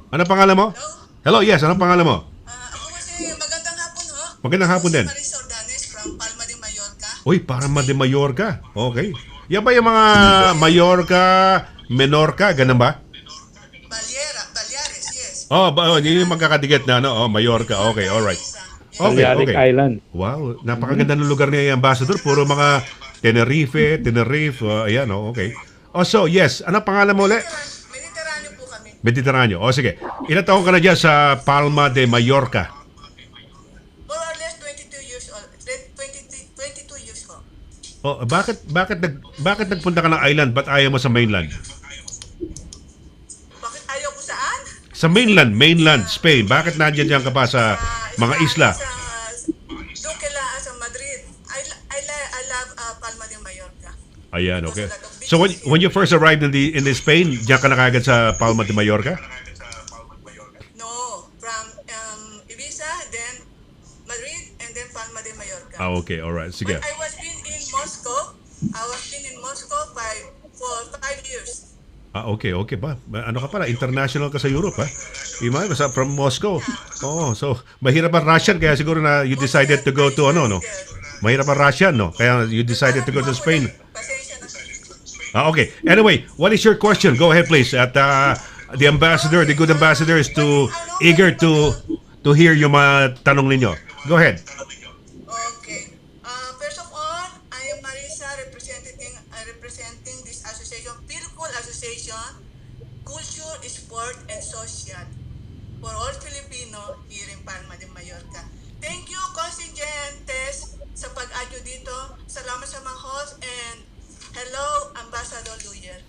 Speaker 2: Ano pangalan mo? Hello, yes, ano pangalan mo?
Speaker 8: Ako kasi magandang hapon ho.
Speaker 2: Magandang hapon din.
Speaker 8: Maris Ordanes from Palma de Mallorca.
Speaker 2: Uy, Palma de Mallorca. Okay. Yan ba yung mga Mallorca, Menorca, ganun ba?
Speaker 8: Baleares, yes.
Speaker 2: Yun yung magkakadikit na, no? Oh, Mallorca. Okay, alright. Okay,
Speaker 3: Balearic
Speaker 2: okay.
Speaker 3: Island.
Speaker 2: Wow, napakaganda ng lugar niya yung Ambassador. Puro mga Tenerife, ayan, okay. So, yes, ano pangalan mo ulit?
Speaker 8: Mediterranean po kami.
Speaker 2: Mediterranean. Sige. Ilan taon ka na dyan sa Palma de Mallorca?
Speaker 8: More or less 22 years old. 22 years old.
Speaker 2: Bakit nagpunta ka ng island? Ba't ayaw mo sa mainland?
Speaker 8: Bakit ayaw ko saan?
Speaker 2: Sa mainland, Spain. Bakit nandiyan dyan ka pa sa mga isla?
Speaker 8: Doon kailangan sa Madrid. I love Palma de Mallorca.
Speaker 2: Ayan, okay. So when you first arrived in the Spain, diyan ka na kagad sa Palma de Mallorca?
Speaker 8: No, from Ibiza, then Madrid, and then Palma de Mallorca.
Speaker 2: Okay, alright. Sige.
Speaker 8: When I was been in Moscow for 5 years.
Speaker 2: Okay ba? Ano ka pala? International ka sa Europe, ha? Ima, from Moscow. So mahirap ang Russian kaya siguro na you decided to go to no? Mahirap ang Russian, no? Kaya you decided to go to Spain.
Speaker 8: Pasensya na.
Speaker 2: Okay. Anyway, what is your question? Go ahead, please. At the ambassador, the good ambassador is eager to hear yung mga tanong ninyo. Go ahead.
Speaker 8: Okay. First of all, I am Marisa representing this association, Philippine Association, Culture, Sport, and Social for all Filipino here in Palma de Mallorca. Thank you, constituentes, sa pag-adyo dito. Salamat sa mga host and hello, Ambassador LHUILLIER.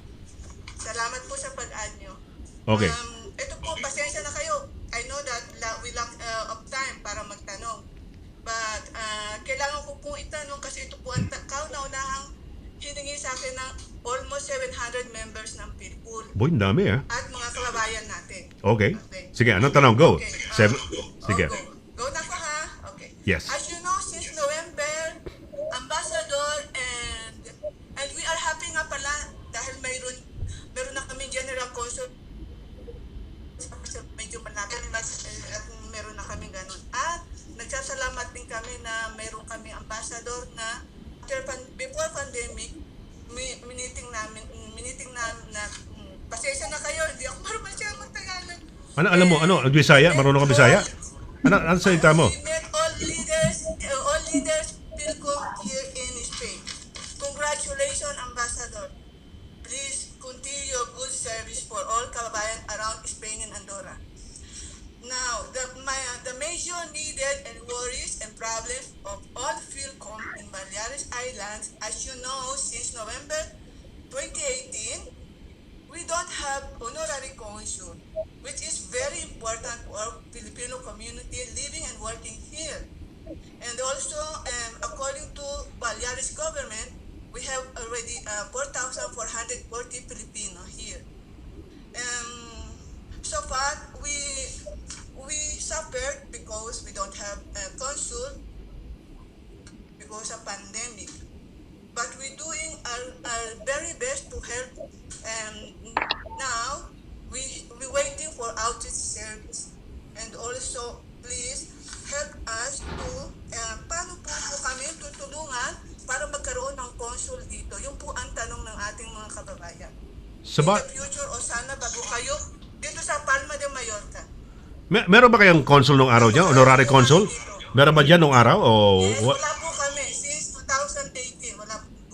Speaker 8: Salamat po sa pag-adyo.
Speaker 2: Okay.
Speaker 8: Ito po, pasensya na kayo. I know that we lack of time para magtanong. But kailangan ko pong itanong kasi ito po ang kauna-unahang hiningi sa akin ng almost 700 members ng Philippine
Speaker 2: Boy, ang dami, ha?
Speaker 8: at mga kababayan natin.
Speaker 2: Okay. Sige, anong tanong? Go.
Speaker 8: Okay.
Speaker 2: Sige.
Speaker 8: Go na ko ha. Okay.
Speaker 2: Yes.
Speaker 8: As you know, since November, Ambassador and we are happy nga pala dahil meron na kami General Consul medyo malapit at meron na kami ganun. At nagsasalamat din kami na meron kami ambassador na before pandemic, miniting namin na pasensya na kayo, hindi ako marunong masyadong magtagalog.
Speaker 2: Alam mo, Bisaya? Marunong ka Bisaya? Ano salita mo?
Speaker 8: We met all leaders Philippine here in Spain. Congratulations, Ambassador. Please continue your good service for all kababayan around Spain and Andorra. Now, the major needed and worries and problems of all Philcom in Baleares Islands, as you know, since November 2018, we don't have honorary consul, which is very important for our Filipino community living and working here. And also, according to Baleares government, we have already 4,440 Filipino here. So far, we suffered because we don't have a consul because of pandemic. But we're doing our very best to help. And now, we're waiting for outreach service. And also, please help us to, paano po kami tutulungan para magkaroon ng consul dito? Yung po ang tanong ng ating mga kababayan. In the future, o sana bago kayo dito sa Palma de Mallorca.
Speaker 2: Meron ba kayong consul nung araw dyan? Honorary consul? Meron ba dyan nung araw?
Speaker 8: Yes, wala po kami since 2018.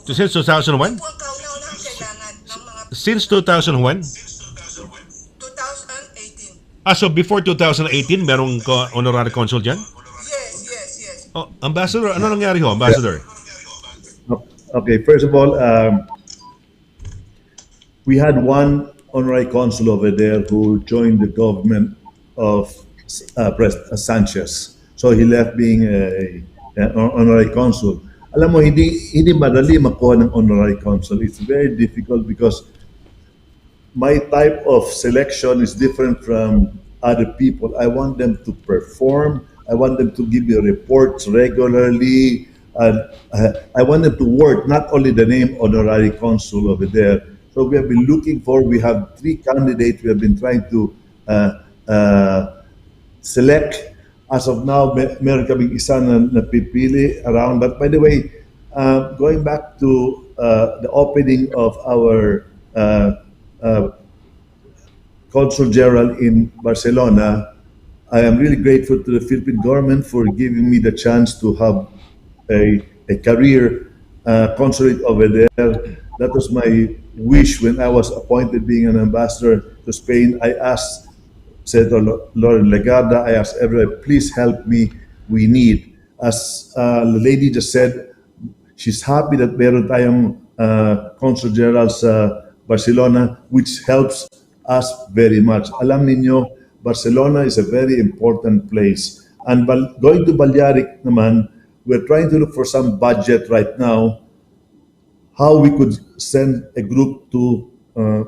Speaker 2: So since
Speaker 8: Yun
Speaker 2: 2001?
Speaker 8: po ang kauna-unahang kailangan ng mga
Speaker 2: Since 2001?
Speaker 8: 2018.
Speaker 2: So before 2018, merong honorary consul dyan?
Speaker 8: Yes, yes, yes.
Speaker 2: Oh, Ambassador, ano nangyari ho, Ambassador?
Speaker 4: Okay, first of all, we had one honorary consul over there who joined the government of President Sanchez. So he left being an honorary consul. Alam mo, hindi madali makuha ng honorary consul. It's very difficult because my type of selection is different from other people. I want them to perform. I want them to give me reports regularly. And I want them to work, not only the name honorary consul over there. So we have been looking for, we have 3 candidates we have been trying to select. As of now, meron kaming isa na napipili around. But by the way, going back to the opening of our Consul General in Barcelona, I am really grateful to the Philippine government for giving me the chance to have a career consulate over there. That was my wish when I was appointed being an ambassador to Spain. I asked Senator Lauren Legarda, I asked everyone, please help me, we need. As the lady just said, she's happy that meron tayong Consul General sa Barcelona, which helps us very much. Alam ninyo, Barcelona is a very important place. And going to Balearic naman, we're trying to look for some budget right now, how we could send a group to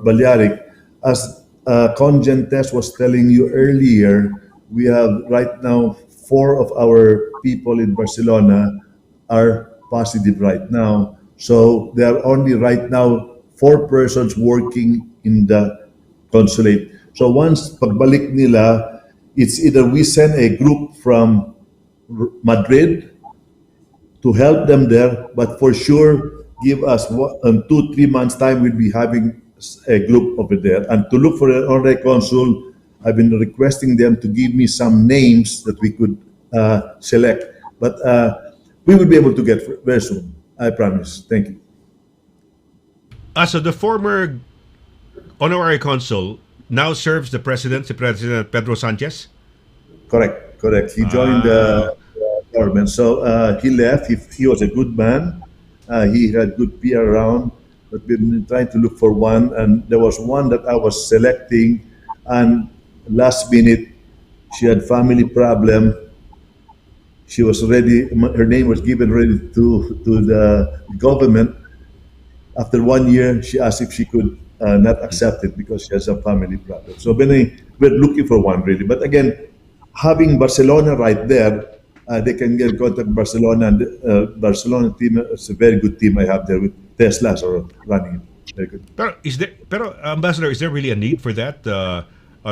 Speaker 4: Balearic. As Conjen Tess was telling you earlier, we have right now 4 of our people in Barcelona are positive right now. So there are only right now 4 persons working in the consulate. So once pagbalik nila, it's either we send a group from Madrid to help them there, but for sure, give us 2-3 months time, we'll be having a group over there. And to look for an honorary consul, I've been requesting them to give me some names that we could select. But we will be able to get very soon, I promise. Thank you.
Speaker 2: So the former honorary consul now serves the president, si President Pedro Sanchez?
Speaker 4: Correct, correct. He joined the government. So he left. He was a good man. He had good PR around, but we've been trying to look for one. And there was one that I was selecting, and last minute, she had family problem. She was ready. Her name was given ready to the government. After 1 year, she asked if she could not accept it because she has a family problem. So we're looking for one really. But again, having Barcelona right there, they can get in contact with Barcelona, and Barcelona team is a very good team I have there with Tesla or running it. Very good.
Speaker 2: Pero Ambassador, is there really a need for that?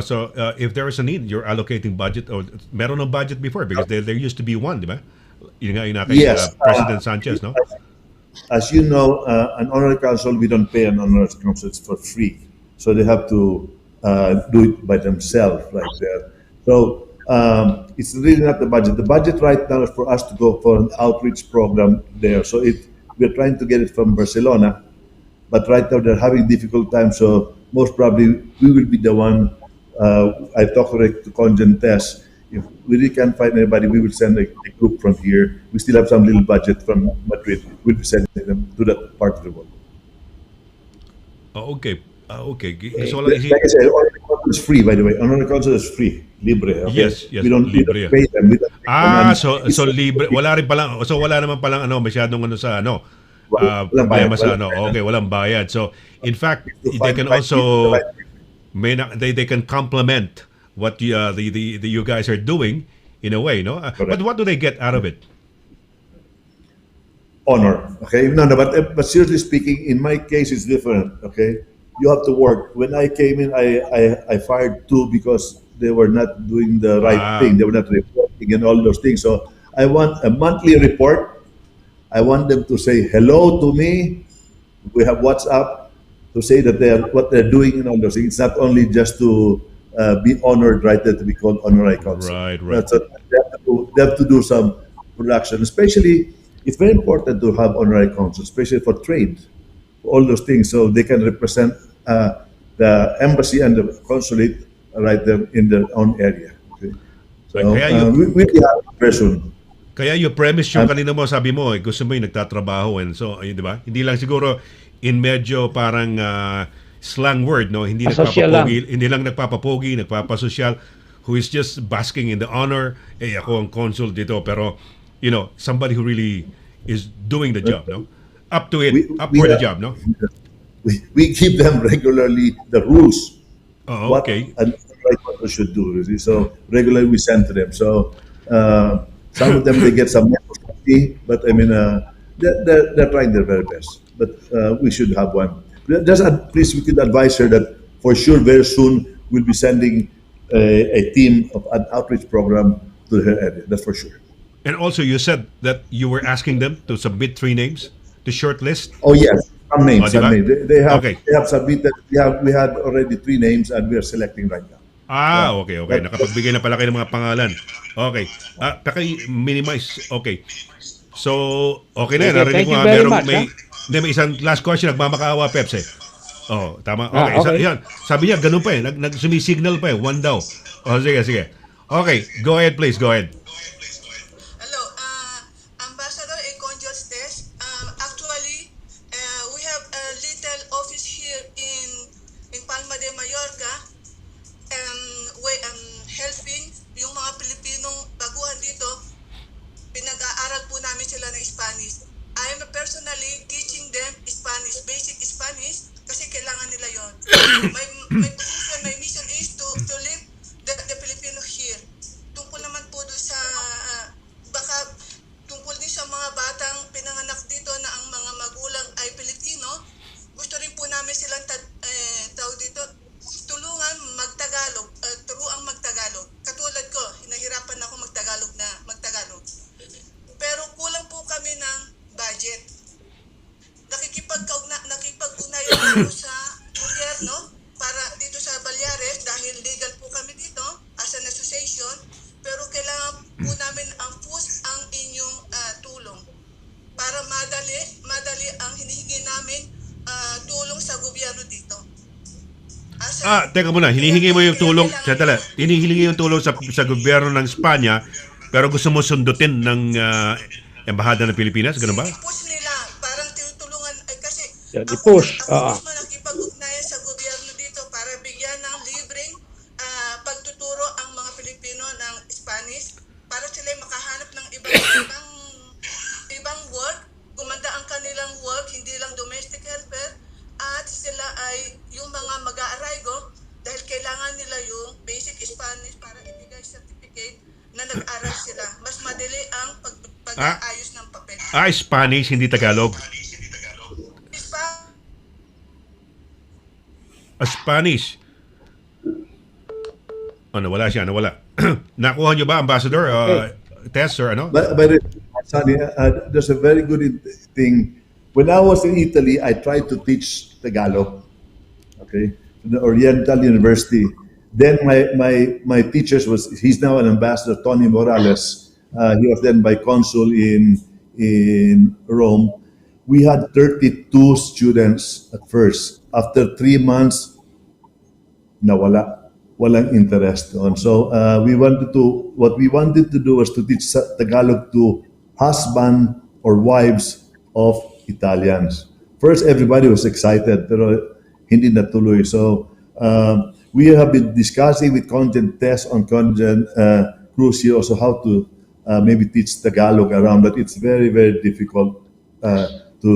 Speaker 2: So if there is a need, you're allocating budget, or meron ng budget before, because there used to be one, di ba? Yun nga kay
Speaker 4: Yes,
Speaker 2: President Sanchez, no?
Speaker 4: As you know, an honorary council, we don't pay an honorary council, it's for free. So they have to do it by themselves right there. So it's really not the budget. The budget right now is for us to go for an outreach program there. So we're trying to get it from Barcelona, but right now they're having difficult time. So most probably we will be the one. I talked to Conjen Tess. If we really can't find anybody, we will send a group from here. We still have some little budget from Madrid. We'll be sending them to that part of the world.
Speaker 2: Oh, okay. Okay. So,
Speaker 4: Like I said, honorary council is free, by the way. Honorary council is free. Libre. Okay?
Speaker 2: Yes,
Speaker 4: We don't
Speaker 2: libre.
Speaker 4: pay them. We don't pay them.
Speaker 2: So libre. Wala rin palang, so wala naman palang masyadong sa
Speaker 4: Walang
Speaker 2: problema
Speaker 4: bayad,
Speaker 2: sa
Speaker 4: walang
Speaker 2: Okay, walang bayad. So in fact,
Speaker 4: To
Speaker 2: they
Speaker 4: find
Speaker 2: can
Speaker 4: right
Speaker 2: also
Speaker 4: people,
Speaker 2: they can complement what the you guys are doing in a way, no? But what do they get out of it?
Speaker 4: honor. Okay, no, but seriously speaking, in my case, it's different. Okay, you have to work. When I came in, I fired 2 because they were not doing the right thing. They were not reporting and all those things. So I want a monthly report. I want them to say hello to me. We have WhatsApp to say that what they're doing and all those things. It's not only just to be honored, right? That we call honorary council.
Speaker 2: Right.
Speaker 4: So they have to do some production, especially it's very important to have honorary consuls, especially for trade, all those things, so they can represent the embassy and the consulate right there in their own area. Okay? So
Speaker 2: Kaya you-
Speaker 4: we have a person.
Speaker 2: Kaya yung premise yung kanina mo, sabi mo, gusto mo yung nagtatrabaho. And so, ayun, di ba? Hindi lang siguro in medyo parang slang word, no? Hindi
Speaker 3: Asosyal
Speaker 2: nagpapapogi, hindi lang nagpapapogi, nagpapasosyal, who is just basking in the honor. Ako ang consul dito, pero, somebody who really is doing the job, no? Up to it, up for the job, no?
Speaker 4: We give them regularly the rules.
Speaker 2: Oh,
Speaker 4: What
Speaker 2: okay.
Speaker 4: an honorary consul should do. You see. So regularly we send to them. So some of them they get some mercy, but I mean they're trying their very best. But we should have one. Just please, we could advise her that for sure very soon we'll be sending a team of an outreach program to her area. That's for sure.
Speaker 2: And also, you said that you were asking them to submit 3 names to shortlist.
Speaker 4: Oh yes, some names.
Speaker 2: Oh, diba?
Speaker 4: Some names. They have
Speaker 2: Okay.
Speaker 4: they have submitted. We had already 3 names and we are selecting right now.
Speaker 2: Okay. Nakapagbigay na pala kayo ng mga pangalan. Okay. Paki-minimize. Okay. So, okay na yan.
Speaker 3: Okay,
Speaker 2: Narinig
Speaker 3: thank
Speaker 2: ko
Speaker 3: you
Speaker 2: nga,
Speaker 3: very
Speaker 2: merong
Speaker 3: much,
Speaker 2: may isang last question. Nagmamakaawa, Peps eh. Oh, tama. Okay.
Speaker 3: Okay.
Speaker 2: Yan. Sabi niya, ganun pa eh. Sumisignal pa eh. 1 daw. Sige. Okay. Go ahead, please. Go ahead.
Speaker 8: Hello, Ambassador Econjos Test. Actually, we have a little office here in Palma de Mallorca. Helping yung mga Pilipinong baguhan dito. Pinag-aaral po namin sila ng Spanish. I am personally teaching them Spanish, basic Spanish, kasi kailangan nila yon. My position, my mission is to live the Filipino here. Tungkol naman po doon sa baka tungkol din sa mga batang pinanganak dito na ang mga magulang ay Pilipino. Gusto rin po namin silang tawag dito tulungan magtagalog, turuang magtagalog. Katulad ko, hinahirapan ako magtagalog. Pero kulang po kami ng budget. Nakipag-ugnayan ako sa gobyerno para dito sa Baleares dahil legal po kami dito as an association, pero kailangan po namin ang inyong tulong para madali ang hinihingi namin tulong sa gobyerno dito.
Speaker 2: Teka muna. Hinihingi mo yung tulong. Hinihingi yung tulong sa gobyerno ng Espanya, pero gusto mo sundutin ng Embahada ng Pilipinas? Ganun ba?
Speaker 8: I-push nila, parang tinutulungan, kasi
Speaker 3: Yan, i-push.
Speaker 8: ako mismo nakipag-ugnayan sa gobyerno dito para bigyan ng libreng pagtuturo ang mga Pilipino ng Spanish para sila makahanap ng ibang work, gumanda ang kanilang work, hindi lang domestic helper, at sila ay yung mga mag-aaraygo dahil kailangan nila yung basic Spanish para ibigay certificate na nag-aral sila. Mas madali ang pag-aayos ng papel.
Speaker 2: Spanish, hindi Tagalog. Spanish. Nawala siya. Nakuha niyo ba, Ambassador? Test or ano?
Speaker 4: But Sonny, there's a very good thing. When I was in Italy, I tried to teach Tagalog, okay, to the Oriental University. Then my teachers he's now an ambassador, Tony Morales. He was then by consul in Rome. We had 32 students at first. After 3 months, walang interest on. So what we wanted to do was to teach Tagalog to husband or wives of Italians. First, everybody was excited, pero hindi natuloy. So we have been discussing with content tests on content Cruz here also how to maybe teach Tagalog around, but it's very, very difficult to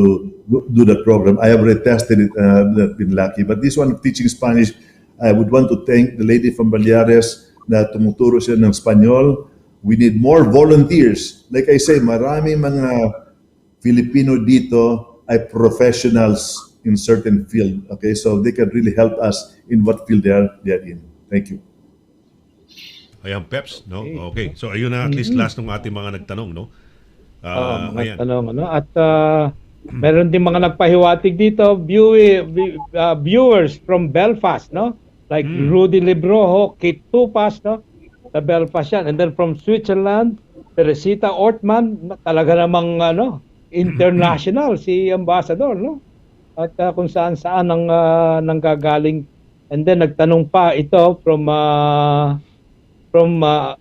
Speaker 4: do that program. I have already tested it and I've been lucky. But this one, teaching Spanish, I would want to thank the lady from Baleares na tumuturo siya ng Spanyol. We need more volunteers. Like I say, marami mga Filipino dito ay professionals in certain field. Okay, so they can really help us in what field they are in. Thank you.
Speaker 2: Ayan, Peps, no? Okay. So, ayun na at least last ng ating mga nagtanong, no? Ayan.
Speaker 3: Tanong, at meron din mga nagpahiwatig dito, viewers from Belfast, no? Like Rudy Librojo, Kate Tupas, no? Sa Belfast yan. And then from Switzerland, Teresita Ortman, talaga namang international si ambassador, no? At kung saan-saan ang nanggagaling. And then nagtanong pa ito from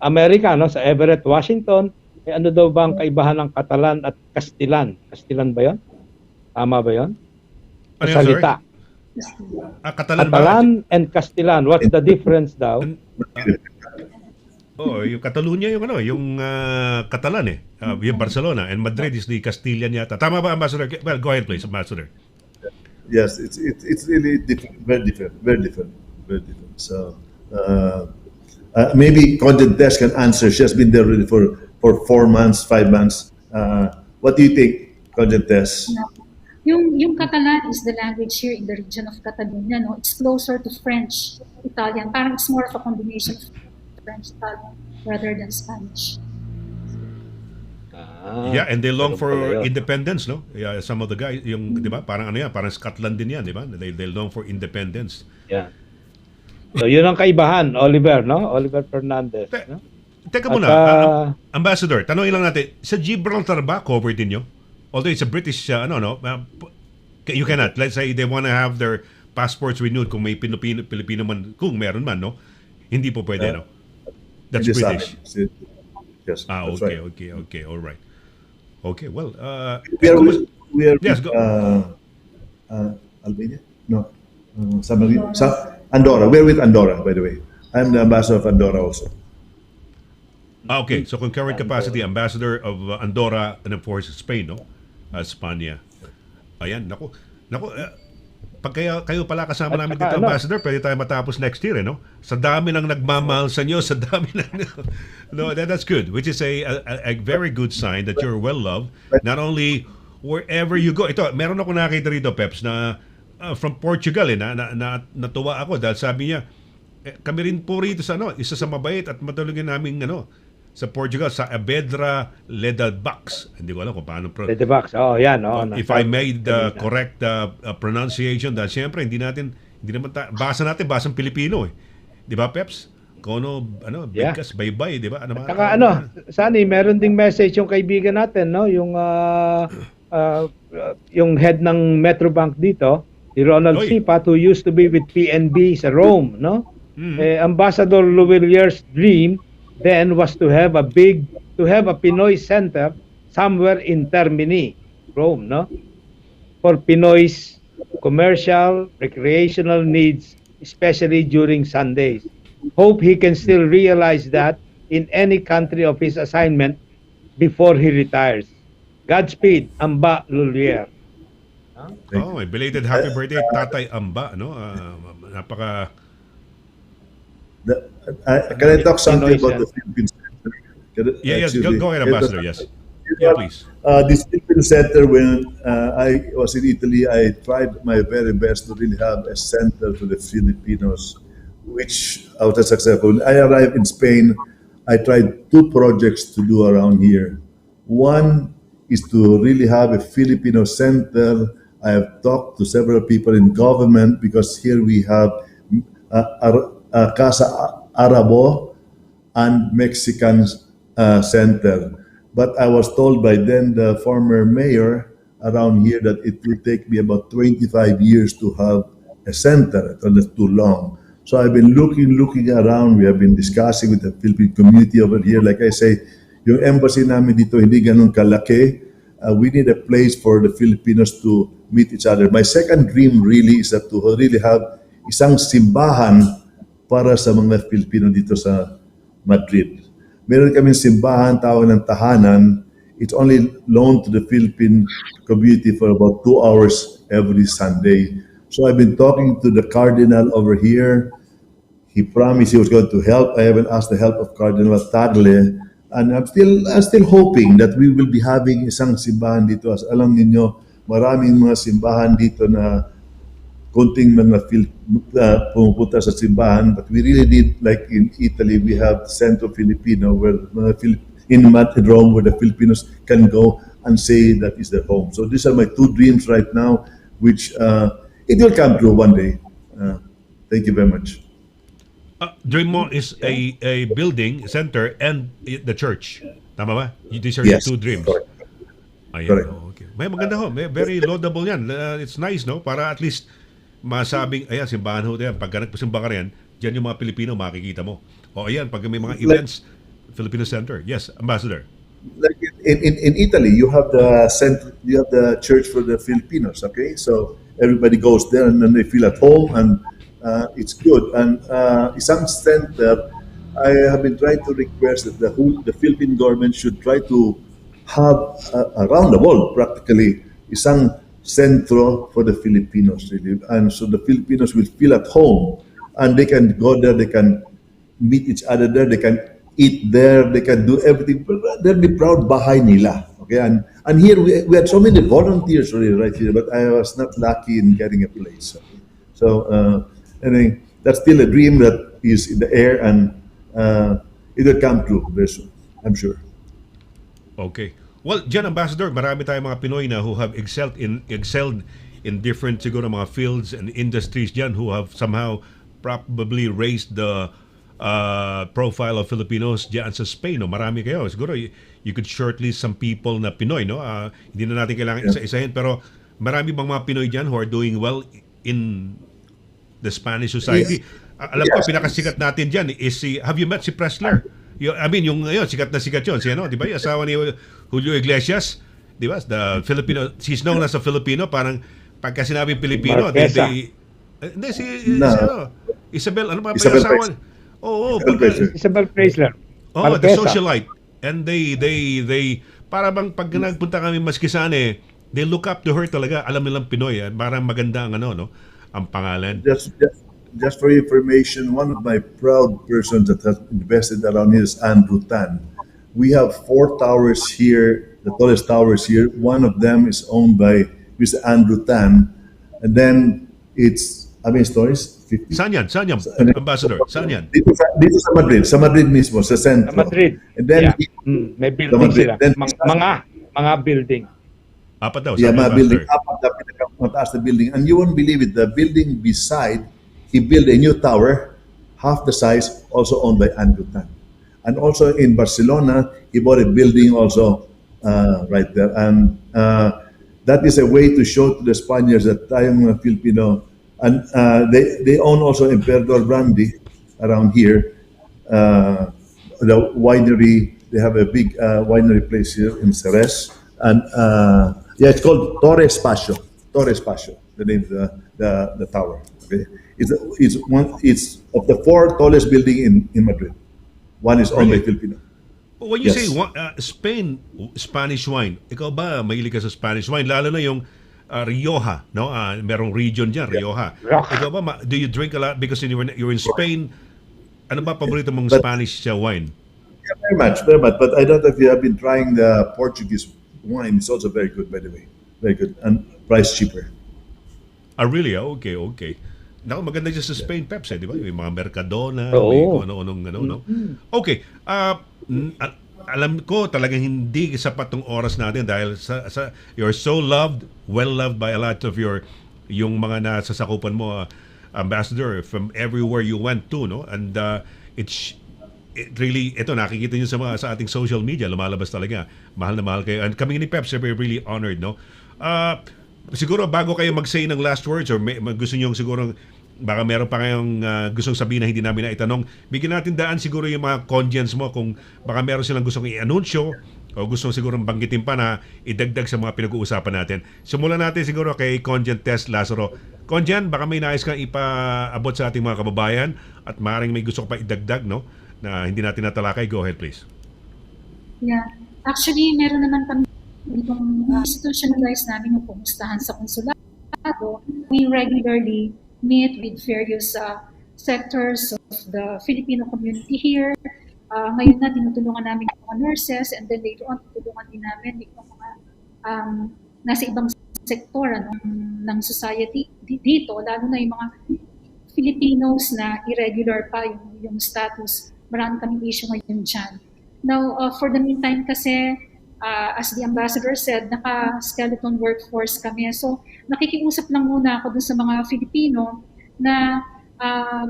Speaker 3: America, no, sa Everett, Washington, ano daw ba ang kaibahan ng Catalan at Castellan? Castellan ba 'yon? Tama ba 'yon?
Speaker 2: Ano yun,
Speaker 3: Salita.
Speaker 2: Catalan ba?
Speaker 3: Catalan and Castellan, what's the difference daw?
Speaker 2: Yung Catalunya yung Catalan yung Barcelona, and Madrid is the Castilian yata. Tama ba, Ambassador? Well, go ahead please, Ambassador.
Speaker 4: Yes, it's really different, very different, very different, very different. So maybe Content Test can answer. She has been there already for 4 months, 5 months. What do you think, Content Test?
Speaker 6: Yung Catalan is the language here in the region of Catalonia, no? It's closer to French, Italian. Parang it's more of a combination of French, Italian, rather than Spanish.
Speaker 2: Yeah, and they long for independence, no? Yeah, some of the guys, yung, di ba? Parang parang Scotland din yan, di ba? They long for independence.
Speaker 3: Yeah. So yun ang kaibahan, Oliver, no? Oliver Fernandez, no?
Speaker 2: Teka muna, Ambassador, tanongin lang natin, sa Gibraltar ba covered din nyo? Although it's a British, you cannot. Let's say they want to have their passports renewed kung may Pilipino man, kung meron man, no? Hindi po pwede, no? That's British.
Speaker 4: Yes.
Speaker 2: Okay,
Speaker 4: right.
Speaker 2: okay, all right. Okay, well,
Speaker 4: we are
Speaker 2: yes, go.
Speaker 4: Albania? No. Andorra. We're with Andorra, by the way. I'm the ambassador of Andorra also.
Speaker 2: Okay, so concurrent capacity, ambassador of Andorra and of course Spain, no? Spanya. Ayan, naku. Pag kayo pala kasama namin dito, ambassador, pwede tayo matapos next year, no? Sa dami ng nagmamahal sa inyo, sa dami ng no, that's good, which is a very good sign that you're well loved, not only wherever you go. Ito, meron ako nakita rito, Peps, na from Portugal, natuwa ako dahil sabi niya, kami rin po rito sa isa sa mabait at matulungin namin sa Portugal, sa Avedra Ledabax. Hindi ko alam kung paano
Speaker 3: Ledabax, yan.
Speaker 2: If I made the correct pronunciation, dahil siyempre hindi naman basang Pilipino eh. Di ba, Peps? Kung bigkas, baybay, di ba?
Speaker 3: Saka Sonny, meron ding message yung kaibigan natin, no? Yung head ng Metrobank dito, si Ronald Sipat, who used to be with PNB sa Rome, no? Ambassador LHUILLIER's dream then was to have a Pinoy center somewhere in Termini, Rome, no? For Pinoy's commercial, recreational needs, especially during Sundays. Hope he can still realize that in any country of his assignment before he retires. Godspeed, Amba LHUILLIER.
Speaker 2: Belated happy birthday, Tatay Amba, no? Napaka...
Speaker 4: Can I talk something about the Philippine Center?
Speaker 2: Yes, go ahead, Ambassador, yes. Yeah, please.
Speaker 4: This Philippine Center, when I was in Italy, I tried my very best to really have a center for the Filipinos, which I was successful. When I arrived in Spain, I tried 2 projects to do around here. One is to really have a Filipino center. I have talked to several people in government because here we have Casa Arabo and Mexican center. But I was told by then the former mayor around here that it will take me about 25 years to have a center. That's too long. So I've been looking around. We have been discussing with the Philippine community over here. Like I say, yung embassy namin dito hindi ganun kalaki. We need a place for the Filipinos to meet each other. My second dream really is that to really have isang simbahan para sa mga Filipino dito sa Madrid. Meron kaming simbahan, tawag ng tahanan. It's only loaned to the Philippine community for about 2 hours every Sunday. So I've been talking to the Cardinal over here. He promised he was going to help. I haven't asked the help of Cardinal Tagle. And I'm still hoping that we will be having isang simbahan dito. As alam niyo, maraming mga simbahan dito na konting mga pumupunta sa simbahan, but we really need, like in Italy, we have Centro Filipino, where in Rome, where the Filipinos can go and say that is their home. So these are my 2 dreams right now, which it will come true one day. Thank you very much.
Speaker 2: Dream mo is a building, center, and the church. Tama ba? These are your
Speaker 4: Yes.
Speaker 2: two dreams.
Speaker 4: Correct.
Speaker 2: Ayan,
Speaker 4: Correct.
Speaker 2: okay. May maganda ho. May very laudable yan. It's nice, no? Para at least masabing, ayan, simbahan ho yan. Pagka nagpasimba ka rin, dyan yung mga Pilipino makikita mo. O ayan, pag may mga events, Filipino Center. Yes, Ambassador.
Speaker 4: Like in Italy, you have the center, you have the church for the Filipinos. Okay, so everybody goes there and then they feel at home, and it's good. And isang center, I have been trying to request that the Philippine government should try to have around the world practically isang centro for the Filipinos, really, and so the Filipinos will feel at home, and they can go there, they can meet each other there, they can eat there, they can do everything. They'll be proud bahay nila. Okay, and here we had so many volunteers really right here, but I was not lucky in getting a place. So anyway, that's still a dream that is in the air, and it will come true very soon, I'm sure.
Speaker 2: Okay. Well, dyan, Ambassador, marami tayong mga Pinoy na who have excelled in different siguro mga fields and industries dyan who have somehow probably raised the profile of Filipinos dyan sa Spain. No? Marami kayo. Siguro you could shortlist some people na Pinoy. No? Hindi na natin kailangan isa-isahin, pero marami bang mga Pinoy dyan who are doing well in the Spanish society? Alam ko, pinakasikat natin dyan is have you met si Pressler? I mean, yung sikat na sikat yun. Si ano, di ba? Yung asawa ni Julio Iglesias, di ba? The Filipino, she's known as a Filipino. Parang pagka sinabing Pilipino,
Speaker 3: Marquesa.
Speaker 2: hindi, si
Speaker 4: No.
Speaker 2: Isabel, ano pa
Speaker 4: Isabel
Speaker 2: yung asawa?
Speaker 4: Presley.
Speaker 2: Oo,
Speaker 4: Isabel Presley.
Speaker 3: Isabel Preisler.
Speaker 2: the
Speaker 3: Marquesa.
Speaker 2: socialite. And they para bang pag nagpunta kami Maskisane, they look up to her talaga. Alam nilang Pinoy. Parang maganda ang no? Ang pangalan.
Speaker 4: Just for your information, one of my proud persons that has invested around here is Andrew Tan. We have 4 towers here, the tallest towers here. One of them is owned by Mr. Andrew Tan. And then it's, how many stories? 50.
Speaker 2: Saan yan, Ambassador? Saan yan?
Speaker 4: Dito sa Madrid mismo, sa
Speaker 3: Sa
Speaker 4: sentro.
Speaker 3: Madrid.
Speaker 4: And then,
Speaker 3: Yeah. May building
Speaker 4: Madrid.
Speaker 3: sila.
Speaker 4: Then-
Speaker 3: Mga building.
Speaker 2: Apat daw.
Speaker 4: yeah,
Speaker 2: sabi
Speaker 4: mga
Speaker 2: ni
Speaker 4: building,
Speaker 2: Ambassador.
Speaker 4: apat na pinakamataas na building. And you won't believe it, the building beside, he built a new tower, half the size, also owned by Andrew Tan. And also in Barcelona, he bought a building also right there. And that is a way to show to the Spaniards that tayong mga Filipino, and they own also Emperador Brandy around here. The winery, they have a big winery place here in Ceres. And yeah, it's called Torre Espacio. Torre Espacio, the name of the tower. Okay, it's of the 4 tallest building in Madrid. One is owned by
Speaker 2: Really?
Speaker 4: Filipino.
Speaker 2: When you
Speaker 4: Yes.
Speaker 2: say Spain, Spanish wine, ikaw ba mahilig ka sa Spanish wine? Lalo na yung Rioja, no? Merong region dyan, Rioja.
Speaker 3: Rioja.
Speaker 2: Ikaw ba, do you drink a lot because you're in Spain? Ano ba paborito mong
Speaker 4: But-
Speaker 2: Spanish wine?
Speaker 4: Yeah, very much, very much. But I don't know if you have been trying the Portuguese wine. It's also very good, by the way. Very good and price cheaper.
Speaker 2: Really? Okay. Naku, maganda dyan sa Spain, PEPS, di ba? May mga Mercadona,
Speaker 3: Oo.
Speaker 2: may kung ano-anong no? Okay. Alam ko talagang hindi sapat tong oras natin dahil sa you're so loved, well loved by a lot of yung mga nasasakupan mo, Ambassador, from everywhere you went to, no? And it really, ito nakikita niyo sa ating social media, lumalabas talaga. Mahal na mahal kayo. And kami ni PEPS, we're really honored, no? Siguro bago kayo mag-say ng last words or gusto niyo siguro baka meron pa kayong gustong sabihin na hindi namin naitanong, bigyan natin daan siguro yung mga condience mo kung baka meron silang gustong i-anunsyo o gustong siguro banggitin pa na idagdag sa mga pinag-uusapan natin. Simulan natin siguro kay Conjan Tess Lazaro. Conjan, baka may nais kang ipaabot sa ating mga kababayan at maaaring may gusto ka pa idagdag, no? Na hindi natin natalakay. Go ahead, please.
Speaker 6: Yeah. Actually, meron naman kami itong institutionalize namin yung pumustahan sa konsulado. We regularly meet with various sectors of the Filipino community here. Ngayon na tinutulungan namin yung mga nurses, and then later on tutulungan din namin yung mga nasa ibang sektor ng society dito, lalo na yung mga Filipinos na irregular pa yung status. Marami kaming issue ngayon dyan. Now, for the meantime kasi, as the ambassador said, naka-skeleton workforce kami. So, nakikiusap lang muna ako dun sa mga Filipino na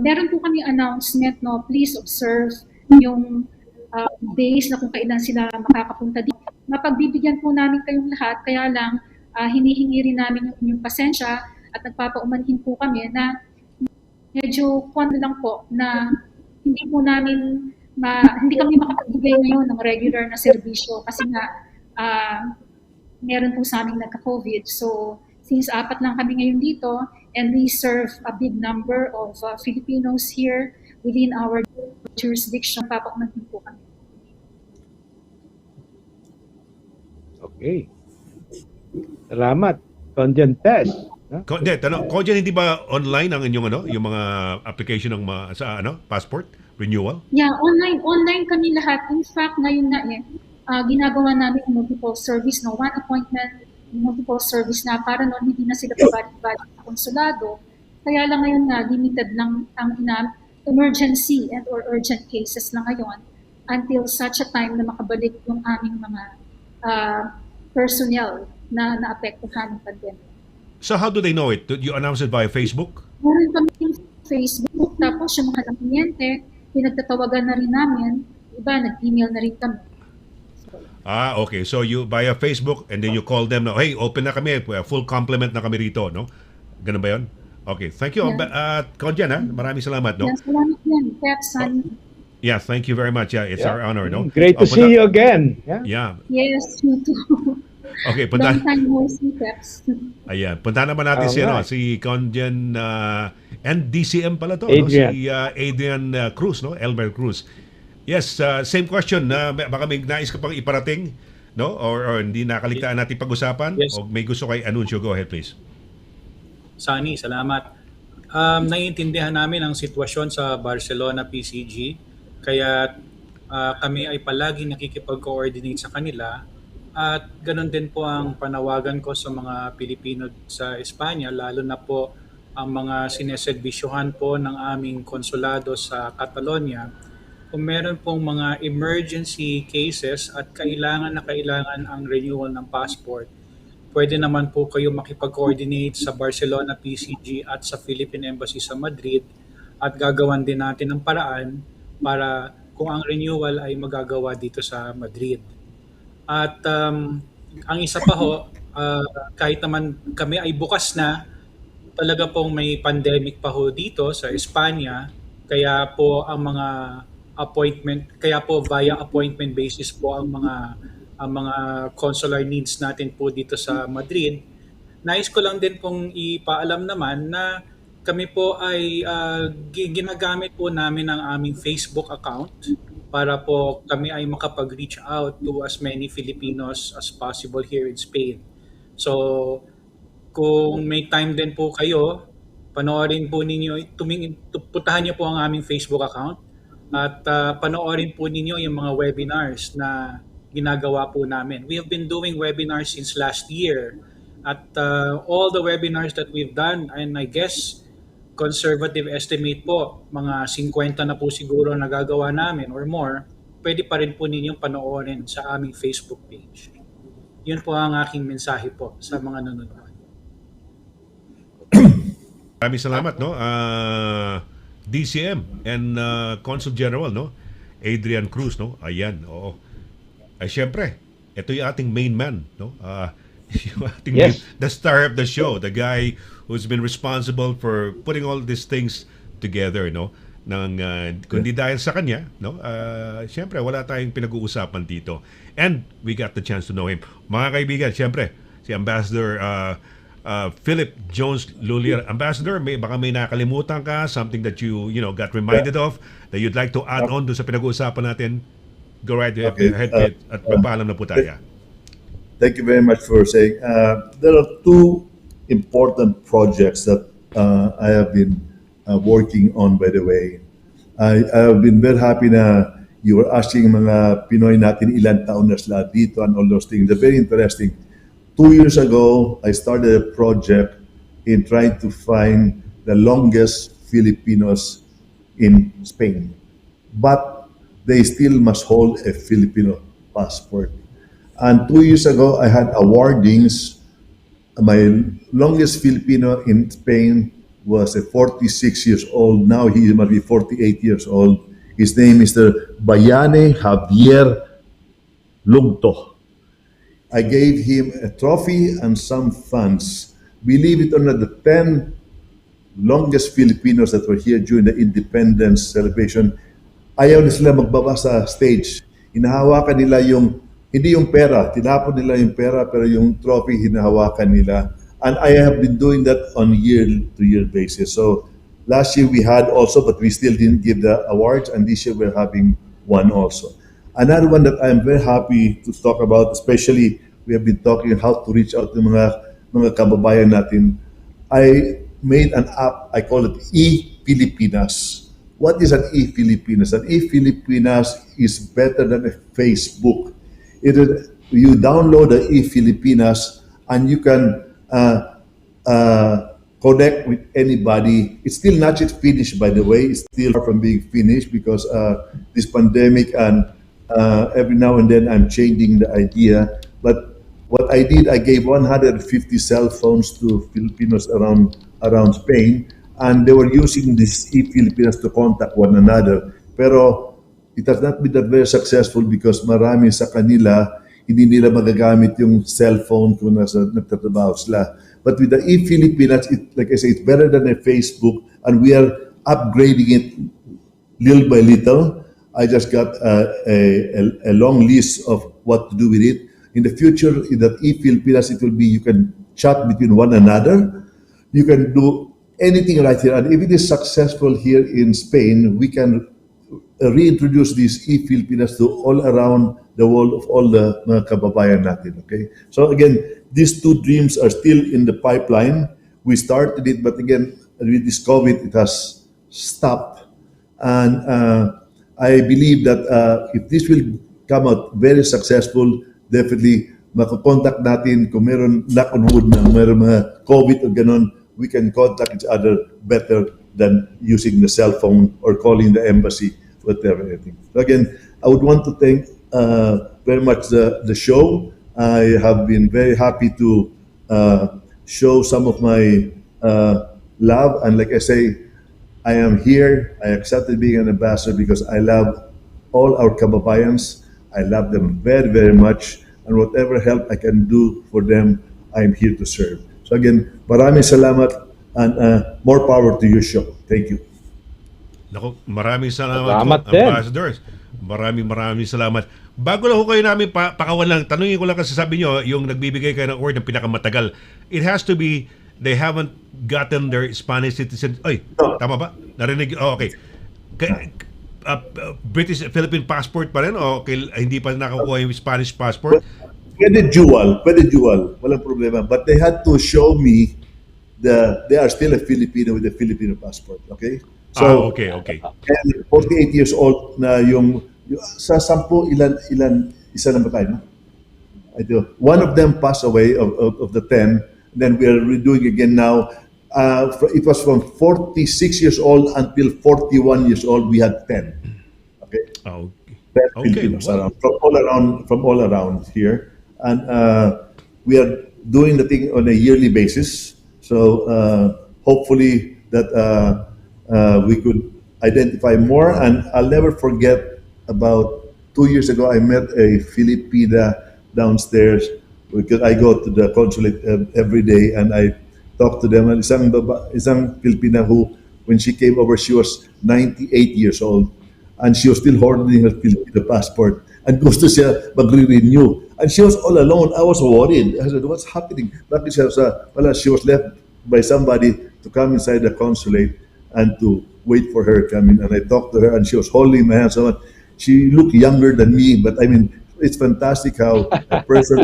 Speaker 6: Meron po kami announcement, no, please observe yung days na kung kailan sila makakapunta dito. Mapagbibigyan po namin kayong lahat, kaya lang hinihingi rin namin yung inyong pasensya at nagpapaumanhin po kami na medyo lang po na hindi po namin hindi kami makapagbigay ngayon ng regular na serbisyo kasi nga meron po sa aming nagka-COVID. So, since 4 lang kami ngayon dito and we serve a big number of Filipinos here within our jurisdiction, papaumanhin po kami.
Speaker 3: Okay. Salamat. Content test.
Speaker 2: Kodyan, hindi ba online ang inyong yung mga application ng sa passport renewal?
Speaker 6: Yeah, online kami lahat. In fact, ngayon na ginagawa namin multiple service, no, one appointment, multiple service na para noon hindi na sila pabalik-balik sa konsulado. Kaya lang ngayon na limited lang ang emergency and or urgent cases lang ngayon until such a time na makabalik yung aming mga personnel na naapektuhan ng pandemic.
Speaker 2: So how do they know it? Do you announce it via Facebook?
Speaker 6: Meron kami yung Facebook, tapos yung mga kliyente, pinagtatawagan na rin namin, iba, nag-email na rin kami.
Speaker 2: Okay. So you via Facebook and then you call them na, hey, open na kami, full complement na kami rito, no? Ganun ba yun? Okay. Thank you. Kodyan, maraming salamat, no?
Speaker 6: Yes, salamat yan. PEPS, Sonny.
Speaker 2: Yeah, thank you very much. Yeah, it's our honor, no?
Speaker 3: Great to see you again. Yeah.
Speaker 6: Yes, you too.
Speaker 2: Okay,
Speaker 6: Long time no see, PEPS.
Speaker 2: Ayan, punta naman natin si Conjen and DCM pala to,
Speaker 3: Adrian.
Speaker 2: no? Si Adrian Cruz, no? Elmer Cruz. Yes, same question. Baka may nais ka pang iparating, no? Or hindi nakaligtaan natin pag-usapan?
Speaker 5: Yes.
Speaker 2: O may gusto kay anunsyo? Go ahead, please.
Speaker 5: Sunny, salamat. Naiintindihan namin ang sitwasyon sa Barcelona PCG, kaya kami ay palagi nakikipag-coordinate sa kanila. At ganun din po ang panawagan ko sa mga Pilipino sa Espanya, lalo na po ang mga sineserbisyuhan po ng aming konsulado sa Catalonia. Kung meron pong mga emergency cases at kailangan ang renewal ng passport, pwede naman po kayo makipag-coordinate sa Barcelona PCG at sa Philippine Embassy sa Madrid at gagawan din natin ng paraan para kung ang renewal ay magagawa dito sa Madrid. At ang isa pa ho, kahit naman kami ay bukas na, talaga pong may pandemic pa ho dito sa Espanya, kaya po ang mga kaya po via appointment basis po ang mga consular needs natin po dito sa Madrid. Nais ko lang din pong ipaalam naman na kami po ay ginagamit po namin ang aming Facebook account para po kami ay makapag-reach out to as many Filipinos as possible here in Spain. So, kung may time din po kayo, panoorin po ninyo, puntahan niyo po ang aming Facebook account at panoorin po ninyo yung mga webinars na ginagawa po namin. We have been doing webinars since last year at all the webinars that we've done, and I guess conservative estimate po, mga 50 na po siguro nagagawa namin or more, pwede pa rin po ninyong panoorin sa aming Facebook page. Yun po ang aking mensahe po sa mga nanonood.
Speaker 2: Maraming salamat, no? DCM and Consul General, no? Adrian Cruz, no? Ayan, oo. Ay, syempre, ito yung ating main man, no? Yung ating the star of the show, the guy who's been responsible for putting all these things together, no? Kundi dahil sa kanya, no? Syempre, wala tayong pinag-uusapan dito. And we got the chance to know him. Mga kaibigan, syempre, si Ambassador Philip Jones LHUILLIER. Ambassador, baka may nakalimutan ka, something that you got reminded of, that you'd like to add on doon sa pinag-uusapan natin. Go right ahead at magpaalam na po tayo.
Speaker 4: Thank you very much for saying. There are two important projects that I have been working on, by the way. I have been very happy na you were asking mga Pinoy natin ilan taon na sila dito and all those things. They're very interesting. 2 years ago, I started a project in trying to find the longest Filipinos in Spain. But they still must hold a Filipino passport. And 2 years ago, I had awardings. My longest Filipino in Spain was 46 years old. Now he must be 48 years old. His name is Mr. Bayane Javier Lugto. I gave him a trophy and some funds. Believe it or not, the 10 longest Filipinos that were here during the independence celebration, ayaw na sila magbaba sa stage. Hinahawakan nila yung, hindi yung pera, tinapon nila yung pera, pero yung trophy hinahawakan nila. And I have been doing that on year-to-year basis. So last year we had also, but we still didn't give the awards, and this year we're having one also. Another one that I'm very happy to talk about, especially we have been talking how to reach out to mga kababayan natin. I made an app, I call it e-Filipinas. What is an e-Filipinas? An e-Filipinas is better than a Facebook. You download the e-Filipinas and you can connect with anybody. It's still not yet finished, by the way. It's still far from being finished because this pandemic, and every now and then I'm changing the idea. But what I did, I gave 150 cell phones to Filipinos around Spain, and they were using this e-Filipinas to contact one another. Pero it has not been that very successful because marami sa kanila hindi nila magagamit yung cellphone kung nagtatrabaho sila. But with the e-Filipinas, like I say, it's better than a Facebook, and we are upgrading it little by little. I just got a long list of what to do with it. In the future, in that e-Filipinas, it will be you can chat between one another. You can do anything right here. And if it is successful here in Spain, we can reintroduce these e-Filipinas to all around the world of all the mga kababayan natin. Okay? So again, these two dreams are still in the pipeline. We started it, but again, with this COVID, it has stopped. And I believe that if this will come out very successful, definitely makakontak natin kung meron, knock on wood, na meron mga COVID o ganon, we can contact each other better than using the cell phone or calling the embassy, whatever. So again, I would want to thank very much the show. I have been very happy to show some of my love, and like I say, I am here. I accepted being an ambassador because I love all our kababayans. I love them very, very much, and whatever help I can do for them, I am here to serve. So again, maraming salamat, and more power to your show. Thank you.
Speaker 2: Naku, maraming salamat,
Speaker 3: Salamat
Speaker 2: po,
Speaker 3: din.
Speaker 2: ambassadors. Maraming salamat. Bago lang ho kayo namin pakawan lang, tanungin ko lang kasi sabi nyo, yung nagbibigay kayo ng award ng pinakamatagal, it has to be, they haven't gotten their Spanish citizen. Ay, tama ba? Narinig? Oh, okay. British Philippine passport pa rin o hindi pa nakakuha yung Spanish passport?
Speaker 4: Pwede dual, walang problema. But they had to show me they are still a Filipino with a Filipino passport. Okay? So,
Speaker 2: okay.
Speaker 4: 48 years old na yung sa 10, ilan, isa na ba tayo? No? One of them passed away of the 10. Then we are redoing again now. It was from 46 years old until 41 years old. We had 10. Okay.
Speaker 2: Okay.
Speaker 4: 10 Filipinos around, from all around here, and we are doing the thing on a yearly basis. So hopefully that we could identify more. And I'll never forget, about 2 years ago, I met a Filipina downstairs because I go to the consulate every day, and I talked to them. And isang Filipina who, when she came over, she was 98 years old, and she was still holding her Filipino passport, and gusto siya magre-renew. And she was all alone. I was worried. I said, what's happening? Bakit siya she was left by somebody to come inside the consulate and to wait for her coming. And I talked to her, and she was holding my hand. So she looked younger than me, but I mean, it's fantastic how a person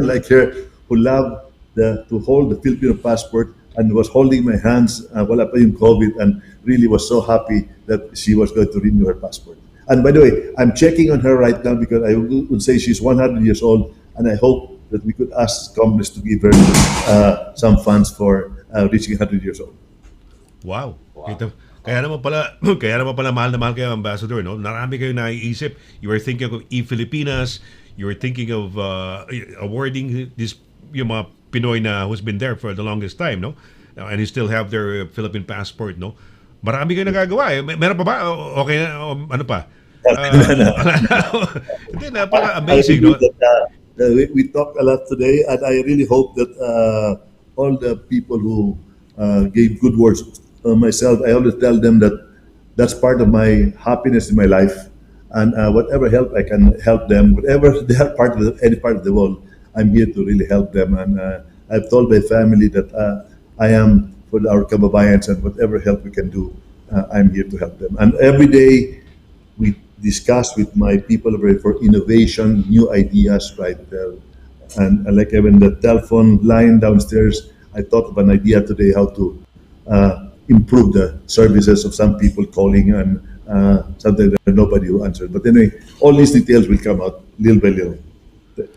Speaker 4: like her who loved to hold the Filipino passport and was holding my hands, wala pa yung COVID, and really was so happy that she was going to renew her passport. And by the way, I'm checking on her right now because I would say she's 100 years old, and I hope that we could ask Congress to give her some funds for reaching 100 years old.
Speaker 2: Wow. Kaya naman pala mahal na mahal kayo, Ambassador, no? Marami kayo naiisip. You were thinking of e-Filipinas, you were thinking of awarding this yung mga Pinoy na who's been there for the longest time, no? and you still have their Philippine passport, no? Marami kayo nagagawa eh. Meron pa ba? Okay na? Ano pa? Hindi, napaka-amazing, no?
Speaker 4: We talked a lot today, and I really hope that all the people who gave good words myself, I always tell them that that's part of my happiness in my life, and whatever help I can help them, whatever they are any part of the world, I'm here to really help them. And I've told my family that I am for our kababayans, and whatever help we can do, I'm here to help them. And every day we discuss with my people for innovation, new ideas, right? And like even the telephone line downstairs, I thought of an idea today how to improve the services of some people calling, and sometimes there's nobody who answered. But anyway, all these details will come out little by little.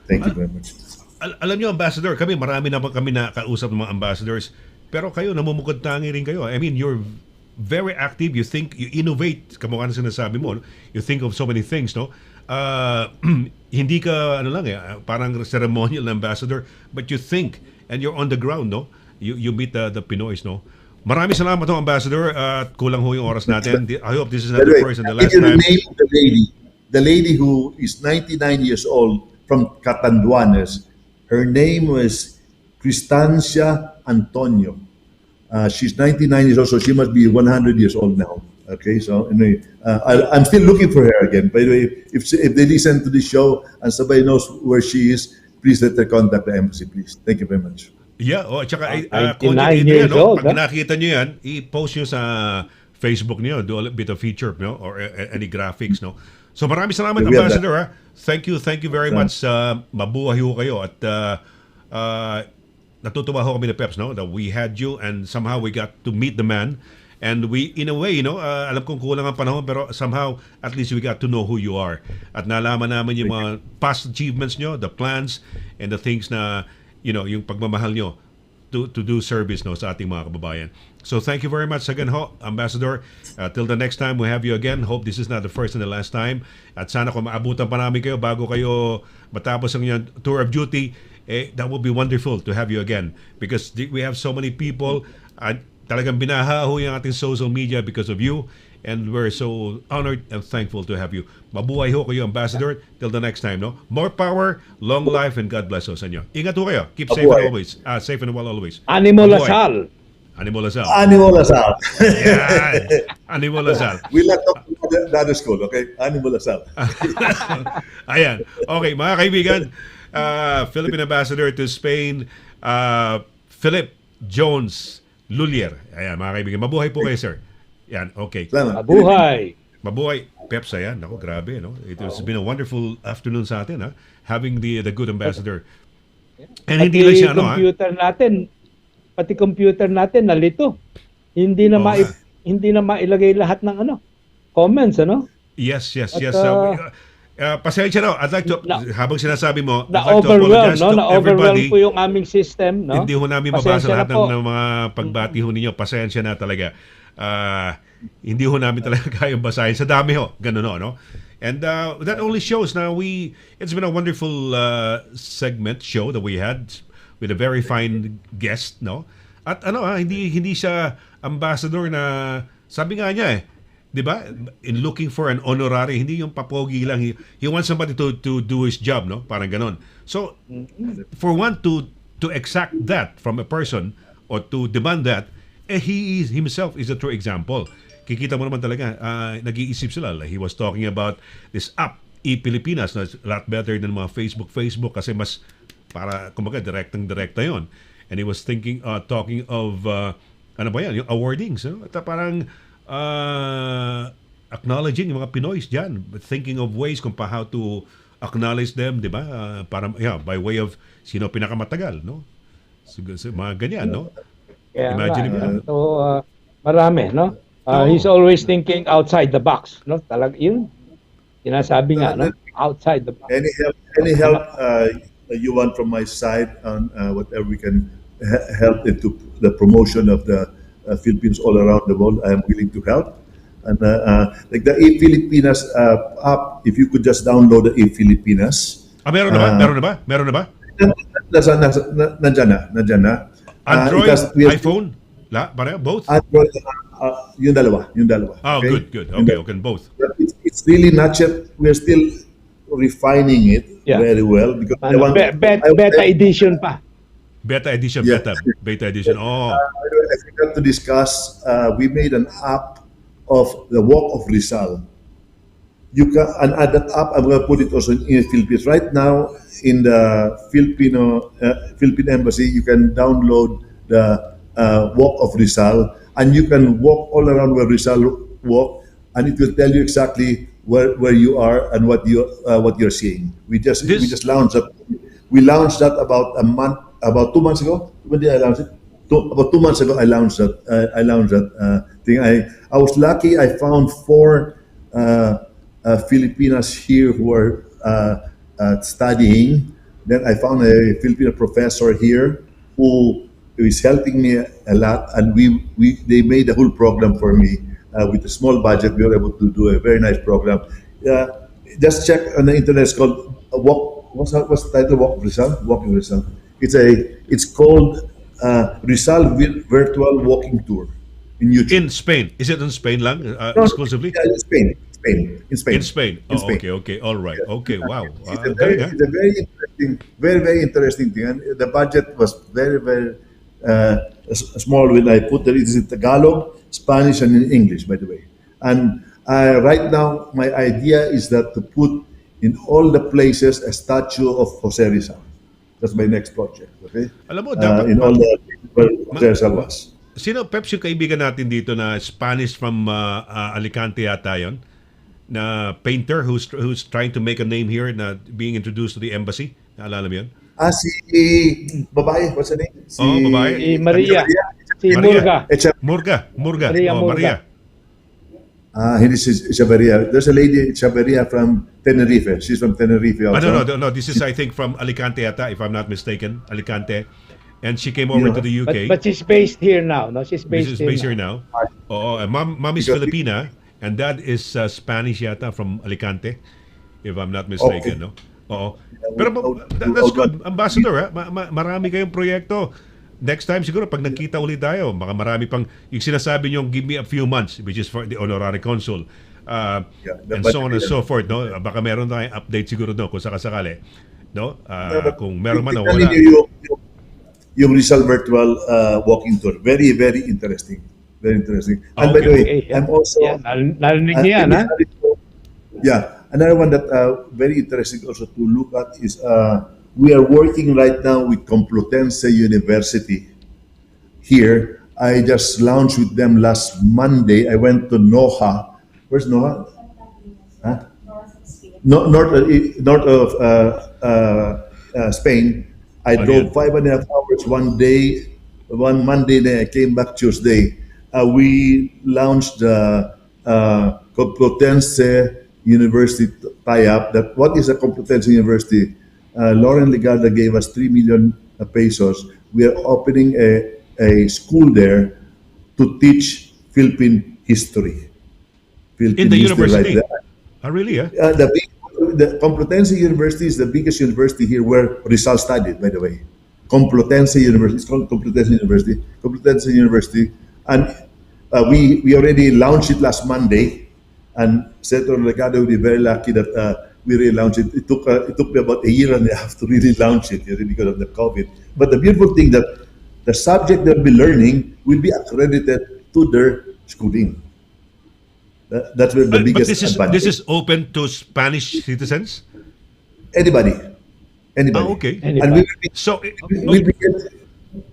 Speaker 4: Thank you very much.
Speaker 2: Alam niyo, Ambassador, marami naman kami nakausap ng mga ambassadors, pero kayo, namumukod tangi rin kayo. I mean, you're very active, you think, you innovate, kamukha na sinasabi mo, no? You think of so many things, no? Hindi ka, parang ceremonial na ambassador, but you think, and you're on the ground, no? You meet the Pinoys, no? Maraming salamat, no, Ambassador, at kulang ho yung oras natin. I hope this is not the first and the last time.
Speaker 4: The name of the lady who is 99 years old from Catanduanes, her name was Cristancia Antonio. She's 99 years old, so she must be 100 years old now. Okay, so anyway, I'm still looking for her again. By the way, if they listen to this show and somebody knows where she is, please let her contact the embassy, please. Thank you very much.
Speaker 2: Yeah, tsaka
Speaker 3: 99 years old.
Speaker 2: Pag nakita nyo yan, i-post nyo sa Facebook niyo, do a bit of feature, no, or any graphics, no. So maraming salamat, Ambassador. Ha? Thank you very much. Mabuhay ho kayo at natutuwa ho kami na PEPS, no, that we had you and somehow we got to meet the man, and we, in a way, no, alam kong kulang ang panahon, pero somehow at least we got to know who you are at nalaman namin yung mga past achievements nyo, the plans and the things na, yung pagmamahal nyo to do service, no, sa ating mga kababayan. So thank you very much again ho, Ambassador. Till the next time we have you again. Hope this is not the first and the last time. At sana kung maabutan pa namin kayo bago kayo matapos ang inyong tour of duty, that would be wonderful to have you again, because we have so many people at talagang binaha ho yung ating social media because of you, and we're so honored and thankful to have you. Mabuhay ho kayo, Ambassador. Till the next time, no? More power, long life, and God bless us sa inyo. Ingat ho kayo. Keep safe and always. Safe and well always.
Speaker 3: Animo
Speaker 2: Mabuhay.
Speaker 3: Lasal.
Speaker 2: Animo Lasal.
Speaker 4: Animo Lasal.
Speaker 2: Yan. Animo Lasal.
Speaker 4: We let talk to the other school, okay? Animo Lasal.
Speaker 2: Ayan. Okay, mga kaibigan, Philippine Ambassador to Spain, Philippe Jones LHUILLIER. Ayan, mga kaibigan. Mabuhay po kayo, sir. Yan, okay.
Speaker 3: Mabuhay.
Speaker 2: Mabuhay. PEPS, ayan. Ako, grabe, no? It has been a wonderful afternoon sa atin, ha? Having the good ambassador. And hindi lang siya,
Speaker 3: Pati computer natin nalito. Hindi na mailagay lahat ng comments,
Speaker 2: Yes.
Speaker 3: At,
Speaker 2: Pasensya na. I'd like to, habang sinasabi mo, I'd like to apologize to
Speaker 3: na-overwhelm
Speaker 2: everybody.
Speaker 3: po yung aming system, no?
Speaker 2: Hindi ho namin mabasa lahat ng mga pagbati ho ninyo. Pasensya na talaga. Hindi ho namin talaga kayang basahin. Sa dami ho. Ganun ho, no? And that only shows na it's been a wonderful segment show that we had with a very fine guest, no? At hindi siya ambassador na, sabi nga niya 'di ba? In looking for an honorary, hindi yung papogi lang. He wants somebody to do his job, no? Parang ganon. So, for one to exact that from a person or to demand that, he himself is a true example. Kikita mo naman talaga, nag-iisip sila. Like he was talking about this app, Pilipinas, na a lot better than mga Facebook kasi mas para kumbaga direkta yon. And he was talking of yung awardings, no? At parang acknowledging yung mga Pinoys diyan, thinking of ways kung how to acknowledge them, 'di ba? Para by way of sino pinakamatagal, no? So, mga ganyan, no? Imagine mo.
Speaker 3: So marami, no? He's always thinking outside the box, no? Talag yun. Sinasabi nga, no? Outside the box.
Speaker 4: Any help you want from my side on whatever we can help into the promotion of the Philippines all around the world, I am willing to help. And like the Filipinas app, if you could just download the Filipinas.
Speaker 2: Meron na ba?
Speaker 4: Nandiyan na.
Speaker 2: Android, iPhone? Pareho? Both?
Speaker 4: Android, yung dalawa.
Speaker 2: Oh,
Speaker 4: Okay?
Speaker 2: good.
Speaker 4: Yung
Speaker 2: Okay,
Speaker 4: dalawa.
Speaker 2: okay, both.
Speaker 4: But it's really not yet. We're still refining it
Speaker 3: Yeah.
Speaker 4: very well because I want.
Speaker 3: Beta edition pa.
Speaker 2: Beta edition,
Speaker 4: Yeah.
Speaker 2: beta edition. Oh,
Speaker 4: I forgot to discuss. We made an app of the Walk of Rizal. You can and add that app. I'm going to put it also in the Philippines right now in the Philippine Embassy. You can download the Walk of Rizal, and you can walk all around where Rizal walk, and it will tell you exactly where you are and what you're seeing. We just launched that. We launched that about 2 months ago. When did I launch it? About 2 months ago, I launched that. Thing. I was lucky. I found 4 Filipinas here who are studying. Then I found a Filipino professor here who is helping me a lot, and they made a whole program for me with a small budget. We were able to do a very nice program. Just check on the internet. It's called Walk. What's the title? Walk of Rizal. Walking Rizal. It's called Rizal Virtual Walking Tour in YouTube.
Speaker 2: in Spain. Is it in Spain lang,
Speaker 4: No,
Speaker 2: exclusively?
Speaker 4: yeah, in Spain. In Spain.
Speaker 2: In Spain.
Speaker 4: In
Speaker 2: Oh,
Speaker 4: Spain.
Speaker 2: okay. All right. Okay, wow.
Speaker 4: It's a very,
Speaker 2: Galing, ah.
Speaker 4: it's a very interesting, very interesting thing. And the budget was very small when I put it in Tagalog, Spanish, and in English, by the way. And right now, my idea is that to put in all the places a statue of Jose Rizal. That's my next project. Okay.
Speaker 2: Alam mo, dapat
Speaker 4: in all the where Jose Rizal was.
Speaker 2: Sino, Peps, yung kaibigan natin dito na Spanish from Alicante yata yun? Na painter who's trying to make a name here na being introduced to the embassy. Naalala mo yun?
Speaker 4: Si babae, what's her name?
Speaker 2: babae.
Speaker 3: Si Maria. Si
Speaker 2: Maria.
Speaker 3: Murga.
Speaker 2: Murga.
Speaker 3: Maria
Speaker 2: Oh,
Speaker 3: Murga.
Speaker 2: Maria.
Speaker 4: Hindi si Chavarria. There's a lady, Chavarria from Tenerife. She's from Tenerife also.
Speaker 2: No. This is, I think, from Alicante yata, if I'm not mistaken. Alicante. And she came over to the UK.
Speaker 3: But she's based here now. No, she's based,
Speaker 2: She's based here now. Oo, mom is
Speaker 4: Because-
Speaker 2: Filipina and dad is Spanish yata from Alicante, if I'm not mistaken,
Speaker 4: Okay.
Speaker 2: no? Oo. Pero that's good, Ambassador, ha? Marami kayong proyekto. Next time siguro pag nagkita ulit tayo, baka marami pang yung sinasabi niyo, give me a few months, which is for the honorary consul. And so on and so forth, no? Baka meron tayong update siguro no kung sakasakali, no? Kung meron man o wala.
Speaker 4: Yung Rizal Virtual Walking Tour. Very interesting. Very interesting. And by the way,
Speaker 3: Okay, yeah.
Speaker 4: I'm also...
Speaker 3: Yeah, narinig niyo yan, ha?
Speaker 4: Yeah. Another one that very interesting also to look at is we are working right now with Complutense University here. I just launched with them last Monday. I went to Noha. Where's Noha? Huh? North of Spain. I drove 5.5 hours one Monday, then I came back Tuesday. We launched the Complutense University tie-up. What is a Complutense University? Lauren Legarda gave us 3 million pesos. We are opening a school there to teach Philippine history.
Speaker 2: In the university?
Speaker 4: Right there.
Speaker 2: Oh, really, yeah?
Speaker 4: The Complutense University is the biggest university here where Rizal studied, by the way. Complutense University. It's called Complutense University. Complutense University. And we already launched it last Monday. And Senator Legado will be very lucky that we really launched it. It took me about a year and a half to really launch it because of the COVID. But the beautiful thing that the subject they'll be learning will be accredited to their schooling. That's where the biggest advantage.
Speaker 2: This is open to Spanish citizens?
Speaker 4: Anybody.
Speaker 2: Okay.
Speaker 4: And we will be,
Speaker 2: So,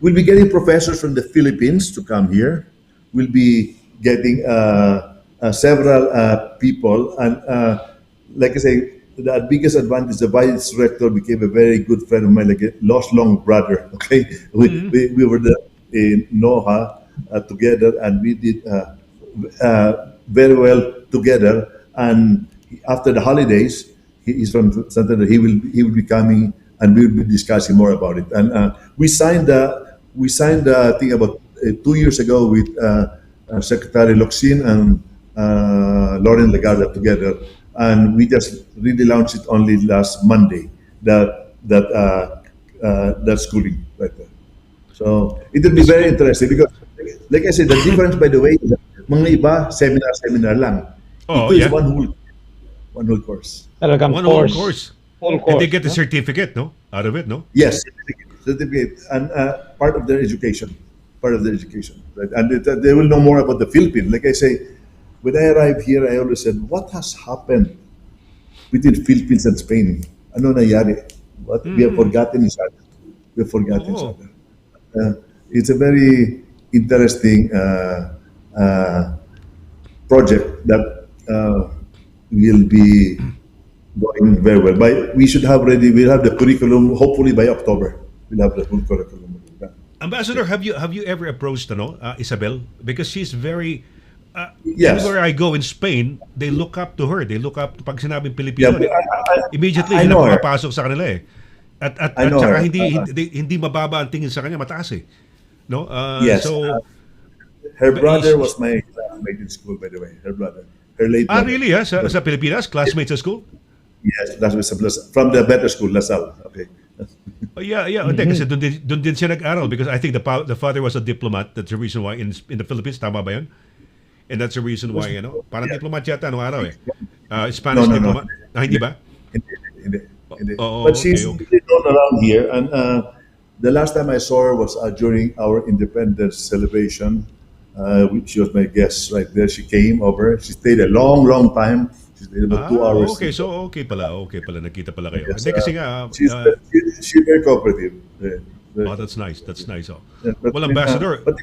Speaker 4: we'll be getting professors from the Philippines to come here. We'll be getting several people. And like I say, the biggest advantage, the vice rector became a very good friend of mine, like a lost long brother. Okay, we were there in Noha together, and we did very well together. And after the holidays, he's from Santander. He will be coming, and we will be discussing more about it. And we signed the thing about 2 years ago with Secretary Locsin and Lauren Legarda together, and we just really launched it only last Monday. That schooling right there. So it will be very interesting because like I said, the difference, by the way, is that mga iba, seminar lang.
Speaker 2: Oh,
Speaker 4: Ito is
Speaker 2: yeah.
Speaker 4: one whole course.
Speaker 3: Talagang
Speaker 2: One whole
Speaker 3: course.
Speaker 2: course.
Speaker 3: Full
Speaker 2: And
Speaker 3: course.
Speaker 2: they get the
Speaker 3: no?
Speaker 2: certificate, no? Out of it, no?
Speaker 4: Yes, certificate, and part of their education, right? And they will know more about the Philippines. Like I say, when I arrived here, I always said, "What has happened between Philippines and Spain? Ano nangyari? What we have forgotten each other. We have forgotten each
Speaker 2: Oh.
Speaker 4: other." It's a very interesting project that will be going very well. We'll have the curriculum, hopefully by October. We'll have the full curriculum.
Speaker 2: Ambassador, have you ever approached Isabel? Because she's very
Speaker 4: Yes.
Speaker 2: everywhere I go in Spain, they look up to her. They look up pag sinabing
Speaker 4: Yeah,
Speaker 2: Pilipino.
Speaker 4: I
Speaker 2: Immediately sila
Speaker 4: know her.
Speaker 2: pumapasok sa kanila eh. At
Speaker 4: I know
Speaker 2: saka
Speaker 4: her.
Speaker 2: hindi mababa ang tingin sa kanya, mataas eh. No?
Speaker 4: Yes.
Speaker 2: So
Speaker 4: Her
Speaker 2: But
Speaker 4: brother
Speaker 2: is-
Speaker 4: was my classmate in school, by the way. Her brother. Her late brother.
Speaker 2: really sa Pilipinas, classmates sa school?
Speaker 4: Yes, that was from the better school, LaSalle. Okay.
Speaker 2: Oh, yeah. Hindi, kasi doon din siya nag-aral because I think the father was a diplomat. That's the reason why in the Philippines, tama ba yun? And that's the reason why, parang diplomat yata nung araw eh. Spanish
Speaker 4: No.
Speaker 2: diplomat. Hindi ba?
Speaker 4: Hindi.
Speaker 2: Oh,
Speaker 4: But
Speaker 2: okay,
Speaker 4: she's
Speaker 2: okay.
Speaker 4: really known around here. And the last time I saw her was during our independence celebration. She was my guest right there. She came over. She stayed a long time. She stayed about 2 hours.
Speaker 2: Okay, so okay pala. Nakita pala kayo.
Speaker 4: Yes,
Speaker 2: Hindi kasi nga,
Speaker 4: she's very cooperative.
Speaker 2: oh, that's nice. Oh.
Speaker 4: But,
Speaker 2: Well, Ambassador,
Speaker 4: but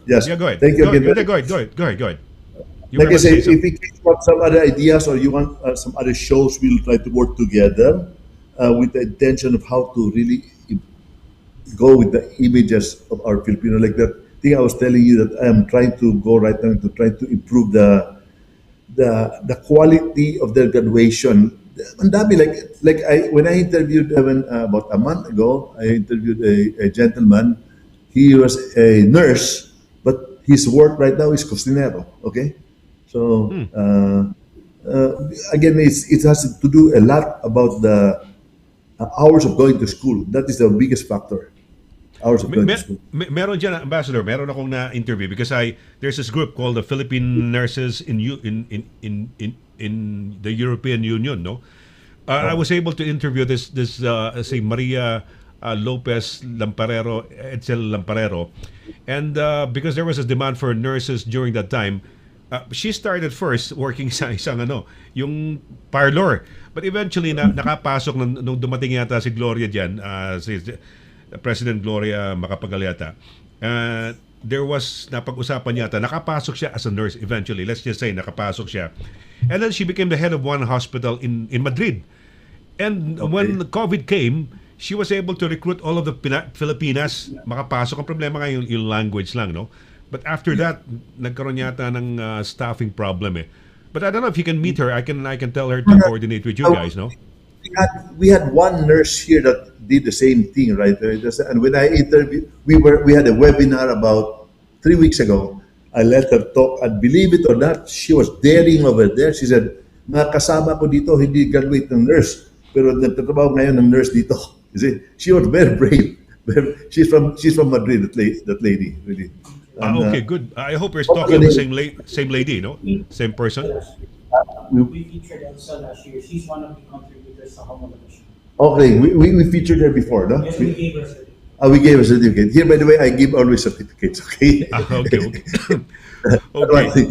Speaker 2: yeah, go ahead.
Speaker 4: Thank you
Speaker 2: Go
Speaker 4: again.
Speaker 2: ahead. You
Speaker 4: Like I
Speaker 2: were about to
Speaker 4: say,
Speaker 2: say something.
Speaker 4: if we want some other ideas or you want some other shows, we'll try to work together with the intention of how to really go with the images of our Filipino. Like that thing I was telling you that I am trying to go right now to try to improve the quality of their graduation. Ang dami, when I interviewed about a month ago, I interviewed a gentleman. He was a nurse, but his work right now is cocinero. Okay, so again, it has to do a lot about the hours of going to school. That is the biggest factor. Hours of going to school.
Speaker 2: Meron dyan, Ambassador, meron akong na-interview because there's this group called the Philippine Nurses in the European Union, no? I was able to interview this say Maria Lopez Lamparero, Edsel Lamparero, and because there was a demand for nurses during that time, she started first working sa isang yung parlor, but eventually nakapasok nung dumating yata si Gloria diyan, si President Gloria Macapagal yata. There was napag-usapan yata, nakapasok siya as a nurse eventually. Let's just say nakapasok siya. And then she became the head of one hospital in Madrid. And when COVID came, she was able to recruit all of the Filipinas. Makapasok. Ang problema nga yung language lang, no? But after that, nagkaroon yata ng staffing problem eh. But I don't know if you can meet her. I can tell her to coordinate with you guys, no?
Speaker 4: We had one nurse here that did the same thing, right? And when I interviewed, we had a webinar about 3 weeks ago. I let her talk, and believe it or not, she was daring over there. She said, "Mga kasama ko dito, hindi graduate ng nurse, pero nagtatrabaho ngayon ng nurse dito." You see, she was very brave. She's from Madrid, that lady, really. And,
Speaker 2: Okay, good. I hope we're talking the same lady, no? Same person.
Speaker 9: We featured Elsa last year. She's one of the contributors sa Home Automation.
Speaker 4: Okay, we featured her before, no?
Speaker 9: Yes, we gave her certificate.
Speaker 4: We gave a certificate. Here, by the way, I give always certificates, okay?
Speaker 2: Okay.
Speaker 4: Okay.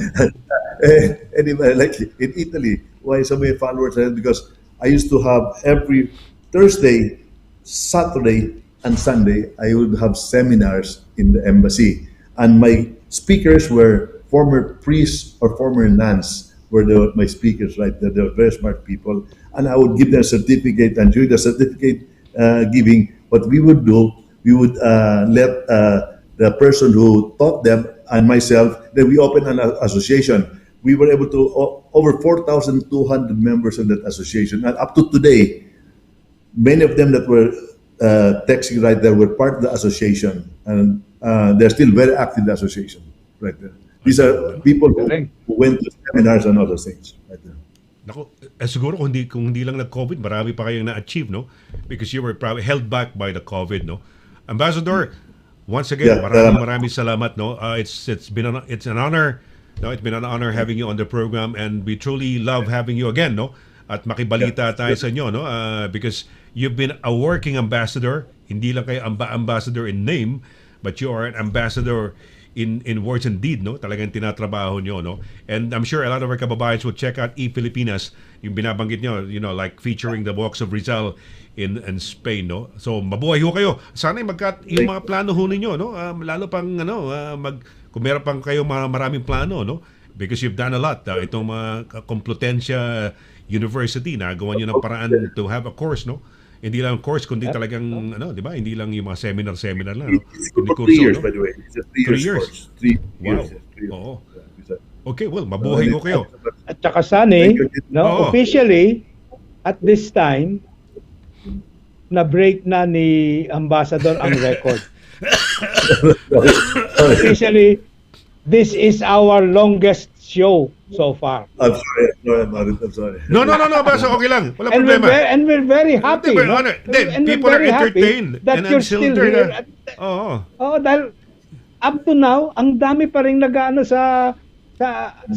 Speaker 4: Anyway, like in Italy, why so many followers? Because I used to have every Thursday, Saturday, and Sunday, I would have seminars in the embassy. And my speakers were former priests or former nuns were my speakers, right? They were very smart people. And I would give them a certificate, and during the certificate giving, what we would do, we would let the person who taught them and myself, then we opened an association. We were able to over 4,200 members of that association, and up to today, many of them that were texting right there were part of the association, and they're still very active in the association right there. These are people who went to seminars and other things right there.
Speaker 2: Naku, siguro kung hindi lang nag-COVID, marami pa kayong na-achieve, no? Because you were probably held back by the COVID, no? Ambassador, Once again,
Speaker 4: Yeah,
Speaker 2: maraming salamat, no. It's an honor, no. It's been an honor having you on the program, and we truly love having you again, no. At makibalita tayo sa inyo, no. Because you've been a working ambassador, hindi lang kayo ambassador in name, but you are an ambassador in words and deed, no. Talagang tinatrabaho nyo, no. And I'm sure a lot of our kababayans will check out eFilipinas, yung binabanggit nyo, like featuring the walks of Rizal in Spain, no. So mabuhay ho kayo. Sana yung mga plano ho ninyo, no. Lalo pang kung meron pang kayo maraming plano, no. Because you've done a lot. Itong mga Complutensia University, nagawa nyo ng paraan to have a course, no. Hindi lang course, kundi talagang di ba? Hindi lang yung mga seminar lang, no.
Speaker 4: It's for 3 years, by the way. It's a 3 years course. 3
Speaker 2: Wow.
Speaker 4: years. 3 years.
Speaker 2: Oo. Okay, well, mabuhay ho kayo.
Speaker 3: At saka Sonny, no, officially, at this time, na-break na ni Ambassador ang record. Officially, this is our longest show so far.
Speaker 4: I'm sorry about it. I'm sorry.
Speaker 2: No, basta okay lang. Walang problema.
Speaker 3: And we're very happy.
Speaker 2: We're
Speaker 3: No?
Speaker 2: honored.
Speaker 3: And we're
Speaker 2: People are
Speaker 3: very happy
Speaker 2: entertained.
Speaker 3: that
Speaker 2: And
Speaker 3: you're
Speaker 2: I'm still
Speaker 3: still
Speaker 2: there.
Speaker 3: here.
Speaker 2: Oo.
Speaker 3: Dahil up to now, ang dami pa rin nag-ano sa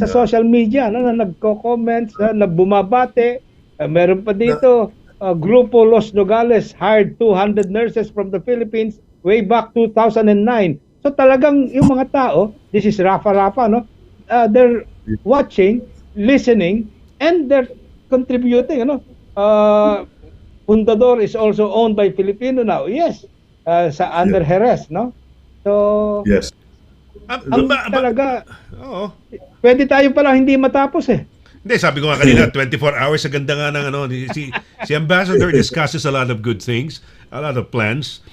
Speaker 3: social media, no, na nagko-comments, na bumabate. Meron pa dito, Grupo Los Nogales hired 200 nurses from the Philippines way back 2009. So talagang yung mga tao, this is Rafa, no? They're watching, listening, and they're contributing, ano? Fundador is also owned by Filipino now. Yes, sa under Jerez, no? So,
Speaker 4: Yes.
Speaker 3: talaga,
Speaker 2: Oo.
Speaker 3: pwede tayo pala hindi matapos eh.
Speaker 2: Hindi, sabi ko nga kanina, 24 hours, sa ganda nga ng si Ambassador discusses a lot of good things, a lot of plans,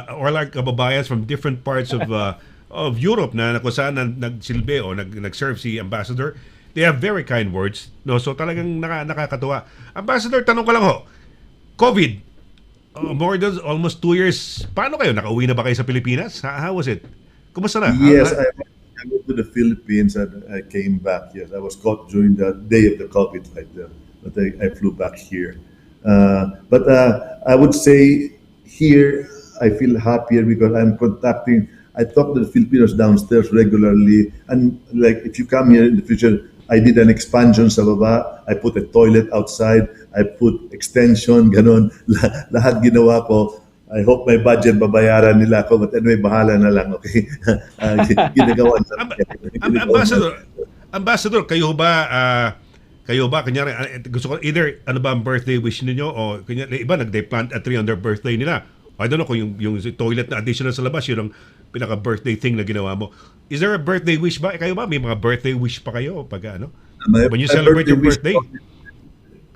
Speaker 2: or like kababayans from different parts of Europe na kung saan nagsilbi o nag-serve si Ambassador. They have very kind words, no? So talagang nakakatuwa. Ambassador, tanong ko lang ho, COVID, more than almost 2 years, paano kayo? Nakauwi na ba kayo sa Pilipinas? How was it? Kumusta na?
Speaker 4: Yes, I went to the Philippines and I came back. Yes, I was caught during the day of the COVID right there, but I flew back here. But I would say here I feel happier because I'm contacting. I talk to the Filipinos downstairs regularly, and like if you come here in the future, I did an expansion sa baba. I put a toilet outside. I put extension, ganon. Lahat ginawa ko. I hope my budget babayaran nila ako, but anyway, bahala na lang, okay? Ginagawa na.
Speaker 2: Ambassador, kayo ba, kanyari, gusto ko, either, ano ba ang birthday wish ninyo, o, kanyari, iba, nag-day plant a tree on their birthday nila. I don't know kung yung toilet na additional sa labas, yun ang pinaka-birthday thing na ginawa mo. Is there a birthday wish ba? Kayo ba? May mga birthday wish pa kayo? Pag, when you celebrate your birthday?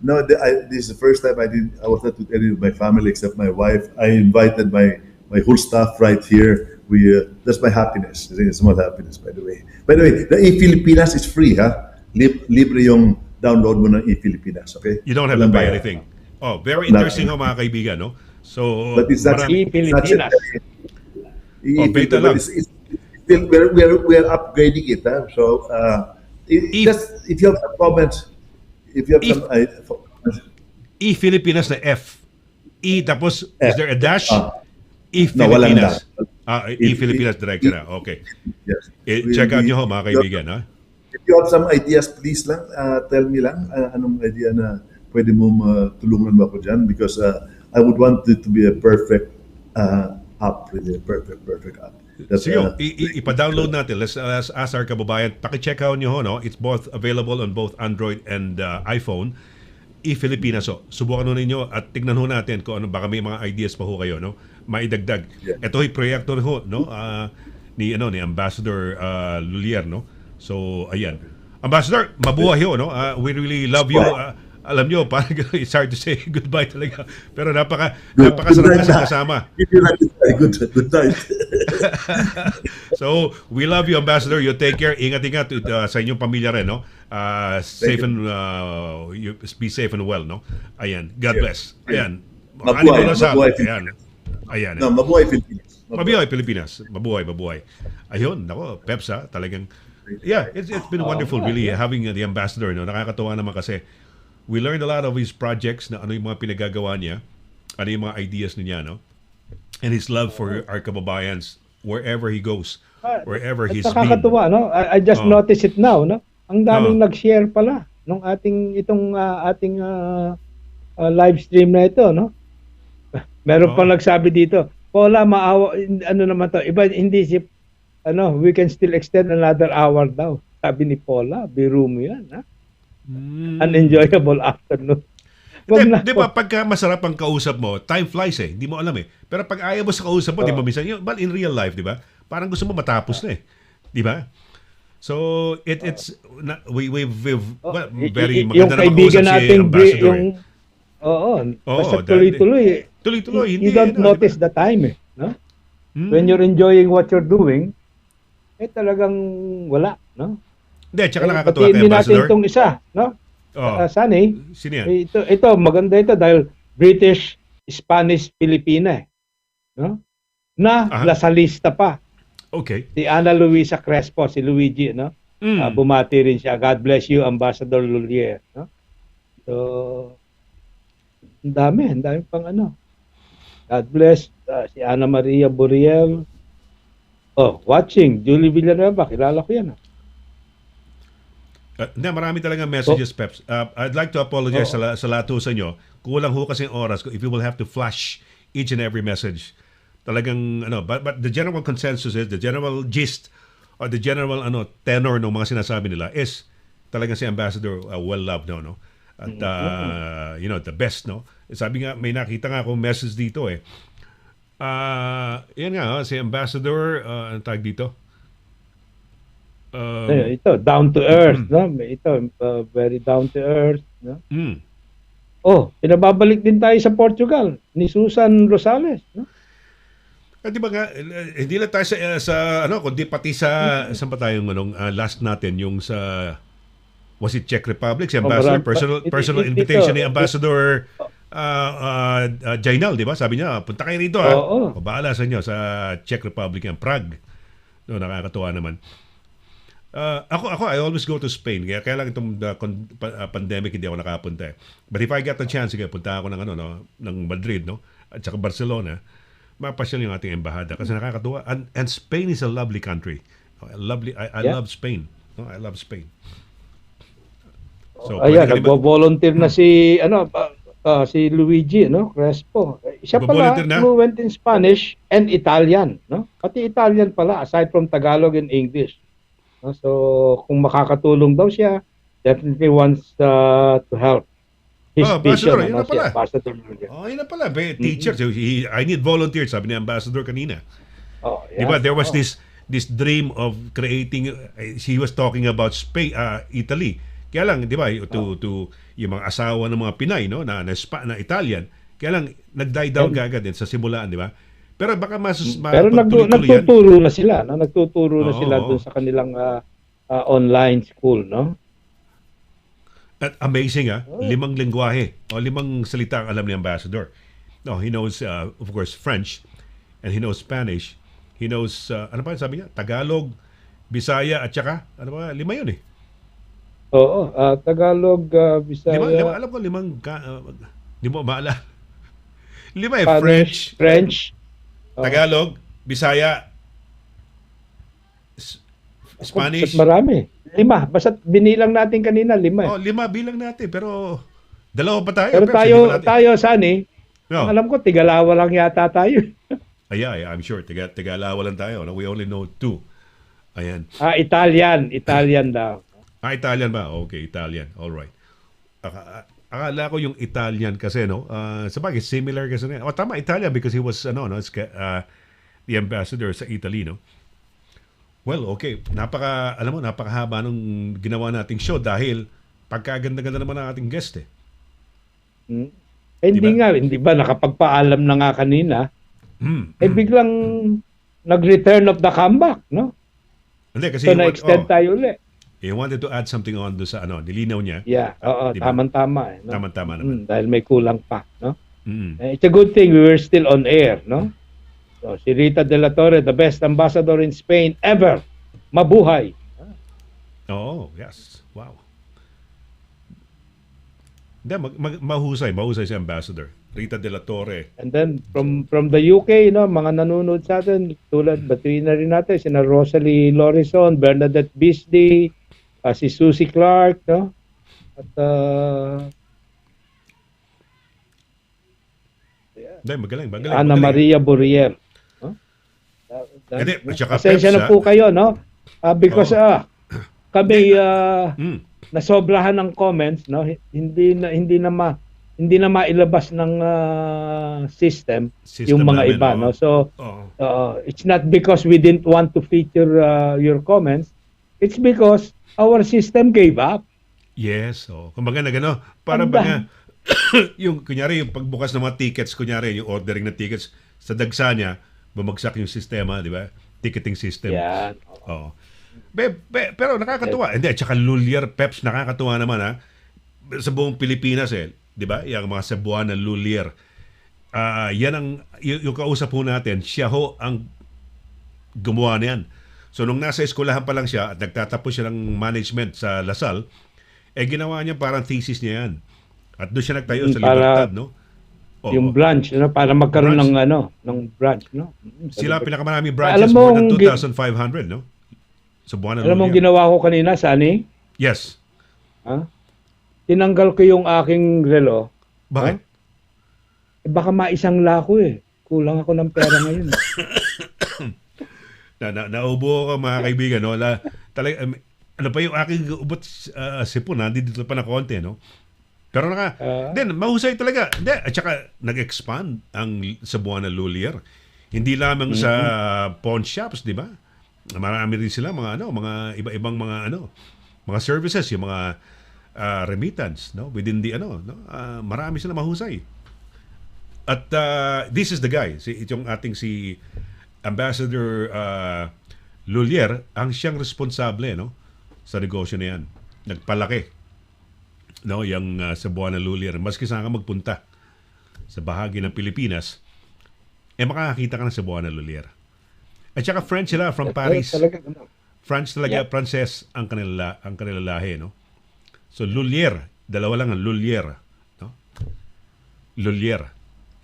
Speaker 4: No, this is the first time I was not with any of my family except my wife. I invited my whole staff right here. That's my happiness. It's a small happiness, by the way. By the way, the eFilipinas is free, ha? Libre yung download mo ng eFilipinas, okay?
Speaker 2: You don't have to pay anything. Oh, very interesting ho, mga kaibigan, no? So,
Speaker 4: but it's not
Speaker 3: eFilipinas.
Speaker 2: Beta lang.
Speaker 4: We're upgrading it, huh? So, just if you have a comment, if you have some
Speaker 2: eFilipinas na F. E tapos, is there a dash?
Speaker 4: eFilipinas.
Speaker 2: eFilipinas director na. Okay.
Speaker 4: Yes.
Speaker 2: Check out nyo ho, mga kaibigan, ha?
Speaker 4: If you have some ideas, please lang, tell me lang anong idea na pwede mo tulungan mo ako dyan, because I would want it to be a perfect app, really, a perfect app.
Speaker 2: Sige, ipa-download natin. Let's ask our kababayan. Paki-check out nyo ho, no? It's both available on both Android and iPhone. eFilipinas ho. Subukan ho ninyo at tignan ho natin kung ano, baka may mga ideas pa ho kayo, no? Maidagdag.
Speaker 4: Yeah.
Speaker 2: Ito ay proyekto ho, no? Ni Ambassador LHUILLIER, no? So, ayan. Ambassador, mabuhay ho, no? We really love you. Alam nyo, parang it's hard to say goodbye talaga. Pero napakasarap kasi kasama.
Speaker 4: Good night.
Speaker 2: So, we love you, Ambassador. You take care. Ingat-ingat sa inyong pamilya rin, no? Safe and you be safe and well, no? Ayan. God bless. Ayan. Ayan.
Speaker 4: No, mabuhay Pilipinas.
Speaker 2: Mabuhay Pilipinas. Mabuhay. Ayun, nako, PEPS ha. Talagang, yeah, it's been wonderful really having the ambassador, no? Nakakatuwa naman kasi we learned a lot of his projects na ano yung mga pinagagawa niya, ano yung mga ideas niya, no? and his love for our kababayans wherever he goes, wherever
Speaker 3: At
Speaker 2: he's been.
Speaker 3: nakakatuwa, no? I just
Speaker 2: Oh.
Speaker 3: noticed it now, no? Ang daming
Speaker 2: Oh.
Speaker 3: nag-share pala nung ating live stream na ito, no? Meron pang
Speaker 2: Oo.
Speaker 3: nagsabi dito, Paula, maawa, ano naman to, iba, hindi si, we can still extend another hour daw. Sabi ni Paula, biro mo yan, ha? Unenjoyable afternoon. Wag na
Speaker 2: Di
Speaker 3: po.
Speaker 2: ba, pagka masarap ang kausap mo, time flies eh. Hindi mo alam eh. Pero pag ayaw mo sa kausap mo, di ba minsan, well, in real life, di ba? Parang gusto mo matapos na eh. Di ba? So, we've well, very
Speaker 3: Yung
Speaker 2: maganda na
Speaker 3: kaibigan
Speaker 2: makausap si
Speaker 3: nating
Speaker 2: Ambassador eh.
Speaker 3: basta
Speaker 2: Oo,
Speaker 3: tuloy-tuloy.
Speaker 2: Tuloy-tuloy,
Speaker 3: You
Speaker 2: hindi,
Speaker 3: don't
Speaker 2: ano,
Speaker 3: notice
Speaker 2: diba?
Speaker 3: the time, eh. No?
Speaker 2: Hmm.
Speaker 3: When you're enjoying what you're doing, talagang wala, no?
Speaker 2: Hindi, tsaka nakakatuwa
Speaker 3: Batiin
Speaker 2: kay
Speaker 3: din natin
Speaker 2: Ambassador.
Speaker 3: itong isa, no?
Speaker 2: Oh,
Speaker 3: Sunny,
Speaker 2: sino yan?
Speaker 3: ito, maganda ito dahil British, Spanish, Filipina, no? Na
Speaker 2: Aha.
Speaker 3: lasalista pa.
Speaker 2: Okay.
Speaker 3: Si Ana Luisa Crespo, si Luigi, no?
Speaker 2: Mm.
Speaker 3: Bumati rin siya. God bless you, Ambassador LHUILLIER, no? So, ang dami pang ano. God bless si Ana Maria Buriel. Watching, Julie Villanueva, kilala ko yan.
Speaker 2: Hindi, marami talaga messages, Peps. I'd like to apologize sa lahat ho sa inyo. Kulang ho kasi yung oras. If you will have to flash each and every message. Talagang, but the general consensus is, the general gist, or the general tenor ng mga sinasabi nila is talagang si Ambassador well-loved, no? At, the best, no? Sabi nga, may nakita nga akong message dito eh. Yan nga, si Ambassador, ang tag dito?
Speaker 3: Ito, down to earth, no? Ito, very down to earth, no? Pinababalik din tayo sa Portugal ni Susan Rosales, no?
Speaker 2: Di ba nga, hindi lang tayo sa kundi pati sa, saan pa tayong last natin, yung sa, was it Czech Republic? Si Ambassador, personal invitation ni Ambassador Jainal, di ba? Sabi niya, punta kayo rito ha.
Speaker 3: Oo.
Speaker 2: Bahala sa inyo sa Czech Republic, ang Prague. No, nakakatuwa naman. Ako, I always go to Spain. Kaya lang itong pandemic hindi ako nakapunta eh. But if I get the chance, punta ako ng Madrid, no? At saka Barcelona, mapasyal yung ating embahada kasi nakakatuwa. And Spain is a lovely country. I love Spain. No, I love Spain. So,
Speaker 3: Ayan, nagvo-volunteer na si Luigi, no? Crespo. Siya pala fluent in Spanish and Italian, no? Pati Italian pala aside from Tagalog and English. No? So, kung makakatulong daw siya, definitely wants to help his vision.
Speaker 2: Yun na pala.
Speaker 3: Ambassador.
Speaker 2: Yun na pala. Teacher, I need volunteers, sabi ni Ambassador kanina.
Speaker 3: Yeah.
Speaker 2: Diba, there was this dream of creating, he was talking about Spain, Italy. Kaya lang, di ba, to yung mga asawa ng mga Pinay, no, na Italian, kaya lang, nag-die down agad din sa simulaan, di ba? Pero baka
Speaker 3: pero nagtuturo na sila, no? Nagtuturo na sila doon sa kanilang online school, no?
Speaker 2: At amazing 5 lengguwahe o 5 salita ang alam ni Ambassador. No, he knows of course French and he knows Spanish. He knows ano pa sabi niya? Tagalog, Bisaya at saka 5 yun eh.
Speaker 3: Oo, Tagalog, Bisaya.
Speaker 2: 5 alam ko 5 di mo maala. 5
Speaker 3: French,
Speaker 2: Tagalog, Bisaya, Spanish.
Speaker 3: Marami. 5. Basta binilang natin kanina 5.
Speaker 2: 5 bilang natin pero 2 pa tayo.
Speaker 3: Pero tayo Sunny, alam ko Tigalawa lang yata tayo.
Speaker 2: Yeah, I'm sure. Tigalawa lang tayo. No? We only know 2. Ayan.
Speaker 3: Italian daw.
Speaker 2: Italian ba? Okay, Italian. All right. Akala ko yung Italian kasi sabagay similar kasi na. Tama, Italian because he was the ambassador sa Italy, no. Well, okay. Napakahaba nung ginawa nating show dahil pagkaganda-ganda naman ang ating guest eh.
Speaker 3: Hindi ba nakapagpaalam na nga kanina? Biglang nag-return of the comeback, no?
Speaker 2: Hindi kasi
Speaker 3: so na-extend tayo ulit.
Speaker 2: He wanted to add something on do sa nilinaw niya.
Speaker 3: Yeah,
Speaker 2: diba?
Speaker 3: Tama-tama eh. No?
Speaker 2: Tama-tama naman.
Speaker 3: Dahil may kulang pa, no? It's a good thing we were still on air, no? So, si Rita de la Torre, the best ambassador in Spain ever. Mabuhay.
Speaker 2: Yes. Wow. Mahusay si ambassador. Rita de la Torre.
Speaker 3: And then from the UK, mga nanonood sa atin, tulad batuin na rin natin sina Rosalie Lorison, Bernadette Bisdy, si Susie Clark, no? At
Speaker 2: Magaling.
Speaker 3: Ana
Speaker 2: magaling.
Speaker 3: Maria Buriel. No?
Speaker 2: Hindi, at saka
Speaker 3: Pasensya
Speaker 2: Peps,
Speaker 3: na po kayo, no? Because kami nasobrahan ng comments, no? Hindi na mailabas ng system yung mga
Speaker 2: namin,
Speaker 3: iba, no? So
Speaker 2: Oo.
Speaker 3: it's not because we didn't want to feature your comments. It's because our system gave up.
Speaker 2: Yes, kumbaga na gano, para ba nga yung kunyari yung pagbukas ng mga tickets, kunyari yung ordering ng tickets sa dagsa niya, bumagsak yung sistema, di ba? Ticketing system.
Speaker 3: Yan.
Speaker 2: Oo. Pero nakakatuwa. Hindi, at saka LHUILLIER, PEPS, nakakatuwa naman ha. Sa buong Pilipinas di ba? Yung mga Cebuana LHUILLIER. Yan ang, yung kausap po natin, siya ho ang gumawa niyan. So nung nasa eskwelahan pa lang siya at nagtatapos siya ng management sa Lasal, ginawa niya parang thesis niya yan. At doon siya nagtayo sa Libertad, no?
Speaker 3: Yung branch, para magkaroon ng branch, no?
Speaker 2: Sila pinakamaraming branches, more than 2,500, no? Cebuana
Speaker 3: Alam mo
Speaker 2: LHUILLIER.
Speaker 3: ginawa ko kanina, Sunny?
Speaker 2: Yes.
Speaker 3: Tinanggal ko yung aking relo.
Speaker 2: Bakit?
Speaker 3: Baka maisang lako Kulang ako ng pera ngayon.
Speaker 2: Naubo ako mga kaibigan, no? Talaga, ano pa yung aking ubot sipon, dito pa na konti, no? Pero then, mahusay talaga. Hindi, at saka, nag-expand ang Cebuana LHUILLIER. Hindi lamang sa pawn shops, di ba? Marami rin sila mga iba-ibang mga services, yung mga remittance, no? Within the marami sila mahusay. At this is the guy, itong ating si Ambassador LHUILLIER, ang siyang responsable, no, sa negosyo na yan. Nagpalaki, no, yung Cebuana LHUILLIER. Maski saan ka magpunta sa bahagi ng Pilipinas, makakakita ka ng Cebuana LHUILLIER. At saka French sila from Paris. French talaga, Frances ang kanila lahi, no? So LHUILLIER, dalawa lang ang LHUILLIER, no? LHUILLIER.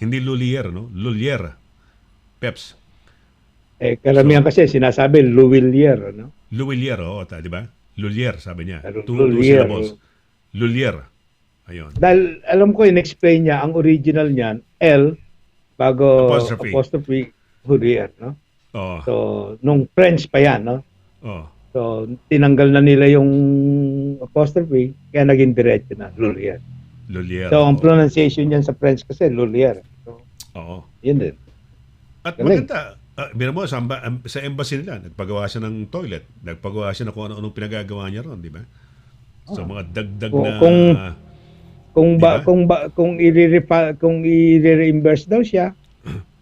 Speaker 2: Hindi LHUILLIER, no? LHUILLIER. PEPS.
Speaker 3: Karamihan kasi sinasabi LHUILLIER, no?
Speaker 2: LHUILLIER, di ba? LHUILLIER, sabi niya. Two
Speaker 3: LHUILLIER.
Speaker 2: syllables. LHUILLIER. Ayun.
Speaker 3: Dahil alam ko, in-explain niya, ang original niyan, L, bago apostrophe LHUILLIER, no? So, nung French pa yan, no? So, tinanggal na nila yung apostrophe, kaya naging diretso na, LHUILLIER.
Speaker 2: LHUILLIER.
Speaker 3: So, ang pronunciation niyan sa French kasi, LHUILLIER. So, yun din.
Speaker 2: At maganda, mira mo, sa embassy nila, nagpagawa siya ng toilet, nagpagawa siya ng kung ano-anong pinagagawa niya ron, di ba? So, mga dagdag na...
Speaker 3: Kung i-reimburse daw siya,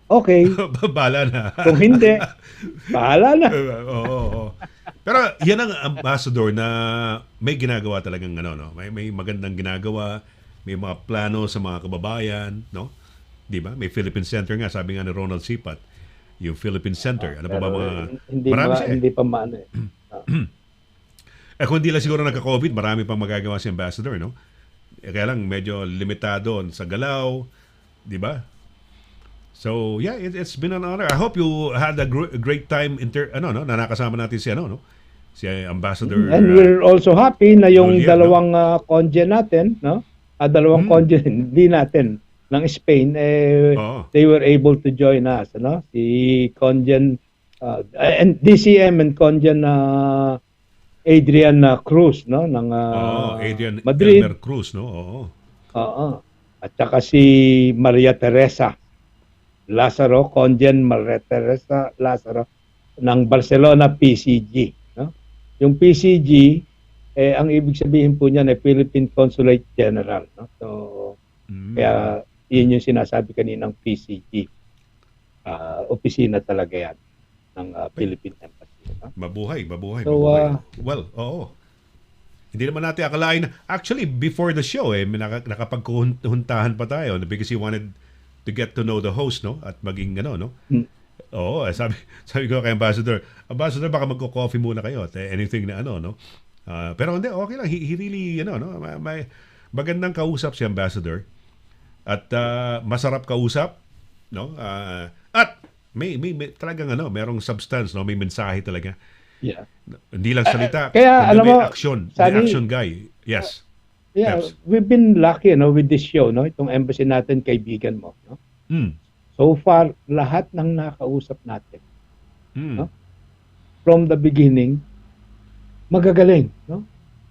Speaker 3: okay.
Speaker 2: Bahala na.
Speaker 3: Kung hindi, bahala na.
Speaker 2: Oo. Pero yan ang ambassador na may ginagawa talagang no? May magandang ginagawa, may mga plano sa mga kababayan, no? 'Di ba? May Philippine Center nga, sabi nga ni Ronald Sipat, yung Philippine Center. Ano pa ba mga
Speaker 3: hindi pa maano
Speaker 2: kung hindi lang siguro nagka-COVID, marami pang magagawa si ambassador, no? Kaya lang medyo limitado sa galaw, 'di ba? So, yeah, it's been an honor. I hope you had a great time na nakasama natin si si Ambassador.
Speaker 3: And we're also happy na yung
Speaker 2: LHUILLIER,
Speaker 3: dalawang conjen natin, no? Dalawang conjen hindi natin ng Spain, they were able to join us, no? Si conjen and DCM and conjen Adrian Cruz, no, ng
Speaker 2: Adrian
Speaker 3: Madrid.
Speaker 2: Elmer Cruz, no?
Speaker 3: At saka si Maria Teresa Lazaro, conjen Maria Teresa Lazaro ng Barcelona PCG, no? Yung PCG, ang ibig sabihin po niyan ay Philippine Consulate General, no? So kaya yun yung sinasabi kaninang PCG. Opisina talaga yan ng Philippine Embassy, no?
Speaker 2: Mabuhay.
Speaker 3: So,
Speaker 2: Well, hindi naman natin akalain. Actually, before the show, nakapagkuhuntahan pa tayo because he wanted to get to know the host, no? At maging no? Sabi ko kay Ambassador, baka magko-coffee muna kayo at anything na no? Pero hindi, okay lang. He really, no? May magandang kausap si Ambassador. at masarap kausap, no? At may talagang merong substance, no? May mensahe talaga.
Speaker 3: Yeah.
Speaker 2: Hindi lang salita,
Speaker 3: Kaya,
Speaker 2: kundi
Speaker 3: alam
Speaker 2: may
Speaker 3: mo,
Speaker 2: action, may
Speaker 3: Sunny,
Speaker 2: action guy. Yes.
Speaker 3: yeah,
Speaker 2: Peps.
Speaker 3: we've been lucky, with this show, itong embassy natin, kaibigan mo,
Speaker 2: Mm.
Speaker 3: So far, lahat ng nakausap natin,
Speaker 2: Mm.
Speaker 3: no? From the beginning, magagaling,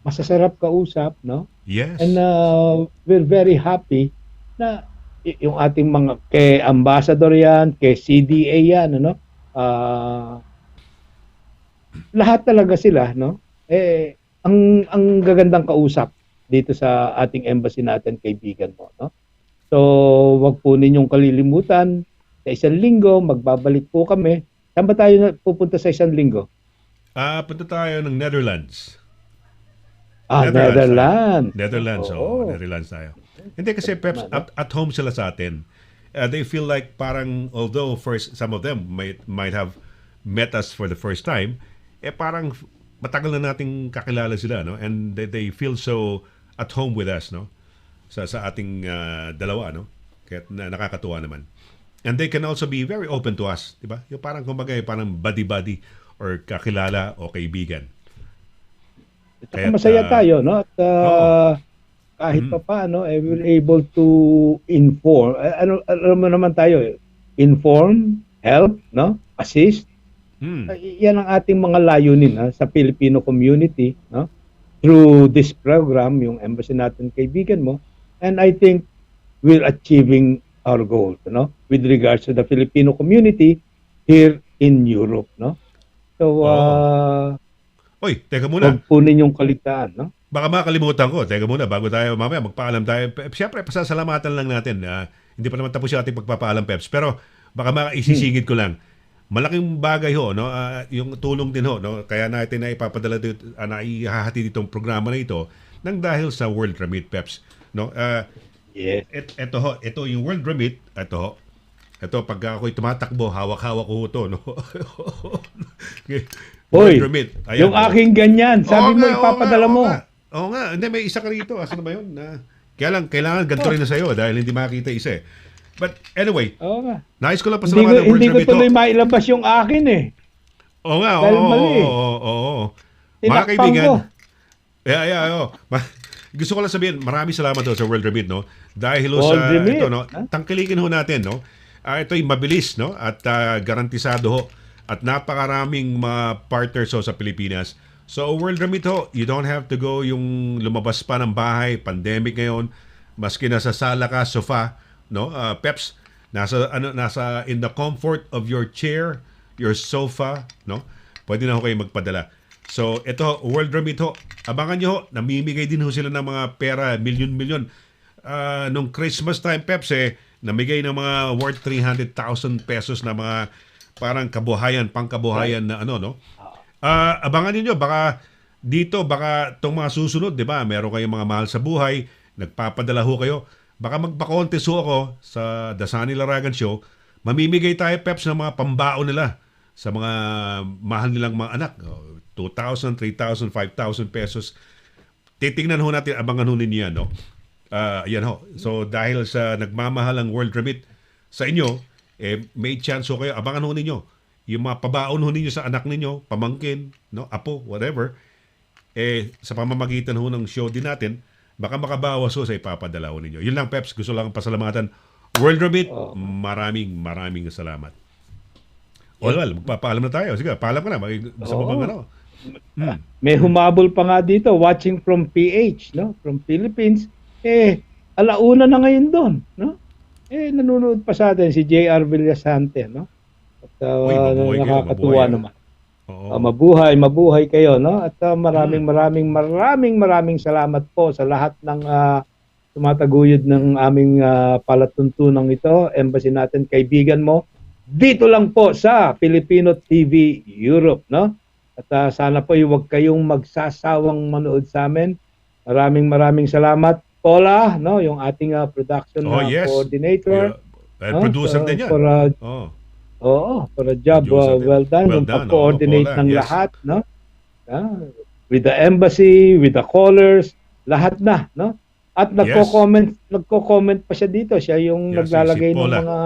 Speaker 3: masasarap kausap,
Speaker 2: Yes.
Speaker 3: and we're very happy na yung ating mga kay ambassador yan, kay CDA yan, lahat talaga sila, ang gagandang kausap dito sa ating embassy natin, kaibigan mo, So, wag po ninyong kalilimutan, sa isang linggo magbabalik po kami. Saan ba tayo pupunta sa isang linggo?
Speaker 2: Punta tayo ng Netherlands.
Speaker 3: Netherlands.
Speaker 2: Netherlands, Netherlands tayo. Hindi kasi Peps, at home sila sa atin. They feel like parang, although first some of them might have met us for the first time, parang matagal na nating kakilala sila, no? And they feel so at home with us, no? Sa ating dalawa, no? Kaya nakakatuwa naman. And they can also be very open to us, di ba? Yung parang kumbaga, parang buddy-buddy or kakilala o kaibigan.
Speaker 3: Kaya masaya tayo, no? At kahit pa paano, we're able to inform. Alam mo naman tayo, inform, help, no? Assist. Yan ang ating mga layunin sa Filipino community, no? Through this program, yung embassy natin, kaibigan mo. And I think we're achieving our goals, with regards to the Filipino community here in Europe, no? So,
Speaker 2: Oy, teka muna.
Speaker 3: huwag po ninyong kaligtaan, no?
Speaker 2: Baka makalimutan ko. Teka muna, bago tayo mamaya magpaalam tayo. Siyempre, pasasalamatan lang natin. Hindi pa naman tapos yung ating pagpapaalam, Peps. Pero baka maisisingit ko lang. Malaking bagay ho, no? Yung tulong din ho, no? Kaya natin na ipapadala dito, naihahati ditong programa na ito nang dahil sa World Remit, Peps. No?
Speaker 3: Yes.
Speaker 2: Ito yung World Remit. Ito, pag ako'y tumatakbo, hawak-hawak ko ito, no?
Speaker 3: Hoy,
Speaker 2: World Remit. Ayan,
Speaker 3: yung aking ganyan, sabi mo ipapadala mo.
Speaker 2: Oo nga. Hindi, may isa ka rito. Asan na ba yun? Kaya lang, kailangan ganito rin na sa'yo dahil hindi makita isa eh. But anyway,
Speaker 3: Oo nga.
Speaker 2: nais ko lang pasalamatan ng World
Speaker 3: Hindi ko
Speaker 2: Remit.
Speaker 3: tuloy mailabas yung akin eh.
Speaker 2: Oo nga,
Speaker 3: Dahil mali.
Speaker 2: oo. Mga
Speaker 3: Tinakpan
Speaker 2: kaibigan,
Speaker 3: ko.
Speaker 2: gusto ko lang sabihin, maraming salamat sa World Remit, no? Dahil
Speaker 3: World
Speaker 2: sa
Speaker 3: Remit,
Speaker 2: ito, no? Tangkilikin ho natin, no? Ito'y mabilis, no? At garantisado ho. At napakaraming mga partners ho sa Pilipinas. So, World Remit ho, you don't have to go yung lumabas pa ng bahay, pandemic ngayon, maski nasa sala ka, sofa, no? Peps, nasa in the comfort of your chair, your sofa, no? Pwede na ho kayo magpadala. So, ito, World Remit ho, abangan nyo ho, namimigay din ho sila ng mga pera, milyon-milyon. Nung Christmas time, Peps, namigay ng mga worth 300,000 pesos na mga parang pangkabuhayan na no? Abangan niyo baka itong mga susunod, 'di ba? Meron kayong mga mahal sa buhay, nagpapadala ho kayo. Baka magpa-contest ho ako sa The Sonny LARAGAN Show. Mamimigay tayo, Peps, ng mga pambaon nila sa mga mahal nilang mga anak. 2,000, 3,000, 5,000 pesos. Titingnan ho natin, abangan ho ninyo yan, no? Yan ho. So, dahil sa nagmamahal ang World Remit sa inyo, may chance ho kayo. Abangan ho ninyo. Yung mga pabaon ho ninyo sa anak ninyo, pamangkin, no, apo, whatever, sa pamamagitan ho ng show din natin, baka makabawas ho sa ipapadala ho ninyo. Yun lang, Peps. Gusto lang pasalamatan. World Remit, maraming salamat. Well, magpapaalam na tayo. Sige, paalam ka na. Sa babang
Speaker 3: May humabol pa nga dito, watching from PH, no? From Philippines. Alauna na ngayon doon, no? Nanonood pa sa atin si JR Villasante, no? At nakakatuwa naman. Mabuhay kayo, no? At maraming salamat po sa lahat ng tumataguyod ng aming palatuntunang ito. Embassy natin, kaibigan mo. Dito lang po sa Filipino TV Europe, no? At sana po huwag kayong magsasawang manood sa amin. Maraming salamat. Paula, no, yung ating production coordinator.
Speaker 2: Producer din yan.
Speaker 3: For a job well done. Yung pag-coordinate ng lahat, no? With the embassy, with the callers, lahat na, no? At nagko-comment pa siya dito. Siya yung
Speaker 2: Yeah,
Speaker 3: naglalagay ng
Speaker 2: Paula.
Speaker 3: mga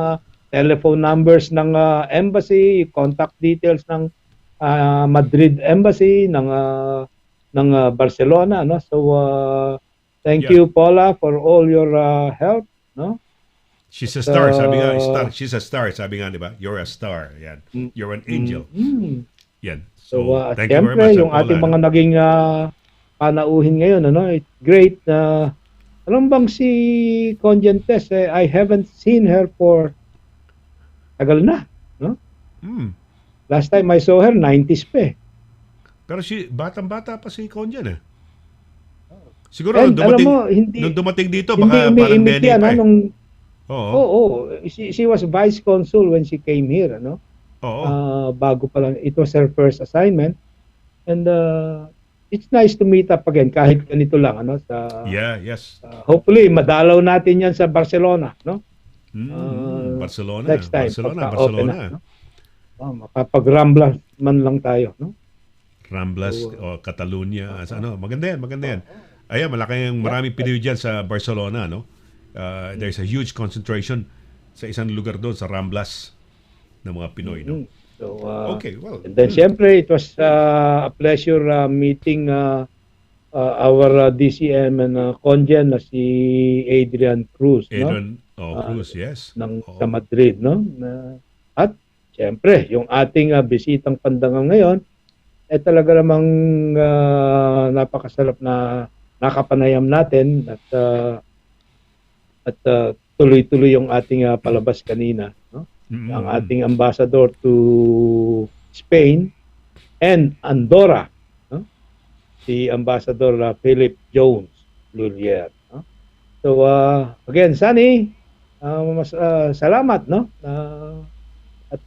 Speaker 3: telephone numbers ng embassy, contact details ng Madrid embassy, ng Barcelona, no? So thank
Speaker 2: Yeah.
Speaker 3: you, Paula, for all your help, no?
Speaker 2: She's a star, sabi nga,
Speaker 3: Uh,
Speaker 2: she's a star, sabi nga, di ba? You're a star. Yan. You're an angel. Yan.
Speaker 3: So,
Speaker 2: So, thank you very
Speaker 3: siyempre,
Speaker 2: much,
Speaker 3: yung
Speaker 2: Paula,
Speaker 3: ating
Speaker 2: no?
Speaker 3: mga naging panauhin ngayon, ano, it's great na alam bang si Conjentes, I haven't seen her for tagal na, no?
Speaker 2: Hmm.
Speaker 3: Last time I saw her, 90s pa eh.
Speaker 2: Pero batang-bata pa si Conjan eh. Siguro
Speaker 3: And
Speaker 2: nung
Speaker 3: alam
Speaker 2: dumating,
Speaker 3: mo, hindi,
Speaker 2: nung dumating dito,
Speaker 3: hindi
Speaker 2: baka parang
Speaker 3: umiimik
Speaker 2: nene
Speaker 3: yan,
Speaker 2: pa eh.
Speaker 3: nung,
Speaker 2: Oo.
Speaker 3: she was vice consul when she came here, ano?
Speaker 2: Oo.
Speaker 3: Bago pa lang, it was her first assignment. And it's nice to meet up again kahit ganito lang, ano?
Speaker 2: Yeah, yes.
Speaker 3: Hopefully, madalaw natin yan sa Barcelona, no?
Speaker 2: Barcelona.
Speaker 3: Next time,
Speaker 2: Barcelona.
Speaker 3: na, no? Makapag-rambla man lang tayo, no?
Speaker 2: Ramblas o Catalunya. Maganda yan, maganda yan. Ayan, maraming Pinoy dyan sa Barcelona, no? There's a huge concentration sa isang lugar doon, sa Ramblas, ng mga Pinoy, no?
Speaker 3: So,
Speaker 2: okay, well.
Speaker 3: and then, syempre, it was a pleasure meeting our DCM and Conjen na si Adrian Cruz,
Speaker 2: Adrian,
Speaker 3: no?
Speaker 2: Cruz, yes.
Speaker 3: Sa Madrid, no? At, syempre, yung ating bisitang pandangang ngayon, talaga namang napakasarap na nakapanayam natin at tuloy-tuloy yung ating palabas kanina, no? Ang ating ambassador to Spain and Andorra, no? Si Ambassador Philippe Jones LHUILLIER, no? So again, Sonny, salamat, no? At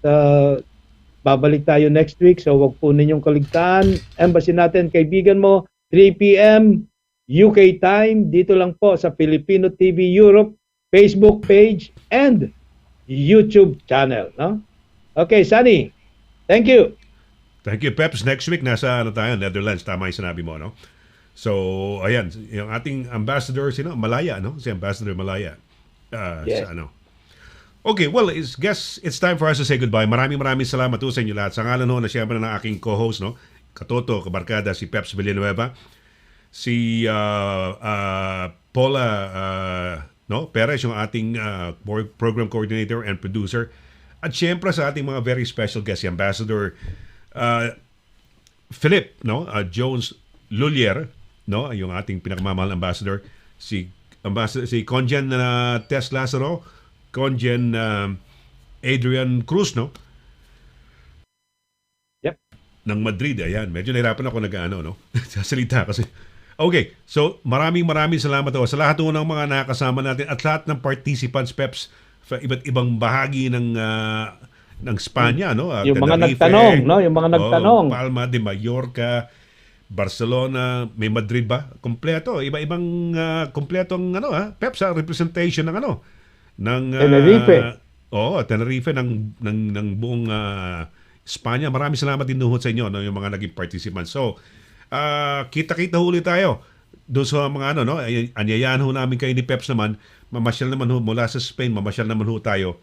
Speaker 3: babalik tayo next week, so wag po ninyong kaligtaan. Embassy natin, kaibigan mo, 3 p.m. UK time, dito lang po sa Filipino TV Europe Facebook page and YouTube channel, no? Okay, Sonny, thank you.
Speaker 2: Thank you, Peps. Next week, nasa tayo, Netherlands. Tama yung sinabi mo, no? So, ayan, yung ating ambassador, Malaya, no? Si Ambassador Malaya.
Speaker 3: Yes.
Speaker 2: Sa Okay, well, guess it's time for us to say goodbye. Maraming salamat po sa inyo lahat. Sa ngalan ho na siyempre ng aking co-host, no? Katoto, kabarkada, si Peps Villanueva. Si Paula no? Perez, yung ating program coordinator and producer. At siyempre sa ating mga very special guest, si Ambassador Philippe, no? Jones LHUILLIER, no? Yung ating pinakamamahal ambassador. Si Conjen Tess Lazaro, Conjen Adrian Cruz, no?
Speaker 3: Yep.
Speaker 2: Ng Madrid, ayan. Medyo nahirapan ako no? Sasalita kasi. Okay, so maraming salamat ako sa lahat ng mga nakasama natin at lahat ng participants, Peps, sa iba't ibang bahagi ng Spanya, no?
Speaker 3: Yung mga
Speaker 2: Tenerife,
Speaker 3: nagtanong, no? Yung mga nagtanong.
Speaker 2: Palma de Mallorca, Barcelona, may Madrid ba? Kompleto, iba-ibang kompletong Peps, representation ng ng
Speaker 3: Tenerife.
Speaker 2: Tenerife ng buong Espanya. Maraming salamat din sa inyo, no, yung mga naging participants. So, kita-kita huli tayo doon sa mga no, anyayahan ho namin kayo ni Peps naman, mamasyal naman ho mula sa Spain, mamasyal naman ho tayo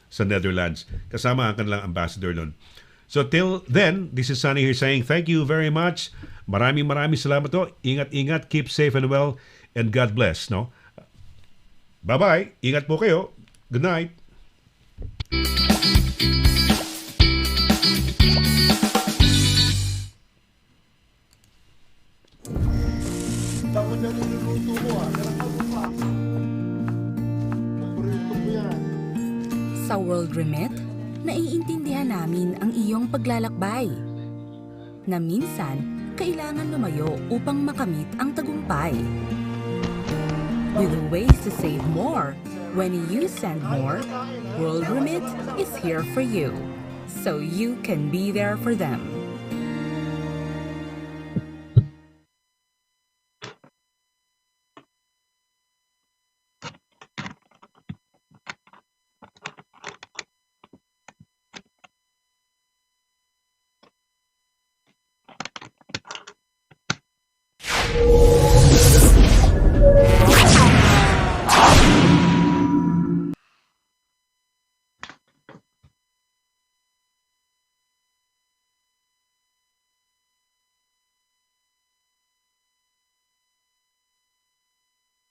Speaker 2: sa Netherlands kasama ang kanilang ambassador doon. So till then, this is Sonny here saying thank you very much. Maraming salamat ho. Ingat, keep safe and well, and God bless, no? Bye-bye. Ingat po kayo. Good night.
Speaker 1: Sa World Remit, naiintindihan namin ang iyong paglalakbay. Na minsan, kailangan lumayo upang makamit ang tagumpay. With ways to save more, when you send more, World Remit is here for you, so you can be there for them.